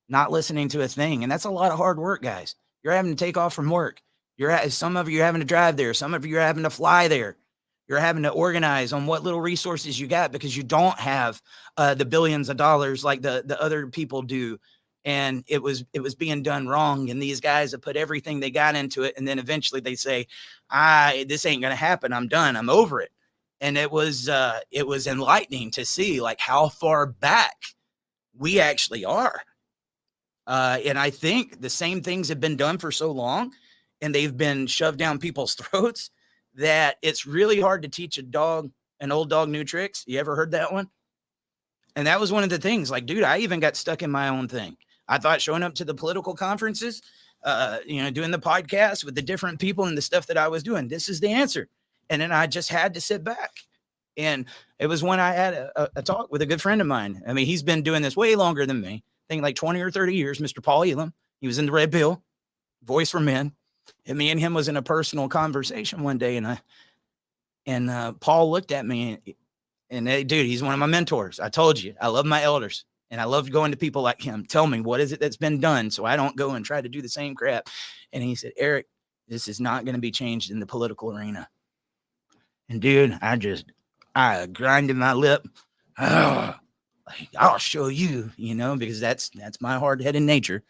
Not listening to a thing. And that's a lot of hard work, guys. You're having to take off from work. Some of you are having to drive there. Some of you are having to fly there. You're having to organize on what little resources you got, because you don't have the billions of dollars like the other people do. And it was being done wrong. And these guys have put everything they got into it. And then eventually they say, this ain't going to happen. I'm done. I'm over it. And it was enlightening to see like how far back we actually are. And I think the same things have been done for so long, and they've been shoved down people's throats, that it's really hard to teach an old dog new tricks. You ever heard that one? And that was one of the things, like, dude, I even got stuck in my own thing. I thought showing up to the political conferences, doing the podcast with the different people and the stuff that I was doing, this is the answer. And then I just had to sit back. And it was when I had a talk with a good friend of mine. I mean, he's been doing this way longer than me. I think like 20 or 30 years, Mr. Paul Elam. He was in the Red Pill, Voice for Men. And me and him was in a personal conversation one day. And Paul looked at me and hey, dude, he's one of my mentors. I told you, I love my elders. And I love going to people like him. Tell me, what is it that's been done so I don't go and try to do the same crap? And he said, Eric, this is not going to be changed in the political arena. And dude, I grinded my lip. I'll show you, because that's my hard-headed nature.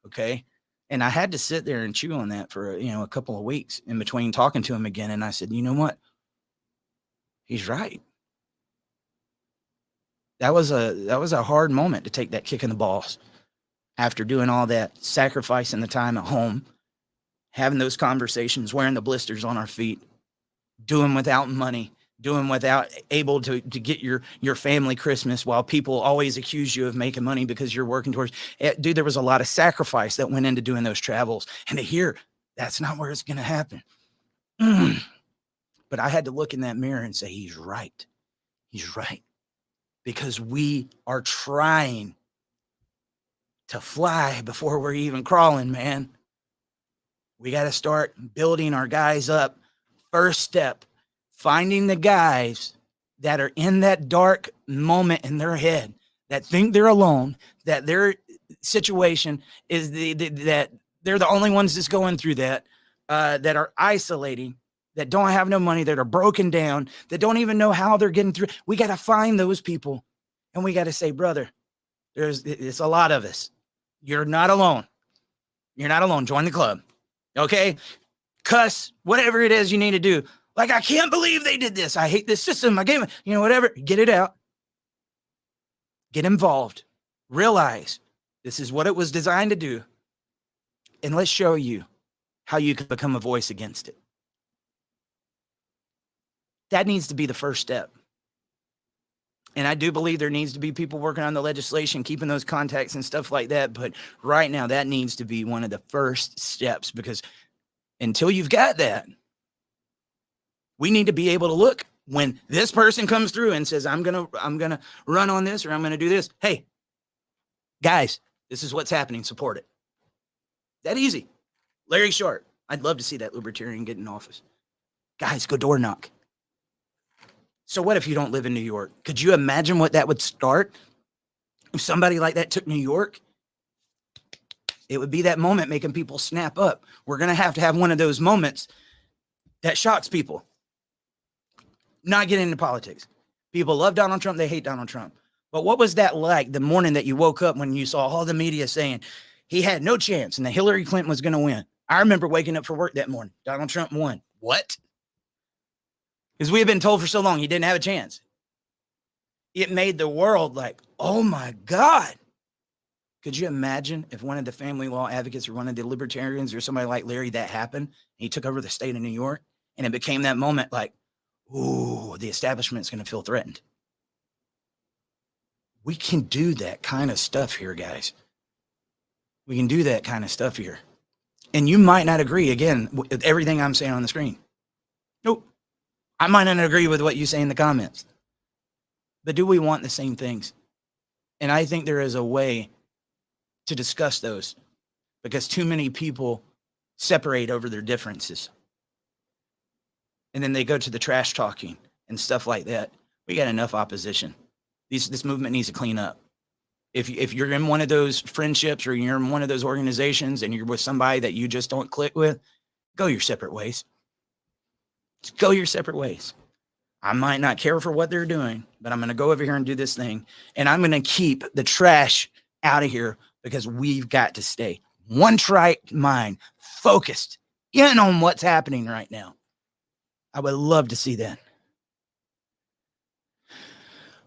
Okay. And I had to sit there and chew on that for, a couple of weeks in between talking to him again. And I said, you know what? He's right. That was a hard moment to take that kick in the balls. after doing all that, sacrificing the time at home, having those conversations, wearing the blisters on our feet, doing without money, doing without able to get your family Christmas, while people always accuse you of making money because you're working towards it. Dude, there was a lot of sacrifice that went into doing those travels. And to hear that's not where it's going to happen. But I had to look in that mirror and say, he's right. He's right. Because we are trying to fly before we're even crawling, man. We got to start building our guys up. First step, finding the guys that are in that dark moment in their head, that think they're alone, that their situation is that they're the only ones that's going through that, that are isolating, that don't have no money, that are broken down, that don't even know how they're getting through. We got to find those people, and we got to say, brother, it's a lot of us. You're not alone. You're not alone. Join the club. Okay? Cuss, whatever it is you need to do. Like, I can't believe they did this. I hate this system. I gave it, whatever. Get it out. Get involved. Realize this is what it was designed to do. And let's show you how you can become a voice against it. That needs to be the first step. And I do believe there needs to be people working on the legislation, keeping those contacts and stuff like that. But right now, that needs to be one of the first steps, because until you've got that, we need to be able to look when this person comes through and says, I'm gonna run on this, or I'm gonna do this. Hey, guys, this is what's happening. Support it. That easy. Larry Sharp. I'd love to see that libertarian get in office. Guys, go door knock. So what if you don't live in New York? Could you imagine what that would start? If somebody like that took New York, it would be that moment making people snap up. We're going to have one of those moments that shocks people. Not getting into politics. People love Donald Trump. They hate Donald Trump. But what was that like the morning that you woke up when you saw all the media saying he had no chance and that Hillary Clinton was going to win? I remember waking up for work that morning. Donald Trump won. What? Because we had been told for so long he didn't have a chance. It made the world like, oh my God. Could you imagine if one of the family law advocates or one of the libertarians or somebody like Larry, that happened, and he took over the state of New York, and it became that moment like, ooh, the establishment's going to feel threatened. We can do that kind of stuff here, guys. We can do that kind of stuff here. And you might not agree, again, with everything I'm saying on the screen. Nope. I might not agree with what you say in the comments. But do we want the same things? And I think there is a way to discuss those, because too many people separate over their differences. And then they go to the trash talking and stuff like that. We got enough opposition. This movement needs to clean up. If you're in one of those friendships, or you're in one of those organizations and you're with somebody that you just don't click with, go your separate ways. Just go your separate ways. I might not care for what they're doing, but I'm going to go over here and do this thing. And I'm going to keep the trash out of here, because we've got to stay one trite mind, focused in on what's happening right now. I would love to see that.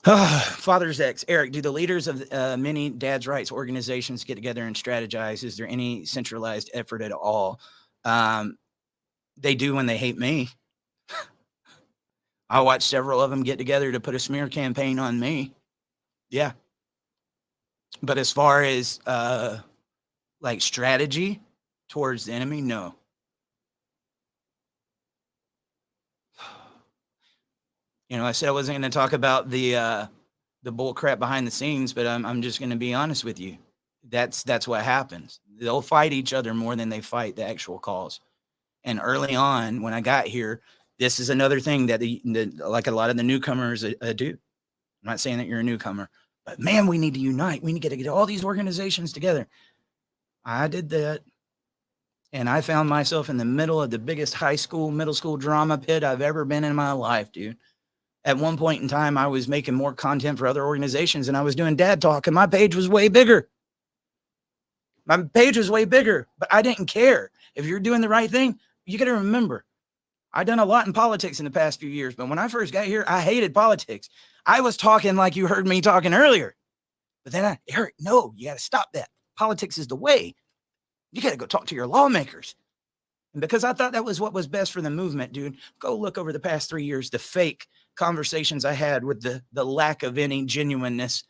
Father's X, Eric, do the leaders of many dads' rights organizations get together and strategize? Is there any centralized effort at all? They do when they hate me. I watched several of them get together to put a smear campaign on me. Yeah. But as far as like strategy towards the enemy, no. I said I wasn't going to talk about the bull crap behind the scenes, but I'm just going to be honest with you. That's what happens. They'll fight each other more than they fight the actual cause. And early on, when I got here, this is another thing that like a lot of the newcomers do. I'm not saying that you're a newcomer, but man, we need to unite. We need to get all these organizations together. I did that. And I found myself in the middle of the biggest high school, middle school drama pit I've ever been in my life, dude. At one point in time, I was making more content for other organizations, and I was doing dad talk, and my page was way bigger. My page was way bigger, but I didn't care. If you're doing the right thing, you got to remember, I've done a lot in politics in the past few years, but when I first got here, I hated politics. I was talking like you heard me talking earlier. But then Eric, no, you got to stop that. politics is the way. You got to go talk to your lawmakers. And because I thought that was what was best for the movement, dude, go look over the past 3 years, the fake conversations I had with the lack of any genuineness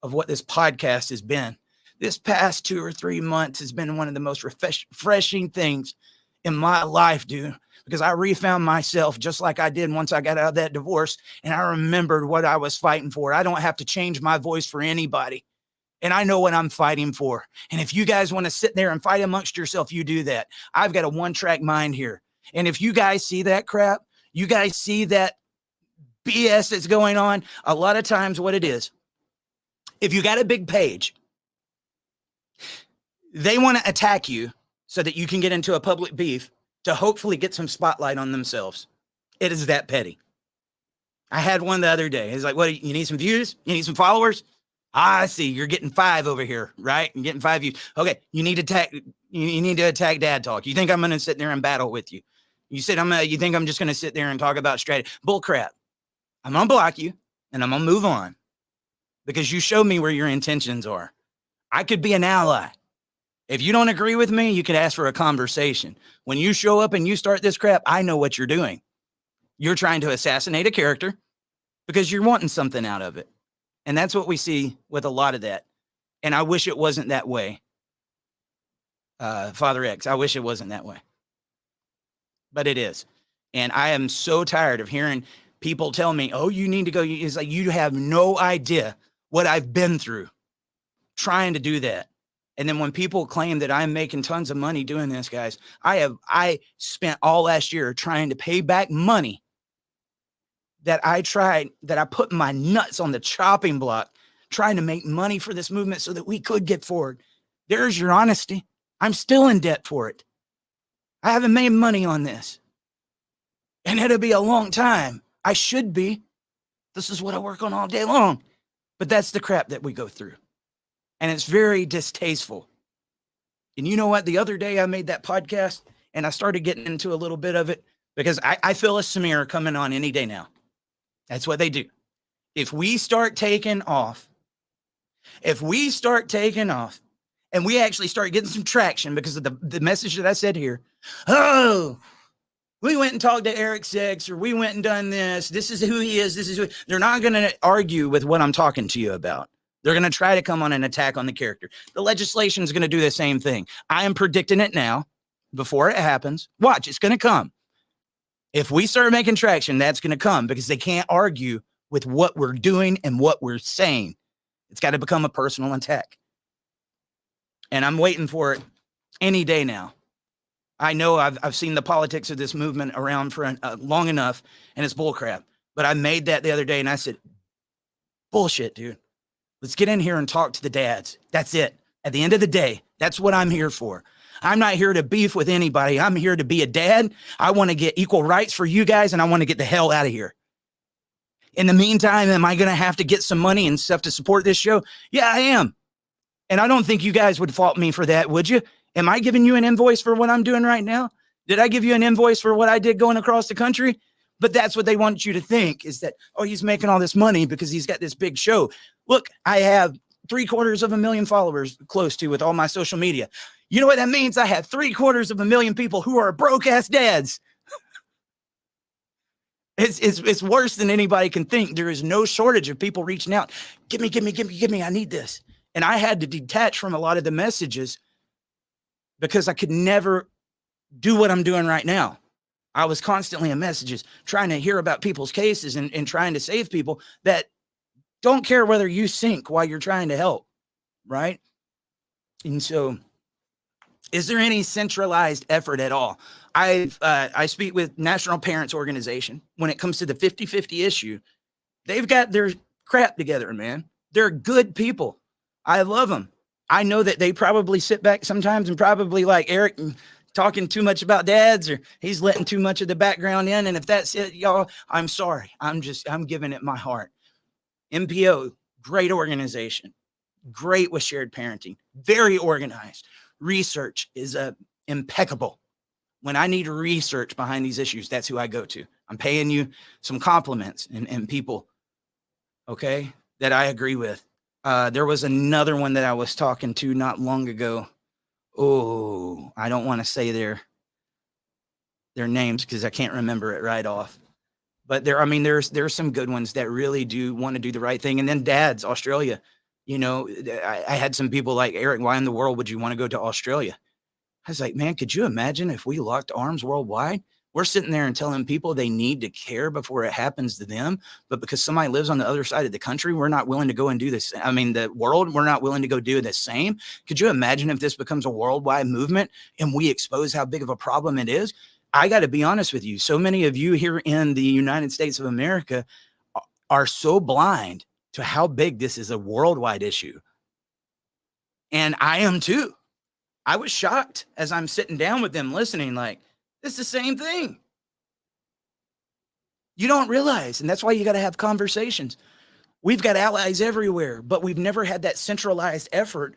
of what this podcast has been. This past 2 or 3 months has been one of the most refreshing things in my life, dude, because I refound myself just like I did once I got out of that divorce. And I remembered what I was fighting for. I don't have to change my voice for anybody. And I know what I'm fighting for. And if you guys want to sit there and fight amongst yourself, you do that. I've got a one-track mind here. And if you guys see that crap, you guys see that BS that's going on, a lot of times what it is, if you got a big page, they want to attack you so that you can get into a public beef to hopefully get some spotlight on themselves. It is that petty. I had one the other day. He's like, what, you need some views? You need some followers? I see. You're getting 5 over here, right? You're getting 5 views. Okay, you need to attack Dad Talk. You think I'm going to sit there and battle with you? You think I'm just going to sit there and talk about strategy? Bull crap. I'm going to block you and I'm going to move on because you showed me where your intentions are. I could be an ally. If you don't agree with me, you could ask for a conversation. When you show up and you start this crap, I know what you're doing. You're trying to assassinate a character because you're wanting something out of it. And that's what we see with a lot of that. And I wish it wasn't that way. Father X, I wish it wasn't that way. But it is. And I am so tired of hearing people tell me, oh, you need to go. It's like, you have no idea what I've been through trying to do that. And then when people claim that I'm making tons of money doing this, guys, I spent all last year trying to pay back money that I put my nuts on the chopping block, trying to make money for this movement so that we could get forward. There's your honesty. I'm still in debt for it. I haven't made money on this. And it'll be a long time. I should be. This is what I work on all day long. But that's the crap that we go through. And it's very distasteful. And you know what? The other day I made that podcast and I started getting into a little bit of it because I feel a smear coming on any day now. That's what they do. If we start taking off, and we actually start getting some traction because of the message that I said here, oh, we went and talked to Eric Six, or we went and done this. This is who he is. This is who. They're not going to argue with what I'm talking to you about. They're going to try to come on an attack on the character. The legislation is going to do the same thing. I am predicting it now before it happens. Watch, it's going to come. If we start making traction, that's going to come because they can't argue with what we're doing and what we're saying. It's got to become a personal attack. And I'm waiting for it any day now. I know I've seen the politics of this movement around for long enough, and it's bullcrap. But I made that the other day, and I said, bullshit, dude. Let's get in here and talk to the dads. That's it. At the end of the day, that's what I'm here for. I'm not here to beef with anybody. I'm here to be a dad. I want to get equal rights for you guys, and I want to get the hell out of here. In the meantime, am I going to have to get some money and stuff to support this show? Yeah, I am. And I don't think you guys would fault me for that, would you? Am I giving you an invoice for what I'm doing right now? Did I give you an invoice for what I did going across the country? But that's what they want you to think, is that, oh, he's making all this money because he's got this big show. Look, I have 750,000 followers close to with all my social media. You know what that means? I have 750,000 people who are broke ass dads. It's worse than anybody can think. There is no shortage of people reaching out. Give me. I need this. And I had to detach from a lot of the messages because I could never do what I'm doing right now. I was constantly in messages trying to hear about people's cases and trying to save people that don't care whether you sink while you're trying to help, right? And so, is there any centralized effort at all? I speak with National Parents Organization. When it comes to the 50-50 issue, they've got their crap together, man. They're good people. I love them. I know that they probably sit back sometimes and probably like Eric and talking too much about dads, or he's letting too much of the background in. And if that's it, y'all, I'm sorry. I'm giving it my heart. MPO, great organization, great with shared parenting, very organized. Research is impeccable. When I need research behind these issues, that's who I go to. I'm paying you some compliments and people, okay, that I agree with. There was another one that I was talking to not long ago. Oh, I don't want to say their names because I can't remember it right off. But there's some good ones that really do want to do the right thing. And then dads, Australia, I had some people like, Eric, why in the world would you want to go to Australia? I was like, man, could you imagine if we locked arms worldwide? We're sitting there and telling people they need to care before it happens to them. But because somebody lives on the other side of the country, we're not willing to go and do this. I mean, the world, we're not willing to go do the same. Could you imagine if this becomes a worldwide movement and we expose how big of a problem it is? I got to be honest with you. So many of you here in the United States of America are so blind to how big this is a worldwide issue. And I am too. I was shocked as I'm sitting down with them listening, like, it's the same thing. You don't realize, and that's why you got to have conversations. We've got allies everywhere, but we've never had that centralized effort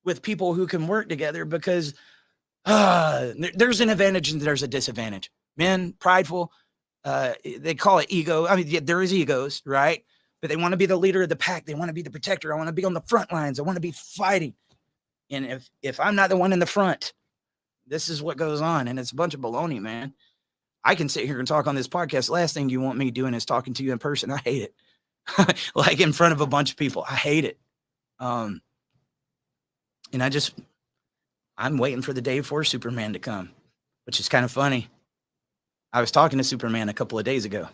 with people who can work together because there's an advantage and there's a disadvantage. Men, prideful, they call it ego. I mean, yeah, there is egos, right? But they want to be the leader of the pack. They want to be the protector. I want to be on the front lines. I want to be fighting. And if I'm not the one in the front, this is what goes on. And it's a bunch of baloney, man. I can sit here and talk on this podcast. Last thing you want me doing is talking to you in person. I hate it. Like in front of a bunch of people. I hate it. And I'm waiting for the day for Superman to come, which is kind of funny. I was talking to Superman a couple of days ago.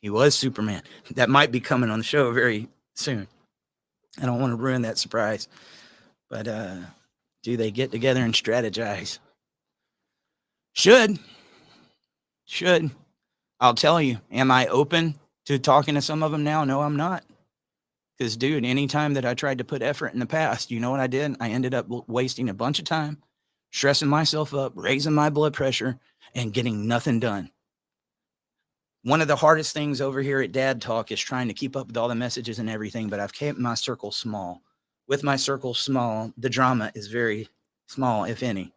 He was Superman. That might be coming on the show very soon. I don't want to ruin that surprise. But do they get together and strategize? Should. I'll tell you, am I open to talking to some of them now? No, I'm not. Because, dude, anytime that I tried to put effort in the past, you know what I did? I ended up wasting a bunch of time, stressing myself up, raising my blood pressure, and getting nothing done. One of the hardest things over here at Dad Talk is trying to keep up with all the messages and everything, but I've kept my circle small. With my circle small, the drama is very small, if any.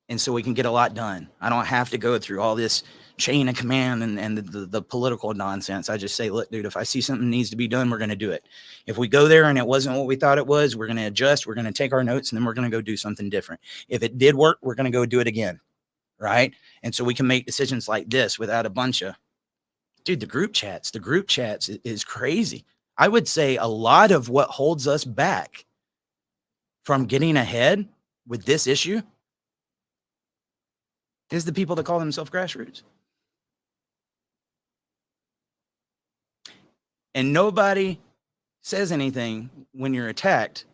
And so we can get a lot done. I don't have to go through all this chain of command and the political nonsense. I just say, look, dude, if I see something needs to be done, we're going to do it. If we go there and it wasn't what we thought it was, we're going to adjust. We're going to take our notes and then we're going to go do something different. If it did work, we're going to go do it again. Right. And so we can make decisions like this without a bunch of, dude, the group chats is crazy. I would say a lot of what holds us back from getting ahead with this issue is the people that call themselves grassroots. And nobody says anything when you're attacked.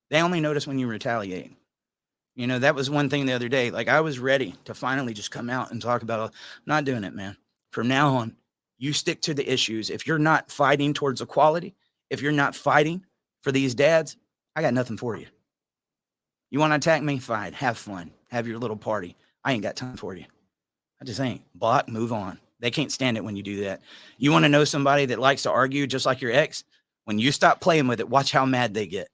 They only notice when you retaliate. You know, that was one thing the other day. Like, I was ready to finally just come out and talk about it. I'm not doing it, man. From now on, you stick to the issues. If you're not fighting towards equality, if you're not fighting for these dads, I got nothing for you. You want to attack me? Fine. Have fun. Have your little party. I ain't got time for you. I just ain't. Block, move on. They can't stand it when you do that. You want to know somebody that likes to argue just like your ex? When you stop playing with it, watch how mad they get.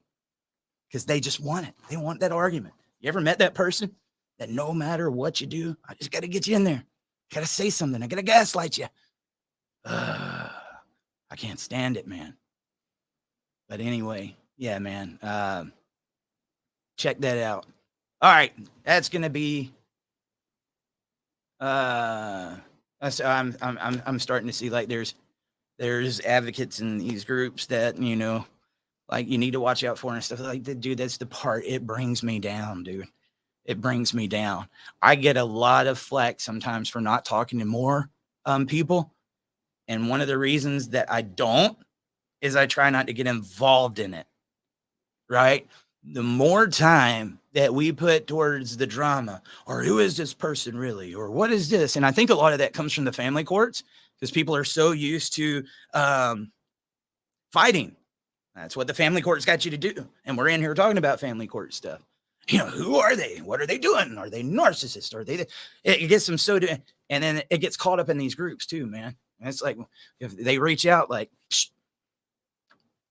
Because they just want it. They want that argument. You ever met that person that no matter what you do, I just got to get you in there. I got to say something. I got to gaslight you. I can't stand it, man. But anyway, yeah, man. Check that out. All right, that's gonna be. I'm starting to see like there's advocates in these groups that like you need to watch out for and stuff like that. Dude, that's the part. It brings me down, dude. It brings me down. I get a lot of flack sometimes for not talking to more people. And one of the reasons that I don't is I try not to get involved in it, right? The more time that we put towards the drama, or who is this person really, or what is this? And I think a lot of that comes from the family courts because people are so used to fighting. That's what the family courts got you to do. And we're in here talking about family court stuff. Who are they? What are they doing? Are they narcissists? Are they? It gets them so, and then it gets caught up in these groups too, man. And it's like, if they reach out, like, psh,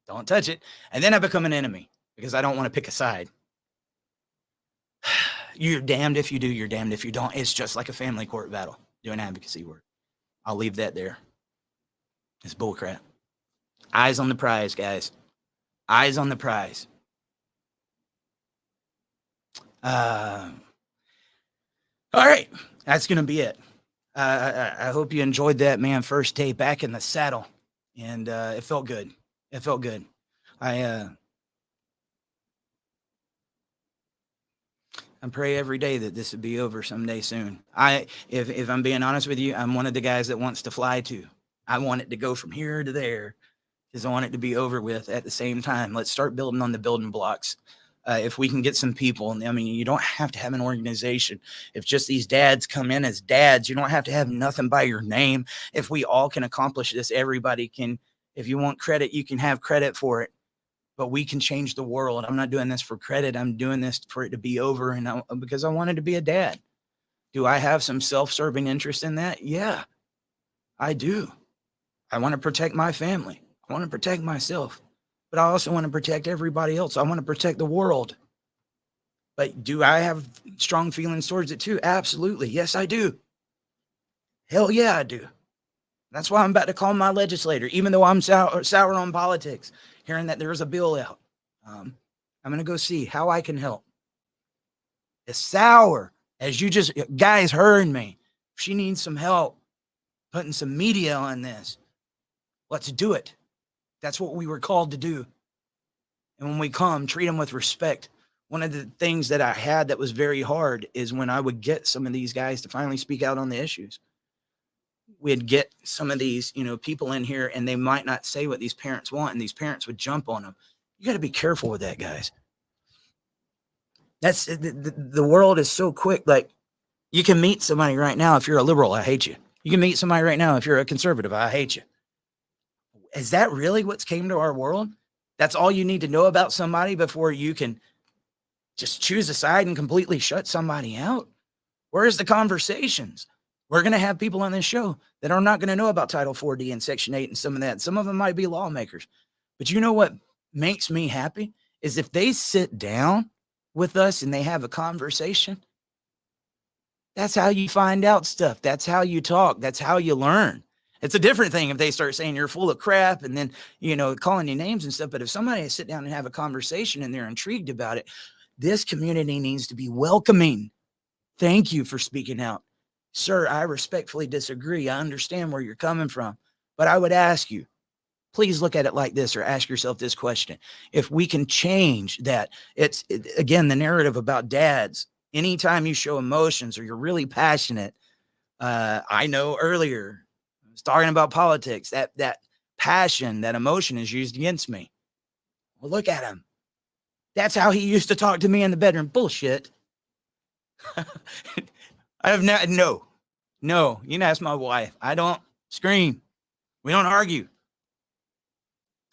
don't touch it. And then I become an enemy because I don't want to pick a side. You're damned if you do, you're damned if you don't. It's just like a family court battle, doing advocacy work. I'll leave that there. It's bullcrap. Eyes on the prize, guys. Eyes on the prize. All right, that's gonna be it. I hope you enjoyed that, man. First day back in the saddle, and it felt good. It felt good. I I pray every day that this would be over someday soon. If I'm being honest with you, I'm one of the guys that wants to fly too. I want it to go from here to there because I want it to be over with at the same time. Let's start building on the building blocks. If we can get some people, I mean, you don't have to have an organization. If just these dads come in as dads, you don't have to have nothing by your name. If we all can accomplish this, everybody can. If you want credit, you can have credit for it. But we can change the world. I'm not doing this for credit. I'm doing this for it to be over, and because I wanted to be a dad. Do I have some self-serving interest in that? Yeah, I do. I want to protect my family. I want to protect myself, but I also want to protect everybody else. I want to protect the world. But do I have strong feelings towards it too? Absolutely. Yes, I do. Hell yeah, I do. That's why I'm about to call my legislator, even though I'm sour on politics, hearing that there's a bill out. I'm going to go see how I can help. As sour as you just guys heard me, if she needs some help putting some media on this, let's do it. That's what we were called to do. And when we come, treat them with respect. One of the things that I had that was very hard is when I would get some of these guys to finally speak out on the issues. We'd get some of these, people in here, and they might not say what these parents want, and these parents would jump on them. You got to be careful with that, guys. That's the world is so quick. Like, you can meet somebody right now. If you're a liberal, I hate you. You can meet somebody right now. If you're a conservative, I hate you. Is that really what's came to our world? That's all you need to know about somebody before you can just choose a side and completely shut somebody out? Where's the conversations? We're going to have people on this show that are not going to know about Title 4D and Section 8 and some of that. Some of them might be lawmakers. But you know what makes me happy is if they sit down with us and they have a conversation. That's how you find out stuff. That's how you talk. That's how you learn. It's a different thing if they start saying you're full of crap and then, calling you names and stuff. But if somebody sit down and have a conversation and they're intrigued about it, this community needs to be welcoming. Thank you for speaking out. Sir, I respectfully disagree. I understand where you're coming from, but I would ask you, please look at it like this or ask yourself this question. If we can change that, again, the narrative about dads, anytime you show emotions or you're really passionate, I know earlier, I was talking about politics, that passion, that emotion is used against me. Well, look at him. That's how he used to talk to me in the bedroom. Bullshit. I have no, you can ask my wife. I don't scream. We don't argue.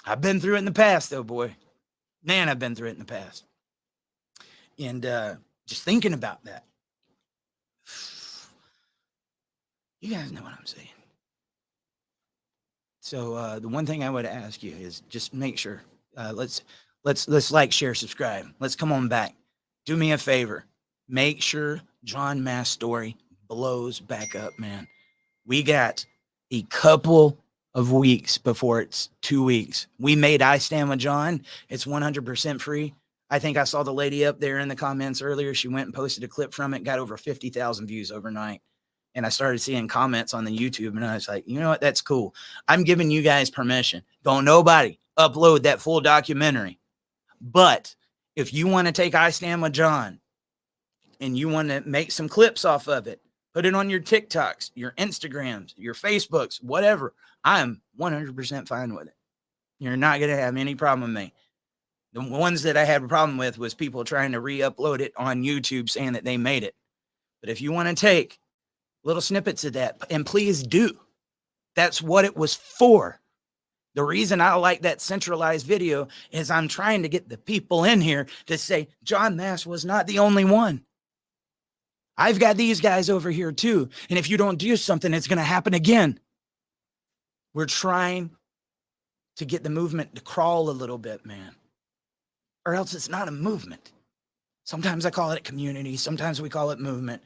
I've been through it in the past though, boy. Man, I've been through it in the past. And just thinking about that. You guys know what I'm saying. So the one thing I would ask you is just make sure, let's like, share, subscribe. Let's come on back. Do me a favor. Make sure John Mass story blows back up, man. We got a couple of weeks before it's 2 weeks. We made I Stand With John. It's 100% free. I think I saw the lady up there in the comments earlier. She went and posted a clip from it, got over 50,000 views overnight. And I started seeing comments on the YouTube, and I was like, you know what? That's cool. I'm giving you guys permission. Don't nobody upload that full documentary. But if you want to take I Stand With John and you want to make some clips off of it, put it on your TikToks, your Instagrams, your Facebooks, whatever. I'm 100% fine with it. You're not going to have any problem with me. The ones that I had a problem with was people trying to re-upload it on YouTube saying that they made it. But if you want to take little snippets of that, and please do, that's what it was for. The reason I like that centralized video is I'm trying to get the people in here to say John Mass was not the only one. I've got these guys over here too. And if you don't do something, it's going to happen again. We're trying to get the movement to crawl a little bit, man. Or else it's not a movement. Sometimes I call it a community. Sometimes we call it movement.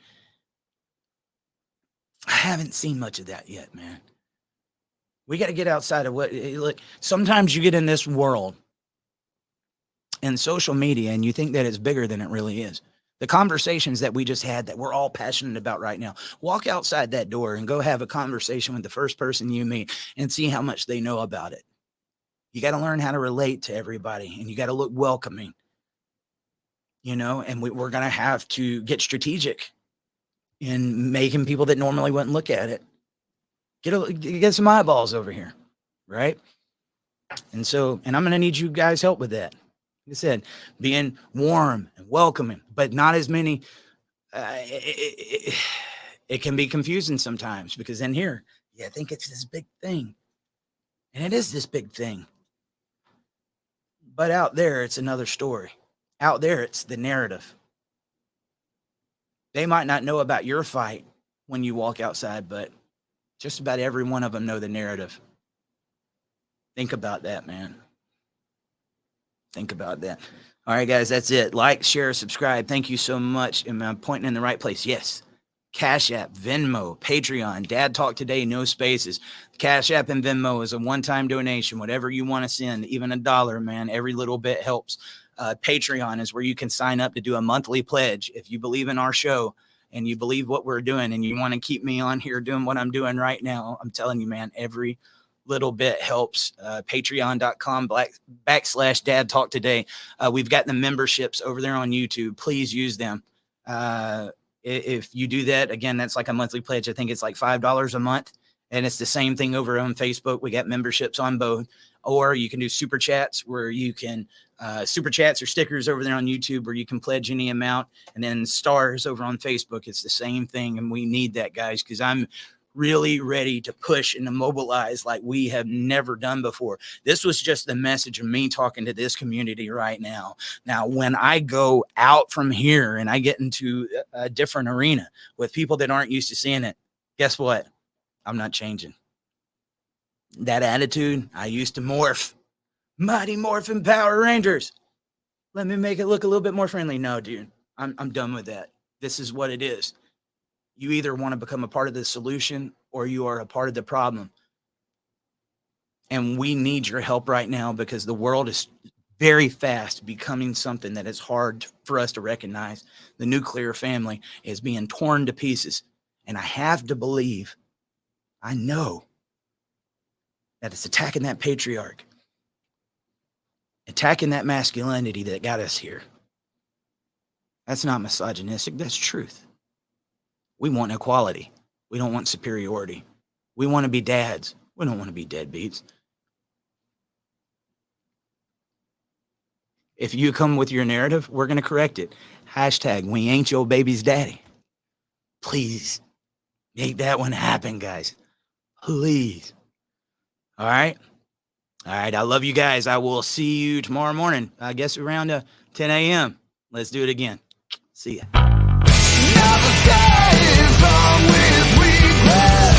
I haven't seen much of that yet, man. We got to get outside of what, look, sometimes you get in this world and social media, and you think that it's bigger than it really is. The conversations that we just had that we're all passionate about right now, walk outside that door and go have a conversation with the first person you meet and see how much they know about it. You got to learn how to relate to everybody, and you got to look welcoming, and we're going to have to get strategic in making people that normally wouldn't look at it get some eyeballs over here, right? And I'm going to need you guys' help with that. Like I said, being warm and welcoming, but not as many. It can be confusing sometimes, because in here, I think it's this big thing, and it is this big thing. But out there, it's another story. Out there, it's the narrative. They might not know about your fight when you walk outside, but just about every one of them know the narrative. Think about that, man. Think about that. All right, guys, that's it. Like, share, subscribe. Thank you so much. Am I pointing in the right place? Yes. Cash App, Venmo, Patreon, Dad Talk Today, no spaces. Cash App and Venmo is a one-time donation. Whatever you want to send, even $1, man, every little bit helps. Patreon is where you can sign up to do a monthly pledge. If you believe in our show and you believe what we're doing and you want to keep me on here doing what I'm doing right now, I'm telling you, man, every little bit helps. Patreon.com/Dad Talk Today. We've got the memberships over there on YouTube. Please use them. If you do that, again, that's like a monthly pledge. I think it's like $5 a month. And it's the same thing over on Facebook. We got memberships on both. Or you can do super chats, where you can super chats or stickers over there on YouTube, where you can pledge any amount. And then stars over on Facebook. It's the same thing. And we need that, guys, because I'm really ready to push and to mobilize like we have never done before. This was just the message of me talking to this community right now. Now, when I go out from here and I get into a different arena with people that aren't used to seeing it, guess what? I'm not changing. That attitude, I used to morph. Mighty Morphin Power Rangers. Let me make it look a little bit more friendly. No, dude, I'm done with that. This is what it is. You either want to become a part of the solution or you are a part of the problem. And we need your help right now, because the world is very fast becoming something that is hard for us to recognize. The nuclear family is being torn to pieces. And I have to believe, I know that it's attacking that patriarch, attacking that masculinity that got us here. That's not misogynistic. That's truth. We want equality. We don't want superiority. We want to be dads. We don't want to be deadbeats. If you come with your narrative, we're going to correct it. Hashtag, we ain't your baby's daddy. Please make that one happen, guys. Please. All right. All right. I love you guys. I will see you tomorrow morning. I guess around 10 a.m. Let's do it again. See ya. Now the sky is wrong with regret.